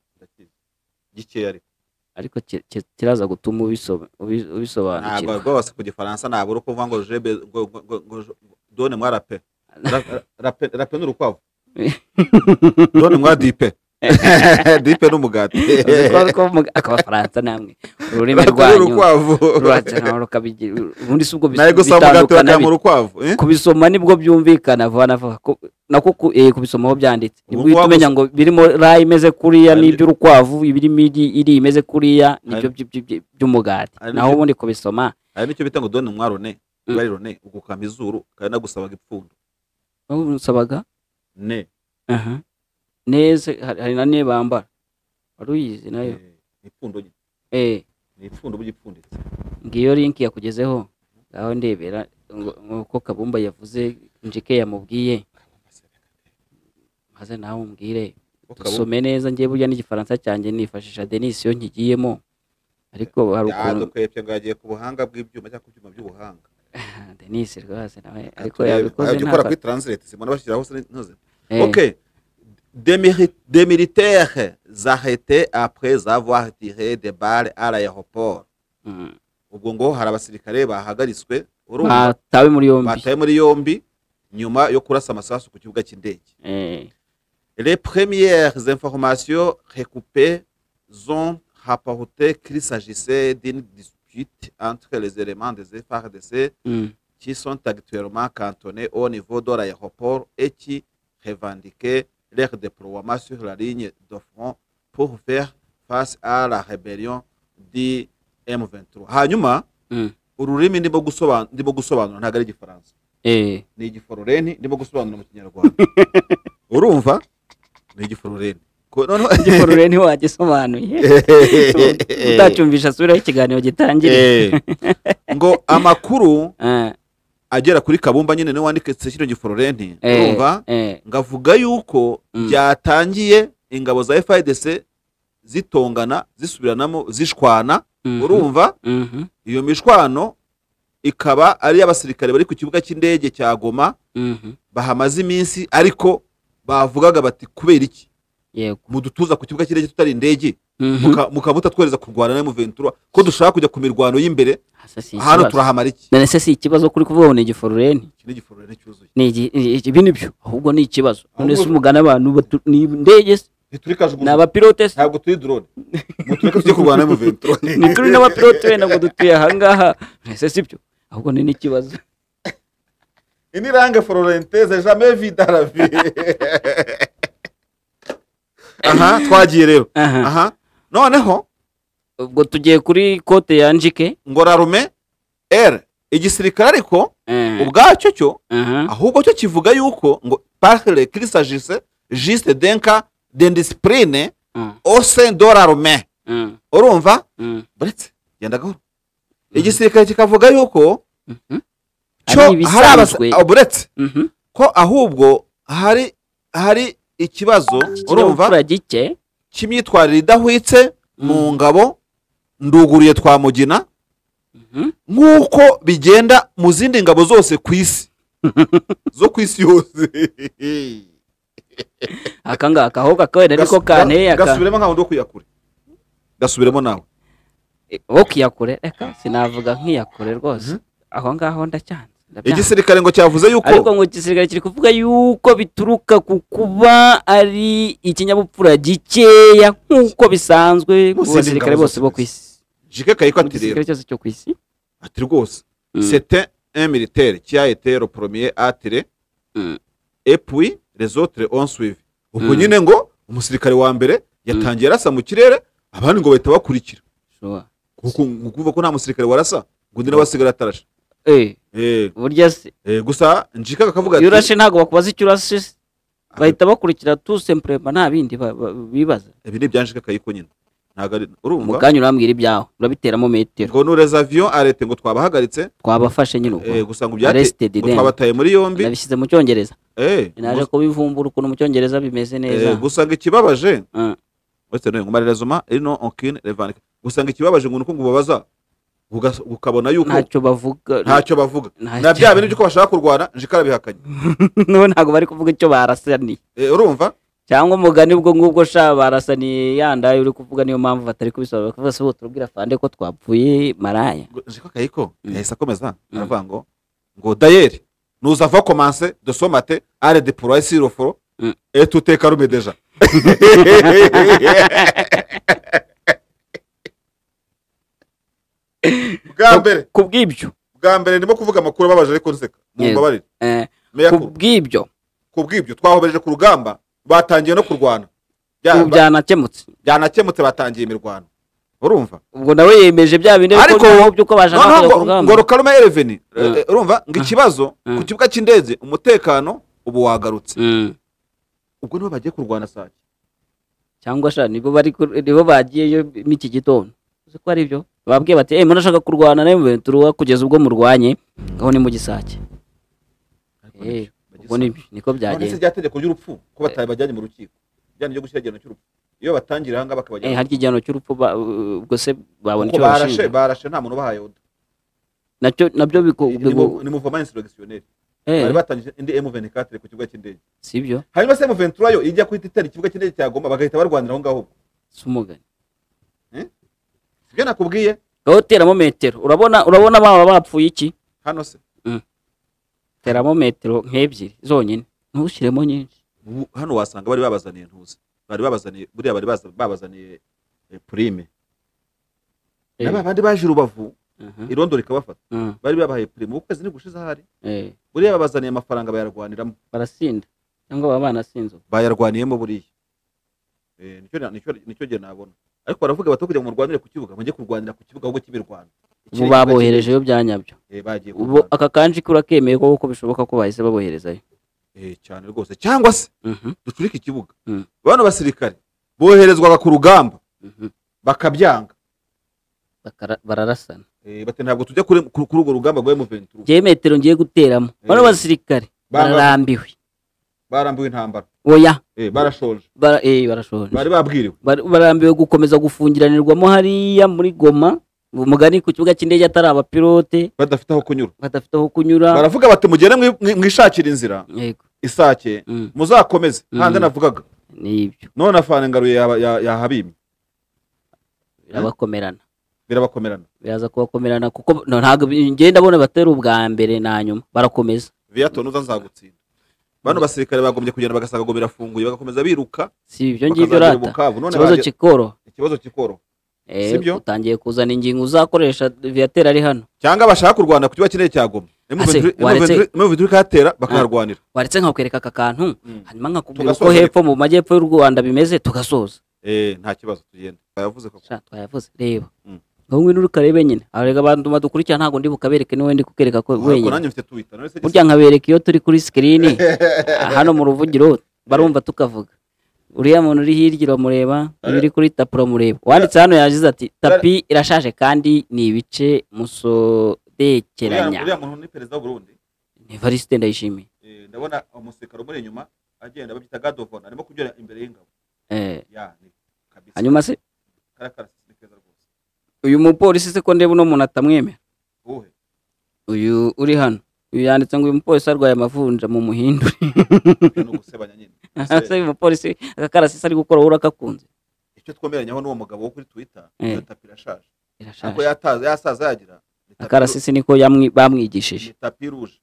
gikeya ariko kiraza gutuma ubisobanukirwa ntabwo rwose ku gifaransa ntabwo uri kuvuga ngo jebe ngo done mwa rape n'urukwavu done mwa dipe n'umugati akaba Faransa namwe ururimi rwanyu ubundi si ubwo bitandukana kubisoma nibwo byumvikana nako kubisomaho byanditse nibwo uhita umenya ngo birimo ra imeze kuriya n'iby'urukwavu ibirimo iri imeze kuriya nibyo by'umugati naho ubundi kubisoma hari nicyo bita ngo done mwarone bari rone ugukama izuru kandi nagusabaga ipfundo usabaga ne neze hari na ne bambara waruyizi nayo ipfundo ni ipfundo bugipfunditse ngiyo link yakugezeho aho ndebera ngo Kabumba yavuze njike yamubwiye maze nawe umbwire dusome neza ngiye burya n'igifaransa cyanjye nifashisha Denis yo nkigiyemo ariko hari ukuntu kwepye ngagiye ku buhanga bw'ibyuma cyangwa kubyuma by'ubuhanga Denis rwose nawe ariko yabikoze nta kuri translate simona bashyiraho se ntuze OK. Des militaires arrêtés après avoir tiré des balles à l'aéroport. Ubwo ngo hari abasirikare bahagaritswe batawe muri yombi nyuma yo kurasa amasasu ku kibuga cy'indege. Les premières informations recoupées ont rapporté qu'il s'agissait d'une dispute entre les éléments des FARDC qui sont actuellement cantonnés au niveau de l'aéroport et qui revendiquaient leur déploiement sur la ligne de front pour faire face à la rébellion du M23. Hanyuma ururimi ndimo gusobanura ntago ari igifaransa ni igifororeni ndimo gusobanura mu kinyarwanda urumva ni igifororeni igifororeni wagisobanuye utacyumvisha sura y'ikiganiro gitangire ngo amakuru agera kuri Kabumba nyine no wandike kino gifororenti urumva ngavuga yuko byatangiye ingabo za FARDC zitongana zisubiranamo zishwana urumva iyo mishwano ikaba ari abasirikare bari ku kibuga cy'indege cya Goma bahamaze iminsi ariko bavugaga bati kubera iki mudutuza ku kibuga cy'indege tutari indege mukabuta twereza kurwana na M23 ko dushaka kujya ku mirwano y'imbere hano turahamara iki none se si ikibazo kuri kuvuga ngo ni igiforureni ni igiforureni cyuzuye ni ibi nibyo ahubwo ni ikibazo none se umugana abantu ni indege ntiturikaje n'abapilote ntabwo turi drone mutureka tujye kurwana na M23 ni turi n'abapilote ntabwo dutuye ahangaha nese sibyo ahubwo ni n'ikibazo ini langue florentaise jamais vu dans la vie aha twagiye rero aha noneho ubwo tugiye kuri kote ya Njike ngo rarume igisirikare ariko ubwacyo cyo ahubwo cyo kivuga yuko ngo parle qu'il s'agisse juste d'un cas d'indiscipline au sein de l'armée urumva buretse genda gahoro igisirikare kikavuga yuko cyo hari buretse ko ahubwo hari ikibazo urumva cy'imyitwarire idahwitse mu ngabo nduguriye twamugina nk'uko bigenda mu zindi ngabo zose ku isi zo ku isi yose akangaka aho kakawenda ariko kane gasubiremo nkaho ndo kuyakure gasubiremo nawe wo kuyakure reka sinavuga nk'iyakure rwose aho ngaho ndacyanze igisirikare ngo cyavuze yuko ariko ngo igisirikare kiri kuvuga yuko bituruka ku kuba ari ikinyabupfura gikeya nk'uko bisanzwe mu basirikare bose bo ku isi Jike Kayiko ati rero igisirikare cyose cyo ku isi ati rwose c'était un militaire qui a été le premier à tirer et puis les autres ont suivi ubwo nyine ngo umusirikare wa mbere yatangiye arasa mu kirere abandi ngo bahita bakurikira kuko nguvuga ko nta musirikare warasa ngo ndi nabasigara atarashe burya se gusa Njika akavuga ati yurashe ntago bakubaza icyo urashe bahita bakurikira tout simplement nta bindi bibaza ibi ni byanjika Kayiko nyine ntago urumva muganya urambwira ibyaho urabiteramo metero ngo nous avions arrêté ngo twabahagaritse twabafashe nyine uko gusa ngo byate twabataye muri yombi nabishyize mu cyongereza naje kubivumbura ukuntu mu cyongereza bimeze neza gusa ngo ikibabaje wese no ngumarezoma ino aucune revanque gusa ngo ikibabaje ngo nuko ngubabaza ukabona yuko ntacyo bavuga na bya bintu byuko bashaka kurwana Njika bihakanye no ntago bari kuvuga icyo barasaniye urumva cyangwa umugani ubwo ngubwo sha barasaniye yandaye uri kuvuga niyo mpamvu batari kubisobanura kuvuga se turubwira fande ko twapfuye maraya Njika Kayiko yahise akomeza aravuga ngo d'ailleurs nous avons commencé de ce matin à le déployer sur le front et tout est calme déjà bwa mbere ndimo kuvuga amakuru ababaje ariko nseka mumbabarire kubw'ibyo twahobereje ku rugamba batangiye no kurwana byanakemutse batangiye imirwano urumva ubwo nawe yemeje bya bindi ariko byuko bashaka kujya ku rugamba ngo Rukarume Eleveni urumva ngo ikibazo ku kibuga cy'indege umutekano ubu wagarutse ubwo nibo bagiye kurwana sake cyangwa sha nibo bagiyeyo n'iki gitondo uzi ko ari byo babwiye bati murashaka kurwana na M23 kugeza ubwo murwanye aho ni mu gisake ubwo niko byagenze none se ryategeko ry'urupfu ko bataye bajyanye mu rukiko byane byo gushyira igihano cy'urupfu iyo batangira hanga bakabajyana harya igihano cy'urupfu ubwo se babona icyo barashe nta muntu bahaye oda nabyo ni mouvement insurrectionnel bari batangije indi M24 ku kibuga cy'indege sibyo hanyuma se M23 yo ijya kwita itari ikibuga cy'indege cyagomba bagahita barwanira aho ngaho sumugani sibyo nakubwiye teramo metero urabona baba bapfuye iki hano se teramo metero nk'ebyiri zonyine ntushyiremo nyinshi hano wasanga bari babazaniye ntuze bari babazaniye buriya bari babazaniye prime n'abandi baje Rubavu irondo rikabafata bari babahaye prime ukwezi ni gushize ahari buriya babazaniye amafaranga bayarwaniramo barasinda cyangwa baba banasinzo bayarwaniyemo buriya nicyo gihe nabona ariko baravuga bato kujya mu rwanire ku kibuga mujye kurwanira ku kibuga ahubwo cy'imirwano ubu baboherejeyo byanyabyo ubu aka kanji kurakemeye ko bishoboka ko bahise baboherezayo cyane rwose cyangwa se ducurike ikibuga bano basirikare boherezwaga ku rugamba bakabyanga bararasana bati ntabwo tujya kuri urwo rugamba rwa M23 je metero ngiye guteramo bano basirikare barambiwe intambara oya barashoje barashoje bari babwiriwe barambiwe gukomeza gufungiranirwamo hariya muri Goma umugani ku kibuga cy'indege atari abapilote badafite aho kunyura baravuga bati mugene mwishakira inzira isake muzakomeze hande navugaga nibyo none afane ngaruye yahabimye birabakomerana biraza kubakomerana kuko ntabwo ngenda abona batera ubwa mbere na nyuma barakomeza Viato nuza nzagutsinda bano basirikare bagombye kugenda bagasaga ngo birafunguye bagakomeza biruka si ibyo ngibyo rata ikibazo kikoro sibyo utangiye kuzana ingingo uzakoresha Viateur ari hano cyangwa bashaka kurwana ku kiba kineye cyagoma mu viduri katera bakarwanira waretse nkakwereka aka kantu hanyuma nkakubwira ko hepfo mu majyepfo y'u Rwanda bimeze tugasoza nta kibazo tugenda twayavuze ko twayavuze reba ngomwe n'urukarebe nyine arega abantu badukurikira ntago ndi bukabereke ni wendi kukereka ko wenyine burya nkabereka iyo turi kuri screen hano mu ruvugiro barumva tukavuga uriya muntu uri hirya uramureba uri kuri tapi uramureba wanditse hano yagize ati tapi irashaje kandi ni ibice musodekeranya uriya muntu ni perezida w'u Burundi ni Evariste Ndayishimiye ndabona umusirikare umuri inyuma agenda babyita gadovona arimo kugera imbere y'ingabo kabisa hanyuma se karakara sikeza rwose uyu mupolisi se ko ndeba uno muntu atamwemera uyu uri hano uyu yanditse ngo uyu mupolisi arwaye amavunja mu muhindure no gusebanya nyine ase uyu mupolisi akakarasisi ari gukora urakakunze icyo twemeranyaho n'uwo mugabo wo kuri Twitter iyo tapi irashaje ako yasaza yagira akarasisi niko bamwigishije tapi rouge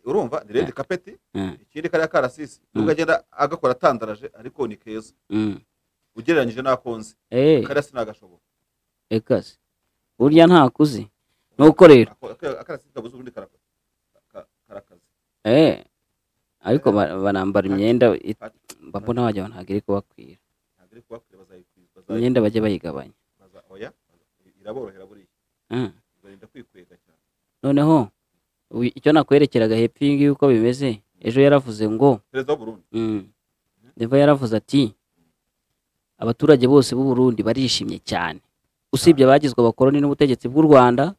urumva ni red carpet ikindi kari akarasisi nubwo agenda agakora atandaraje ariko ni keza ugereranyije nakonze karasi nagashoboka ekase burya ntakuzi nuko rero akarasisi kabuze ubundi karakaze ariko banambara imyenda mbona wajya ntagire kubakwira imyenda bajye bayigabanya oya iraborohera buriya barinda kwikwega cyane noneho icyo nakwerekeraga hepfo y'ingi uko bimeze ejo yaravuze ngo perezida w'u Burundi Deva yaravuze ati abaturage bose b'u Burundi barishimye cyane usibye abagizwe abakoroni n'ubutegetsi bw'u Rwanda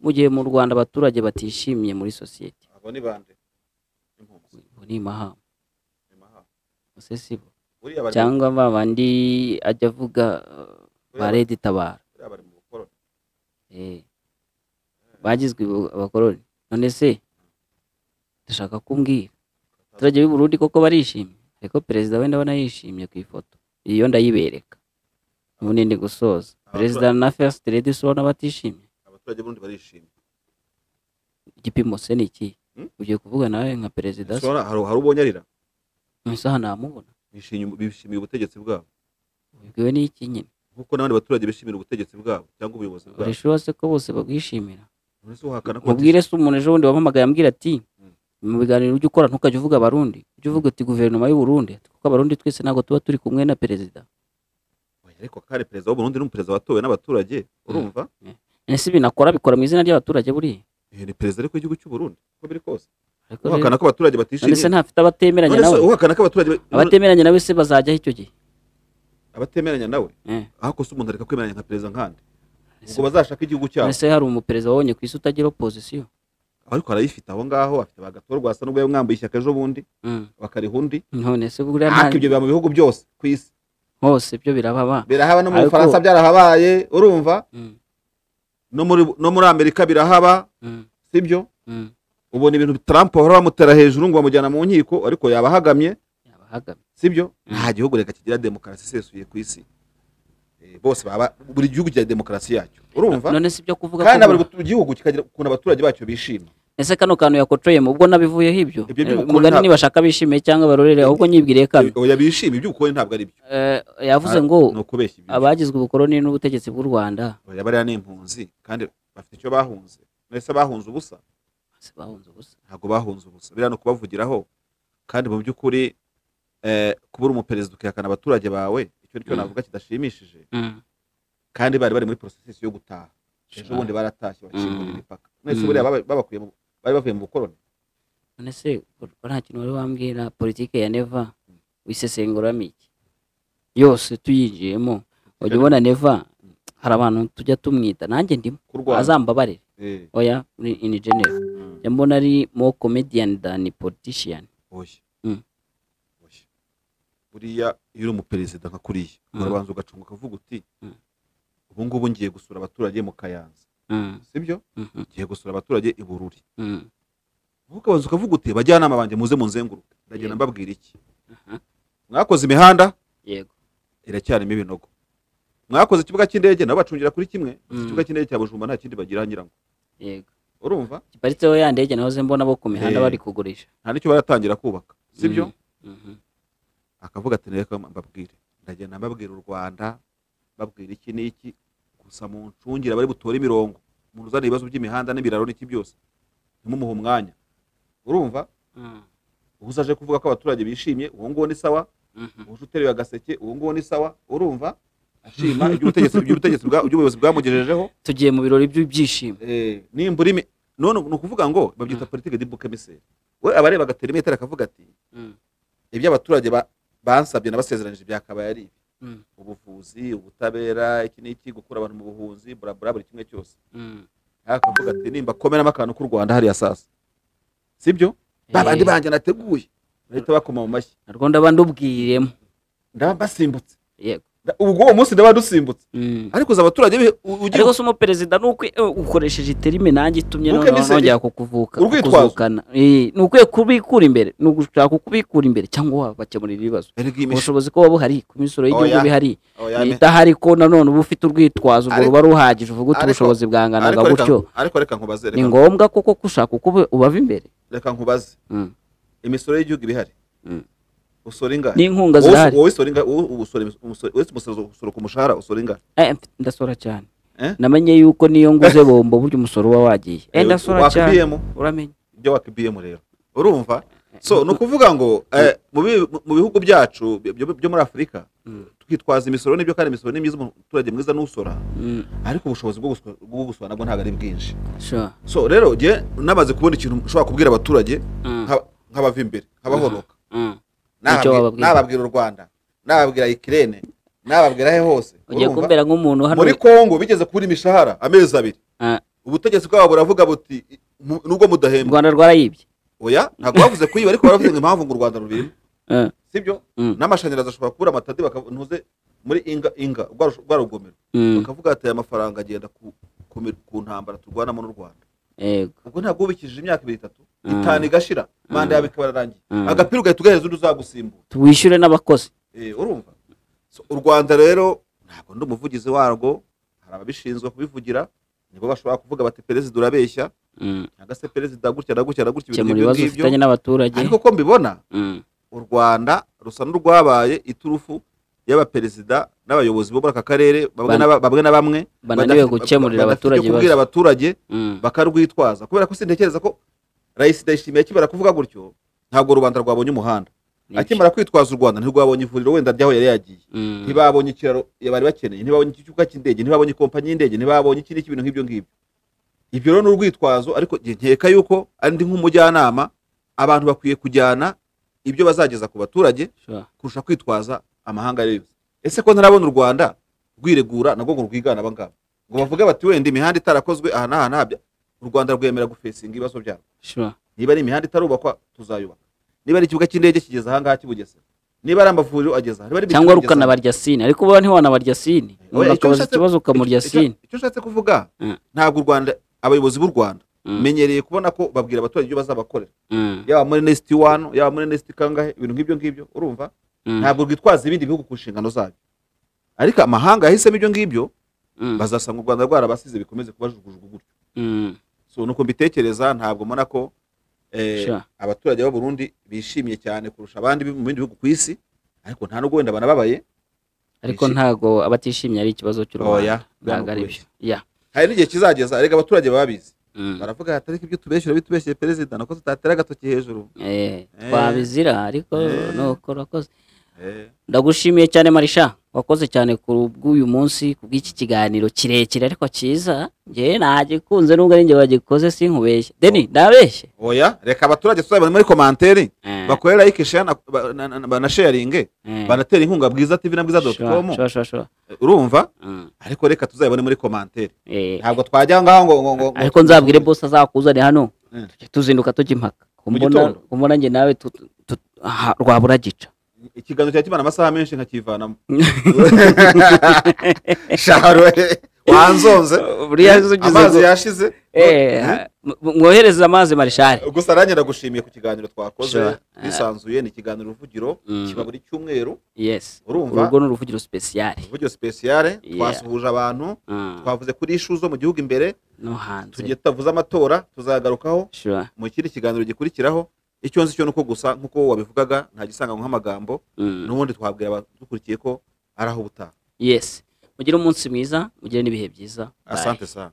mu gihe mu Rwanda abaturage batishimye muri society abo ni bande ni mahama sibo cyangwa babandi ajya avuga baredi tabara bagizwe abakoroni none se ndashaka kumbwira abaturage b'u Burundi koko barishimye ariko perezida wenda abona yishimye ku ifoto iyo ndayibereka ubundi ndi gusoza perezida na first lady urabona batishimye abaturage b'u Burundi barishimye igipimo se ni iki ugiye kuvuga nawe nka perezida se hari ubonye arira isaha namubona bishimiye ubutegetsi bwabo ubwiwe ni iki nyine nkuko n'abandi baturage bishimira ubutegetsi bwabo cyangwa ubuyobozi bwabo urishuwa se ko bose babwishimira mubwire se umuntu ejo bundi wampamagaye ambwira ati mu biganiro ujya ukora ntukajya uvuga abarundi ujya uvuga ati guverinoma y'u Burundi kuko abarundi twese ntabwo tuba turi kumwe na perezida ariko kare perezida w'u Burundi n'umuperezida watowe n'abaturage urumva ese binakora bikora mu izina ry'abaturage buriya ni perezida ariko igihugu cy'u Burundi uko biri kose uhakana ko abaturage batishimiye ese ntafite abatemeranya nawe uhakana ko abaturage abatemeranya nawe se bazajyaho icyo gihe abatemeranya nawe ahako se umuntu areka kwemeranya nka perezida nkande ubwo bazashaka igihugu cyabo ese hari umuperezida wabonye ku isi utagira opposition ariko arayifite aho ngaho afite bagatorwa asa n'ubwo yamwambaye ishyaka ejo bundi bakariha undi none se buriya ntabwo ibyo biba mu bihugu byose ku isi hose byo birahaba no mu Bufaransa byarahabaye urumva no muri Amerika birahaba sibyo ubona ibintu Trump bahora bamutera hejuru ngo bamujyana mu nkiko ariko yabahagamye sibyo nta gihugu reka kigira demokarasi isesuye ku isi bose baba buri gihugu cya demokarasi yacyo urumva none si byo kuvuga kandi buri gihugu kikagira ukuntu abaturage bacyo bishima ese kano kantu yakocoyemo ubwo nabivuyeho ibyo mugani nibashaka bishimiye cyangwa barorere ahubwo nyibwiriye kano oya bishimiye iby'ukuri ntabwo ari byo yavuze ngo abagizwe ubukoroni n'ubutegetsi bw'u Rwanda oya bariya ni impunzi kandi bafite icyo bahunze nese bahunze ubusa ntabwo bahunze ubusa biriya no kubavugiraho kandi mu by'ukuri kubura umuperezida ukihakana abaturage bawe icyo nicyo navuga kidashimishije kandi bari muri process yo gutaha ejo bundi baratashye bacingura imipaka nese buriya babakuye bari bavuye mu bukoroni none se nta kintu wari wambwira politike ya Neva wisesenguramo iki yose tuyinjiyemo ujya ubona Neva hari abantu tujya tumwita nanjye ndimo azambabarire oya in general mbona ari more comedian than politician buriya iyo uri umuperezida nka kuriya urabanza ugacunga ukavuga uti ubu ngubu ngiye gusura abaturage mu Kayanza sibyo ngiye gusura abaturage i Bururi ukabanza ukavuga uti bajyanama banjye muze munzenguruke ndagenda mbabwira iki mwakoze imihanda yego iracyarimo ibinogo mwakoze ikibuga cy'indege nabo bacungira kuri kimwe ikibuga cy'indege cya Bujumbura nta kindi bagira nyirango yego urumva giparitseho ya ndege nahoze mbona bo ku mihanda bari kugurisha nta nicyo baratangira kubaka sibyo akavuga ati reka mbabwire ndagenda mbabwira u Rwanda babwira iki n'iki gusa mu ncungira bari butora imirongo umuntu uzana ibibazo by'imihanda n'ibiraro n'iki byose nimumuha umwanya urumva uzaje kuvuga ko abaturage bishimye uwo nguwo ni sawa uje uteruye agaseke uwo nguwo ni sawa urumva ashima iby'ubuyobozi bwamugejejeho tugiye mu birori by'ibyishimo nimbura none ni ukuvuga ngo babyita politique de bouc émissaire we abareba agatera imetero akavuga ati ibyo abaturage bansabye n'abasezeranije byakabaye ari ubuvuzi ubutabera iki n'iki gukura abantu mu buhunzi burabura buri kimwe cyose akavuga ati nimba komeramo akantu k'u Rwanda hariya sasa sibyo babandi banje nateguye bahita bakoma mu mashyi narwo ndabandubwiremo ndabasimbutse yego ubwo uwo munsi ndabadusimbutse ariko abaturage ariko se umuperezida nuko ukoresheje iterime nanjye itumye nongera kukuvukana nukwiye kubikura imbere nugushaka kubikura imbere cyangwa wabakemurira ibibazo ubushobozi ko waba buhari ku misoro y'igihugu bihari idahari ko nanone uba ufite urwitwazo urwo ruba ruhagije uvuga uti ubushobozi bwanganaga gutyo ariko reka nkubaze ni ngombwa koko kushaka uko ubava imbere reka nkubaze imisoro y'igihugu bihari usora ingana n'inkunga zihari wowe usora ingana usora ku mushahara usora ingana ndasora cyane namenye yuko niyo nguze bombo buryo umusoro uba wagiye ndasora cyane uramenye ibyo wakibiyemo rero urumva so no kuvuga ngo mu bihugu byacu byo muri Afurika twitwaza imisoro n'ibyo kandi imisoro ni myiza umuturage mwiza n'usora ariko ubushobozi bwo gusora nabwo ntabwo ari bwinshi so rero je namaze kubona ikintu ushobora kubwira abaturage nk'abava imbere nk'abahoroka nababwira u Rwanda nababwira Ukraine nababwira he hose ugiye kumbera nk'umuntu hano muri Kongo bigeze kubura imishahara amezi 2 ubutegetsi bwabo buravuga buti nubwo mudahembwa Rwanda rwarayibye oya ntabwo bavuze kuyiba ariko baravuze ngo impamvu ngo u Rwanda rubirimo sibyo n'amashanyarazi ashobora kubura amatadi bakantuze muri inga rwa rugomero bakavuga ati aya mafaranga agenda ku ntambara turwanamo n'u Rwanda ubwo ntabwo ubikije imyaka 2-3 itanu igashira manda yawe ikabararangiye agapira ugahita ugahereza undi uzagusimbura tuwishyure n'abakozi urumva u Rwanda rero ntabwo ndi umuvugizi warwo hari ababishinzwe kubivugira nibo bashobora kuvuga bati perezida urabeshya cyangwa se perezida gutya na gutya na gutya ibintu nk'ibyo ufitanye n'abaturage ariko ko mbibona u Rwanda rusa n'urwabaye iturufu y'abaperezida n'abayobozi bo muri aka karere bamwe na bamwe bananiwe gukemurira abaturage kubwira abaturage bakarwitwaza kubera ko sintekereza ko Rais Ndayishimiye akimara kuvuga gutyo ntabwo Rwanda rwabonye umuhanda akimara kwitwaza u Rwanda ntirwabonye ivuriro wenda ryaho yari yagiye ntibabonye ikiraro bari bakeneye ntibabonye ikibuga cy'indege ntibabonye kompanyi y'indege ntibabonye ikindi kintu nk'ibyo ngibyo ibyo rero n'urwitwazo ariko nkeka yuko ari ndi nk'umujyanama abantu bakwiye kujyana ibyo bazageza ku baturage kurusha kwitwaza amahanga yose ese ko ntarabona u Rwanda rwiregura nabwo ngo rwigana abangaba ngo bavuge bati wenda imihanda itarakozwe aha n'aha ntabya u Rwanda rwemera gufesinga ibibazo byabo niba ari imihanda itarubakwa tuzayubaka niba ari ikibuga cy'indege kigeze aha ngaha kibugese niba ari amavuriro ageza cyangwa rukanabarya sine ariko uba ntiwanabarya sine ukabaza ikibazo ukamurya sine icyo ushatse kuvuga ntabwo u Rwanda abayobozi b'u Rwanda menyereye kubona ko babwira abaturage ibyo bazabakorera yaba muri Nest 1 yaba muri Nest kangahe ibintu nk'ibyo ngibyo urumva ntabwo rwitwaza ibindi bihugu ku nshingano zabyo ariko amahanga yahisemo ibyo ngibyo bazasanga u Rwanda rwarabasize bikomeze kubajugujugu gutyo so nuko mbitekereza ntabwo mbona ko abaturage b'u Burundi bishimiye cyane kurusha abandi mu bindi bihugu ku isi ariko nta nubwo wenda banababaye ariko ntago abatishimye ari ikibazo cy'u Rwanda ntago ari byo hari n'igihe kizageza ariko abaturage babizi baravuga ati ariko ibyo tubeshyura bitubeshyeye perezida nako tutatera agatoki hejuru twabizira ariko nuko rakoze ndagushimiye cyane Marisha wakoze cyane ku bw'uyu munsi ku bw'iki kiganiro kirekire ariko cyiza nge nagikunze nubwo ari nge bagikoze sinkubeshye Deni ndabeshye oya reka abaturage tuzabona muri commentaire bakorera like share na sharing banatera inkunga bwiza tv na bwiza.com urumva ariko reka tuzabone muri commentaire ntabwo twajya ngaho ngo ariko nzabwire boss azakuzane hano tuzinduka tukimpaka kumbona nge nawe rwabura gica ikiganiro cyakimana amasaha menshi nkakivanamo sharo wanzonze buriya ugize amazi yashize mwohereza amazi marishari. Gusa nanjye ndagushimiye ku kiganiro twakoze bisanzuye, ni ikiganiro Uruvugiro kiba buri cyumweru. Urumva urwo ni uruvugiro special, uruvugiro special twasuhuje abantu, twavuze kuri ishu zo mu gihugu imbere no hanze, tugiye tavuze amatora tuzagarukaho mu kindi kiganiro gikurikiraho. Icyo nzi cyo nuko gusa nkuko wabivugaga nta gisanga nk'amagambo, n'ubundi twabwira abadukurikiye ko ari aho ubutaha. Mugire umunsi mwiza, mugire n'ibihe byiza. Asante sana.